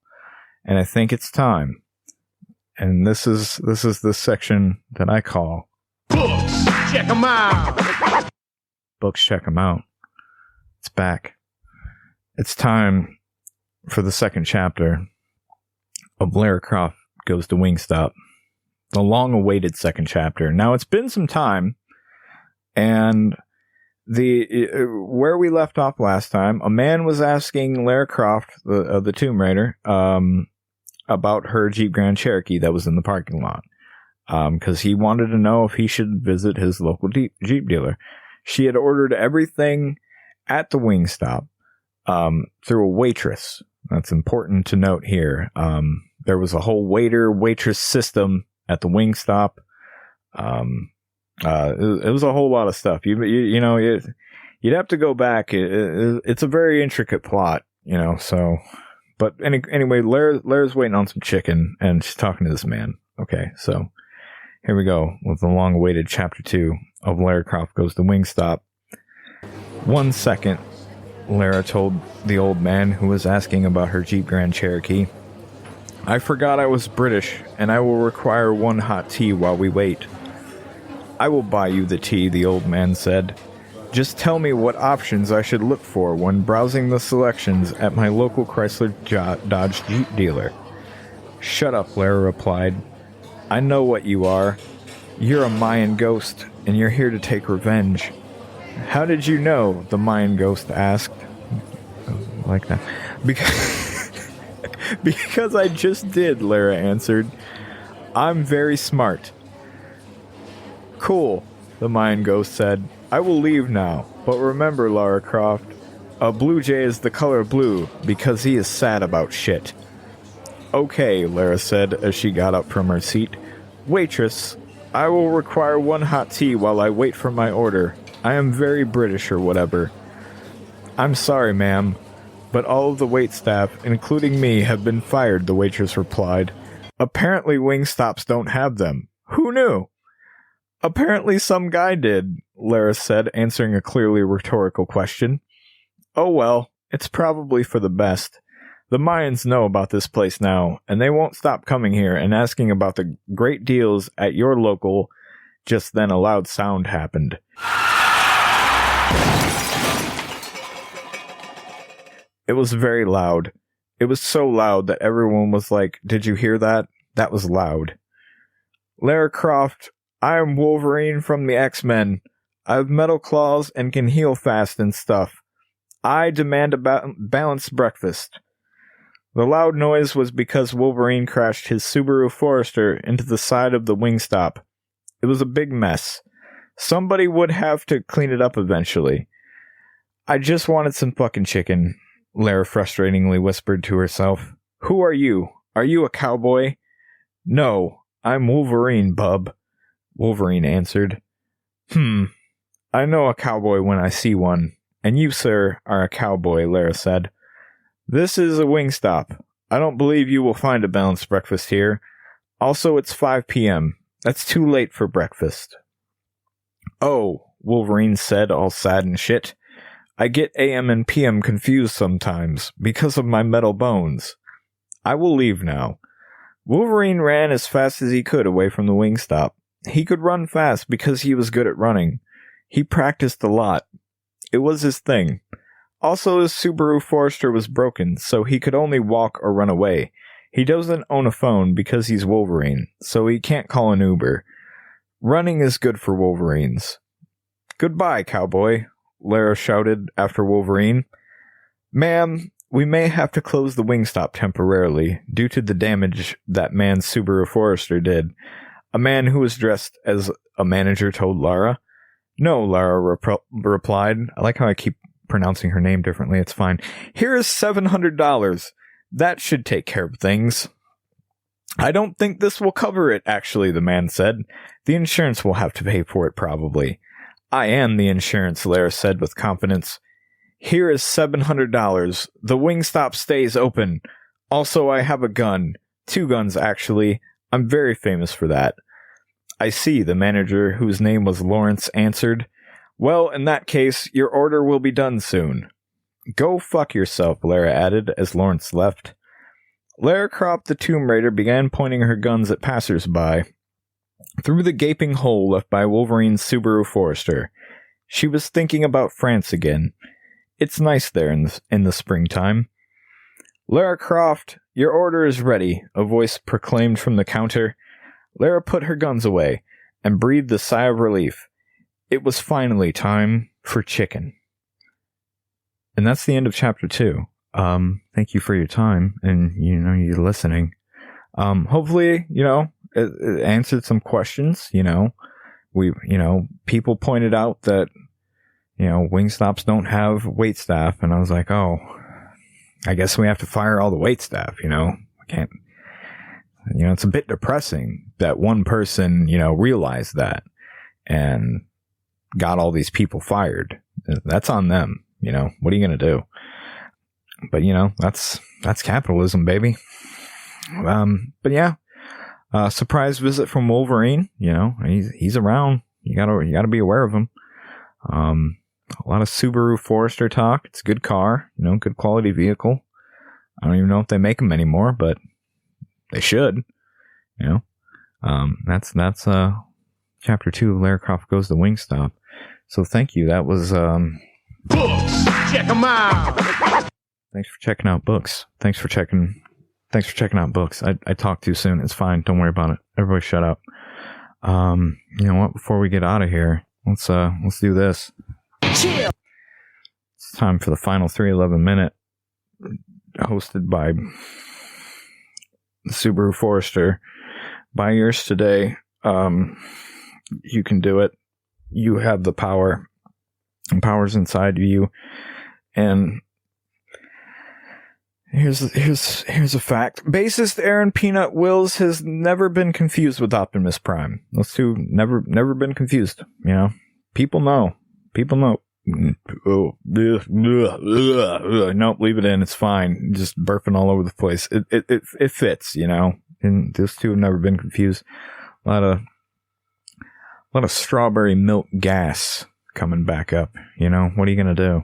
and I think it's time. And this is the section that I call Books. Check 'em out. Books, check 'em out. It's back. It's time for the second chapter of Lara Croft Goes to Wingstop. The long-awaited second chapter. Now it's been some time, and where we left off last time, a man was asking Lara Croft, the Tomb Raider, about her Jeep Grand Cherokee that was in the parking lot, because he wanted to know if he should visit his local Jeep dealer. She had ordered everything at the Wingstop through a waitress. That's important to note here. There was a whole waitress system at the Wingstop. It was a whole lot of stuff. You'd have to go back. It's a very intricate plot, so, but anyway, Lara's waiting on some chicken and she's talking to this man. Okay. So here we go with the long awaited chapter 2 of Lara Croft Goes to Wingstop. 1 second, Lara told the old man who was asking about her Jeep Grand Cherokee. I forgot I was British and I will require 1 hot tea while we wait. I will buy you the tea, the old man said. Just tell me what options I should look for when browsing the selections at my local Chrysler Dodge Jeep dealer. Shut up, Lara replied. I know what you are. You're a Mayan ghost, and you're here to take revenge. How did you know? The Mayan ghost asked. Like that. Because I just did, Lara answered. I'm very smart. Cool, the Mayan ghost said. I will leave now, but remember, Lara Croft, a blue jay is the color blue because he is sad about shit. Okay, Lara said as she got up from her seat. Waitress, I will require 1 hot tea while I wait for my order. I am very British or whatever. I'm sorry, ma'am, but all of the waitstaff, including me, have been fired, the waitress replied. Apparently Wingstops don't have them. Who knew? Apparently some guy did, Lara said, answering a clearly rhetorical question. Oh well, it's probably for the best. The Mayans know about this place now, and they won't stop coming here and asking about the great deals at your local. Just then a loud sound happened. It was very loud. It was so loud that everyone was like, did you hear that? That was loud. Lara Croft, I am Wolverine from the X-Men. I have metal claws and can heal fast and stuff. I demand a balanced breakfast. The loud noise was because Wolverine crashed his Subaru Forester into the side of the Wingstop. It was a big mess. Somebody would have to clean it up eventually. I just wanted some fucking chicken, Lara frustratingly whispered to herself. Who are you? Are you a cowboy? No, I'm Wolverine, bub, Wolverine answered. I know a cowboy when I see one. And you, sir, are a cowboy, Lara said. This is a Wingstop. I don't believe you will find a balanced breakfast here. Also, it's 5 p.m. That's too late for breakfast. Oh, Wolverine said, all sad and shit. I get AM and PM confused sometimes because of my metal bones. I will leave now. Wolverine ran as fast as he could away from the Wingstop. He could run fast because he was good at running. He practiced a lot. It was his thing. Also, his Subaru Forester was broken, so he could only walk or run away. He doesn't own a phone because he's Wolverine, so he can't call an Uber. Running is good for Wolverines. Goodbye, cowboy, Lara shouted after Wolverine. Ma'am, we may have to close the Wingstop temporarily due to the damage that man's Subaru Forester did. A man who was dressed as a manager told Lara. No, Lara replied. I like how I keep pronouncing her name differently. It's fine. Here is $700. That should take care of things. I don't think this will cover it, actually, the man said. The insurance will have to pay for it, probably. I am the insurance, Lara said with confidence. Here is $700. The Wingstop stays open. Also, I have a gun. 2 guns, actually. I'm very famous for that. I see, the manager, whose name was Lawrence, answered. Well, in that case, your order will be done soon. Go fuck yourself, Lara added as Lawrence left. Lara Croft the Tomb Raider began pointing her guns at passers-by through the gaping hole left by Wolverine's Subaru Forester. She was thinking about France again. It's nice there in the springtime. Lara Croft, your order is ready, a voice proclaimed from the counter. Lara put her guns away and breathed a sigh of relief. It was finally time for chicken. And that's the end of chapter 2. Thank you for your time and, you listening. Hopefully, it answered some questions, people pointed out that, Wingstops don't have waitstaff, and I was like, oh, I guess we have to fire all the waitstaff, I can't, it's a bit depressing that one person, realized that and got all these people fired. That's on them, what are you going to do? But, that's capitalism, baby. But yeah, surprise visit from Wolverine, he's around. You gotta be aware of him. A lot of Subaru Forester talk. It's a good car, good quality vehicle. I don't even know if they make them anymore, but they should, that's chapter 2 of Lara Croft Goes to Wingstop. So thank you. That was, books. Check them out. Thanks for checking out books. Thanks for checking out books. I talked too soon. It's fine. Don't worry about it. Everybody shut up. You know what? Before we get out of here, let's do this. Chill. It's time for the final 311 minute, hosted by the Subaru Forester. Buy yours today. You can do it. You have the power. And power's inside of you. And Here's a fact. Bassist Aaron Peanut Wills has never been confused with Optimus Prime. Those two never been confused. You know, people know. Oh, nope, leave it in. It's fine. Just burping all over the place. It fits. You know, and those two have never been confused. A lot of strawberry milk gas coming back up. You know, what are you gonna do?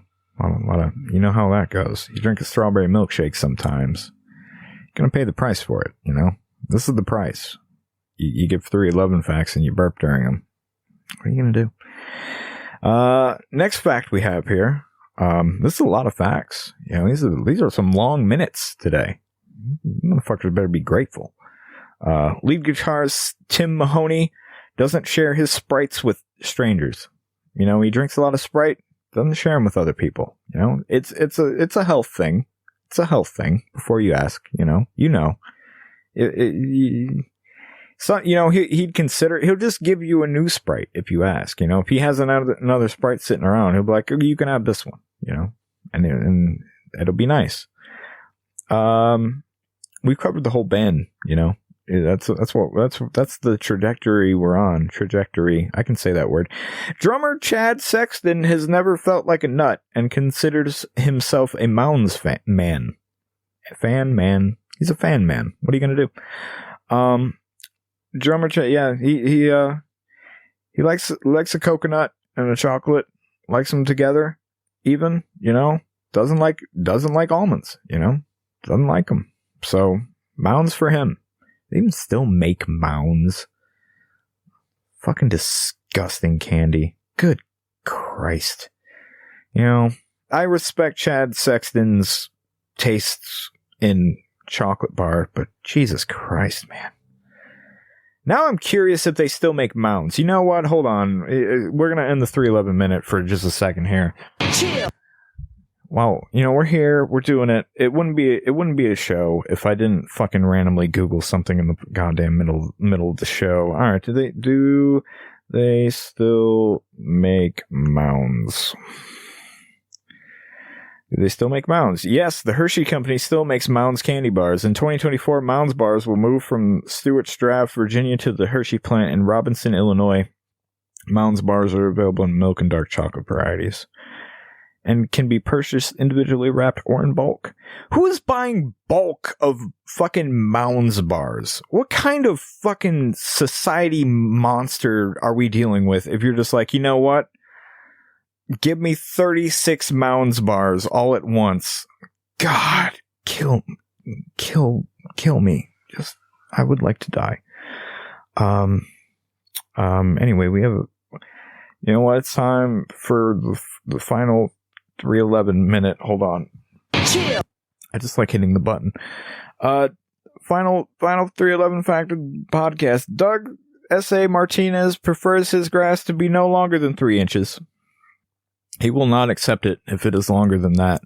You know how that goes. You drink a strawberry milkshake sometimes. You're going to pay the price for it, you know? This is the price. You give 311 facts and you burp during them. What are you going to do? Next fact we have here. This is a lot of facts. You know, these are some long minutes today. Motherfuckers better be grateful. Lead guitarist Tim Mahoney doesn't share his sprites with strangers. You know, he drinks a lot of Sprite. Doesn't share them with other people. You know, it's a health thing. It's a health thing. Before you ask, so you know he'd consider. He'll just give you a new Sprite if you ask. You know, if he has another Sprite sitting around, he'll be like, you can have this one. You know, and it'll be nice. We've covered the whole band. You know. That's the trajectory we're on. Trajectory. I can say that word. Drummer Chad Sexton has never felt like a nut and considers himself a Mounds man. Fan man. He's a fan man. What are you gonna do? Drummer Chad. Yeah, he likes a coconut and a chocolate. Likes them together. Even, you know, doesn't like almonds. You know, doesn't like them. So Mounds for him. They even still make Mounds. Fucking disgusting candy. Good Christ. You know, I respect Chad Sexton's tastes in chocolate bar, but Jesus Christ, man. Now I'm curious if they still make Mounds. You know what? Hold on. We're going to end the 311 minute for just a second here. Chill. Well, you know, we're here, we're doing it. It wouldn't be a show if I didn't fucking randomly Google something in the goddamn middle of the show. All right, do they still make Mounds? Do they still make Mounds? Yes, the Hershey Company still makes Mounds candy bars. In 2024, Mounds bars will move from Stewart's Draft, Virginia to the Hershey plant in Robinson, Illinois. Mounds bars are available in milk and dark chocolate varieties and can be purchased individually wrapped or in bulk. Who is buying bulk of fucking Mounds bars? What kind of fucking society monster are we dealing with if you're just like, you know what? Give me 36 Mounds bars all at once. God, kill me. Just, I would like to die. Anyway, we have, you know what? It's time for the final 311 minute. Hold on. Chill. I just like hitting the button. Final 311 Factor podcast. Doug S.A. Martinez prefers his grass to be no longer than 3 inches. He will not accept it if it is longer than that.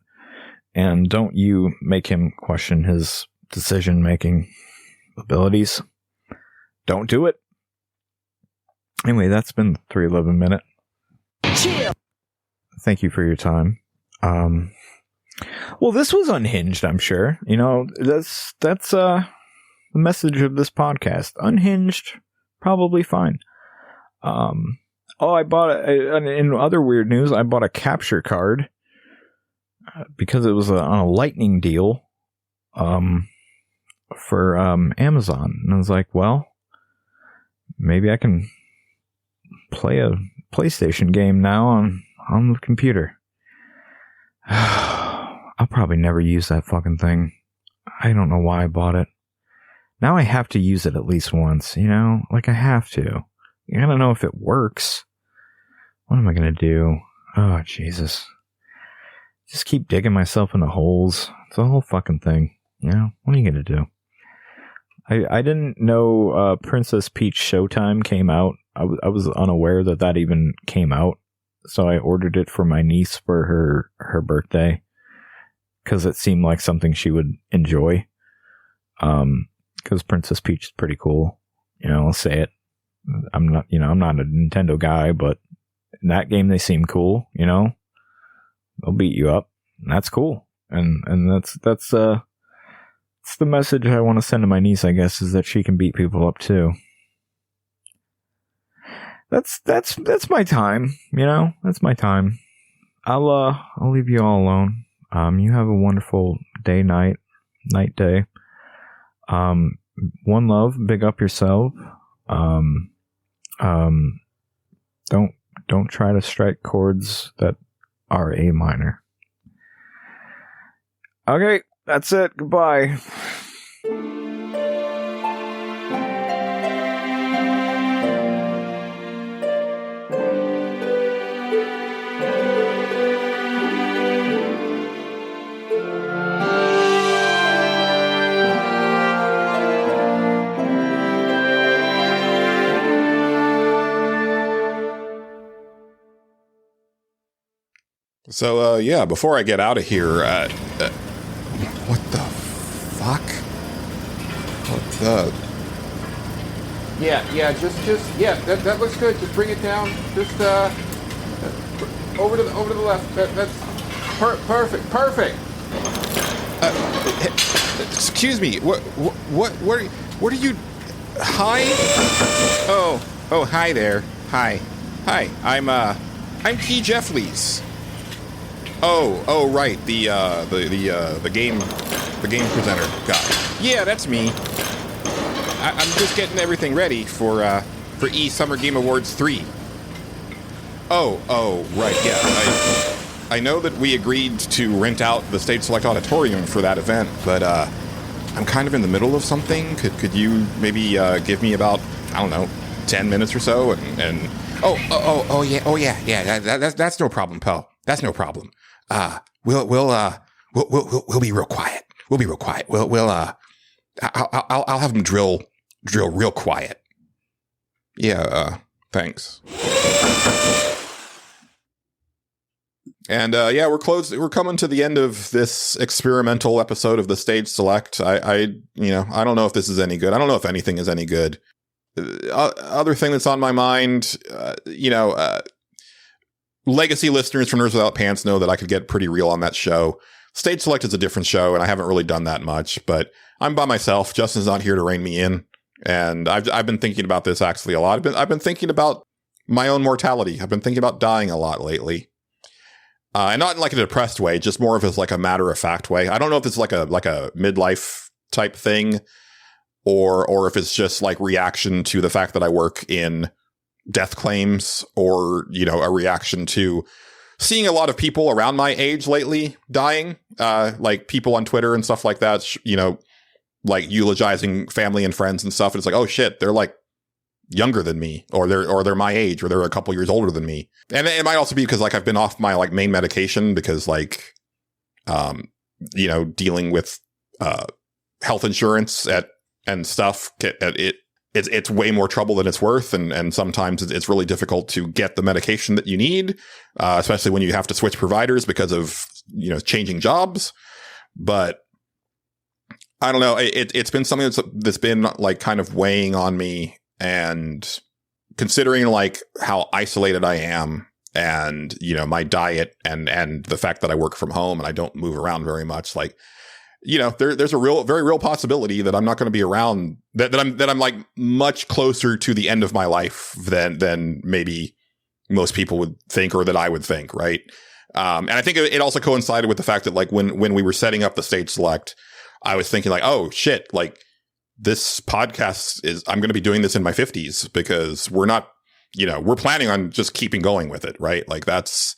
And don't you make him question his decision-making abilities. Don't do it. Anyway, that's been the 311 minute. Chill. Thank you for your time. Well, this was unhinged, I'm sure. You know, that's the message of this podcast. Unhinged, probably fine. I bought in other weird news, I bought a capture card because it was on a lightning deal for Amazon. And I was like, well, maybe I can play a PlayStation game now on the computer. I'll probably never use that fucking thing. I don't know why I bought it. Now I have to use it at least once, you know? Like, I have to. I don't know if it works. What am I going to do? Oh, Jesus. Just keep digging myself into holes. It's a whole fucking thing. You know? What are you going to do? I didn't know Princess Peach Showtime came out. I was unaware that even came out. So I ordered it for my niece for her birthday. Because it seemed like something she would enjoy. Because Princess Peach is pretty cool. You know, I'll say it. I'm not a Nintendo guy, but in that game they seem cool, you know? They'll beat you up. And that's cool. And that's It's the message I want to send to my niece, I guess, is that she can beat people up too. That's my time, you know? That's my time. I'll leave you all alone. You have a wonderful day, night, day. One love, big up yourself. Don't try to strike chords that are A minor. Okay, that's it. Goodbye. So, yeah, before I get out of here, what the fuck? What the? Yeah, just, that looks good. Just bring it down. Just, over to the left. That's perfect. Excuse me. What are you? Hi? Oh, hi there. Hi. I'm T. Jeffleys. Oh, right. The game presenter guy. Yeah, that's me. I'm just getting everything ready for E Summer Game Awards 3. Oh, right. Yeah. I know that we agreed to rent out the State Select Auditorium for that event, but I'm kind of in the middle of something. Could you maybe give me about, I don't know, 10 minutes or so? And yeah. That's no problem, pal. That's no problem. We'll be real quiet. I'll have them drill real quiet. Yeah, thanks. And yeah, we're coming to the end of this experimental episode of the Stage Select. I don't know if this is any good. I don't know if anything is any good. Other thing that's on my mind, legacy listeners from Nerds Without Pants know that I could get pretty real on that show. Stage Select is a different show, and I haven't really done that much, but I'm by myself. Justin's not here to rein me in, and I've been thinking about this actually a lot. I've been thinking about my own mortality. I've been thinking about dying a lot lately, and not in like a depressed way, just more of as like a matter of fact way. I don't know if it's like a midlife type thing, or if it's just like reaction to the fact that I work in death claims, or a reaction to seeing a lot of people around my age lately dying, like people on Twitter and stuff like that, like eulogizing family and friends and stuff. And it's like, oh shit, they're like younger than me, or they're my age, or they're a couple years older than me. And it might also be because like I've been off my like main medication because like, dealing with health insurance and stuff. It's way more trouble than it's worth, and sometimes it's really difficult to get the medication that you need, especially when you have to switch providers because of changing jobs. But I don't know. It's been something that's been like kind of weighing on me, and considering like how isolated I am, and my diet, and the fact that I work from home and I don't move around very much, like. There's a very real possibility that I'm not going to be around, that I'm like much closer to the end of my life than maybe most people would think, or that I would think. Right. And I think it also coincided with the fact that like when we were setting up the Stage Select, I was thinking like, oh shit, like this podcast I'm going to be doing this in my 50s, because we're not, we're planning on just keeping going with it. Right. Like that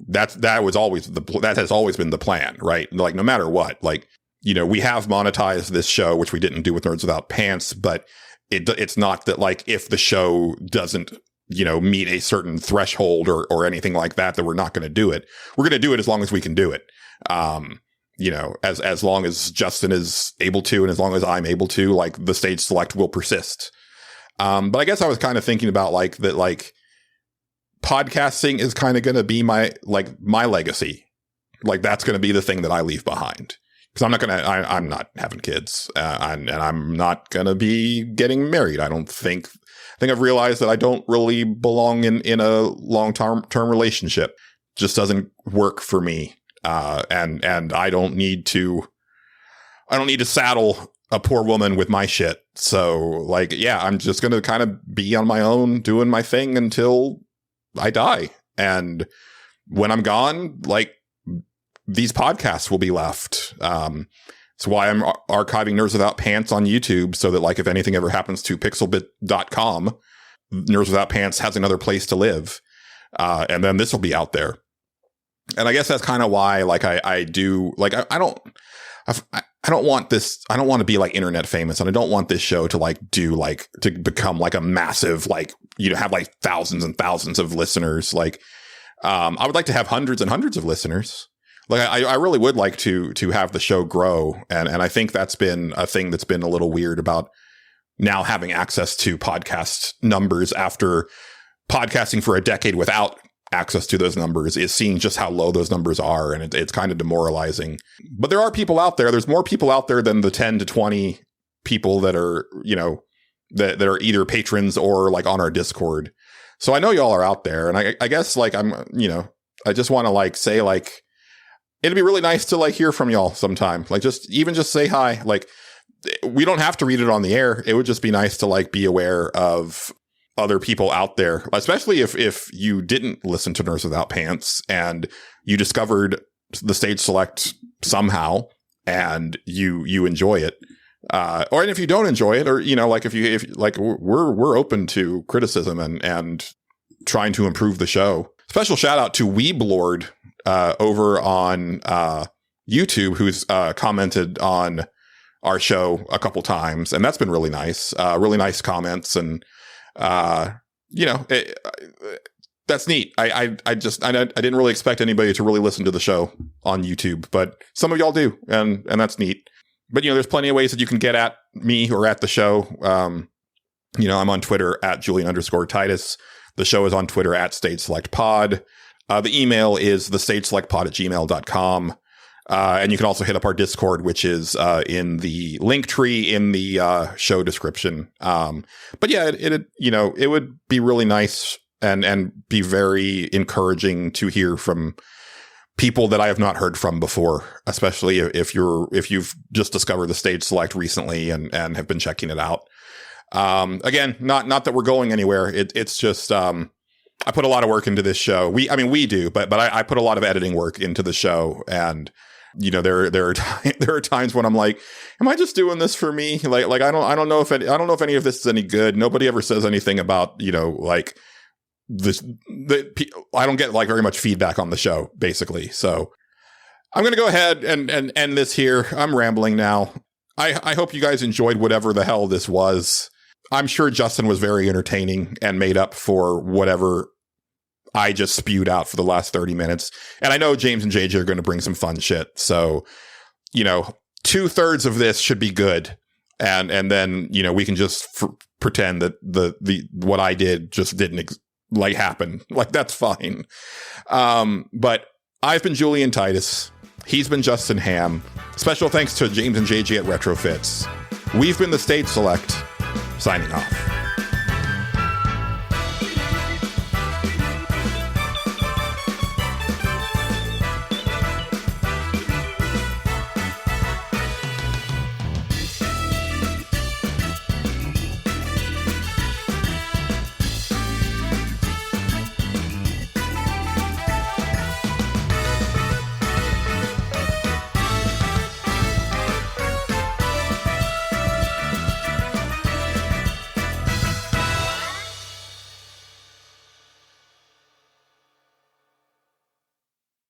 has always been the plan. Right. Like no matter what, like, we have monetized this show, which we didn't do with Nerds Without Pants, but it's not that like if the show doesn't, meet a certain threshold or anything like that we're not going to do it. We're going to do it as long as we can do it. As long as Justin is able to, and as long as I'm able to, like the Stage Select will persist. But I guess I was kind of thinking about like that, like podcasting is kind of going to be my legacy. Like that's going to be the thing that I leave behind. Because I'm not having kids, and I'm not going to be getting married. I think I've realized that I don't really belong in a long-term relationship. Just doesn't work for me. And I don't need to I don't need to saddle a poor woman with my shit. So like, yeah, I'm just going to kind of be on my own doing my thing until I die. And when I'm gone, like, these podcasts will be left. It's why I'm archiving Nerds Without Pants on YouTube, so that like if anything ever happens to pixelbit.com, Nerds Without Pants has another place to live. And then this will be out there. And I guess that's kind of why like I do like I don't want this. I don't want to be like internet famous, and I don't want this show to like to become like a massive, like, you know, have like thousands and thousands of listeners. Like, I would like to have hundreds and hundreds of listeners. Like, I really would like to have the show grow. And I think that's been a thing that's been a little weird about now having access to podcast numbers after podcasting for a decade without access to those numbers, is seeing just how low those numbers are. And it's kind of demoralizing. But there are people out there. There's more people out there than the 10 to 20 people that are, you know, that are either patrons or like on our Discord. So I know y'all are out there. And I guess like I just want to like say like, it'd be really nice to like hear from y'all sometime. Like just say hi. Like, we don't have to read it on the air. It would just be nice to like be aware of other people out there, especially if you didn't listen to Nerds Without Pants and you discovered the Stage Select somehow and you enjoy it. Or if you don't enjoy it, or, you know, like if like we're open to criticism and trying to improve the show. Special shout out to Weeblord over on YouTube, who's commented on our show a couple times, and that's been really nice. Really nice comments, and you know, that's neat. I didn't really expect anybody to really listen to the show on YouTube, but some of y'all do, and that's neat. But, you know, there's plenty of ways that you can get at me or at the show. You know, I'm on Twitter at Julian_Titus. The show is on Twitter at StageSelectPod. The email is thestageselectpod@gmail.com. And you can also hit up our Discord, which is in the link tree in the show description. But yeah, it would be really nice and be very encouraging to hear from people that I have not heard from before, especially if you've just discovered the Stage Select recently and have been checking it out. Again, not that we're going anywhere. It's just I put a lot of work into this show. We do, but I put a lot of editing work into the show, and you know, there are times when I'm like, am I just doing this for me? Like I don't know if any of this is any good. Nobody ever says anything about, you know, like I don't get like very much feedback on the show, basically. So I'm going to go ahead and end this here. I'm rambling now. I hope you guys enjoyed whatever the hell this was. I'm sure Justin was very entertaining and made up for whatever I just spewed out for the last 30 minutes. And I know James and JJ are going to bring some fun shit. So, you know, 2/3 of this should be good. And then, you know, we can just pretend that the what I did just didn't happen. Like, that's fine. But I've been Julian Titus. He's been Justin Ham. Special thanks to James and JJ at RetroFits. We've been the Stage Select, signing off.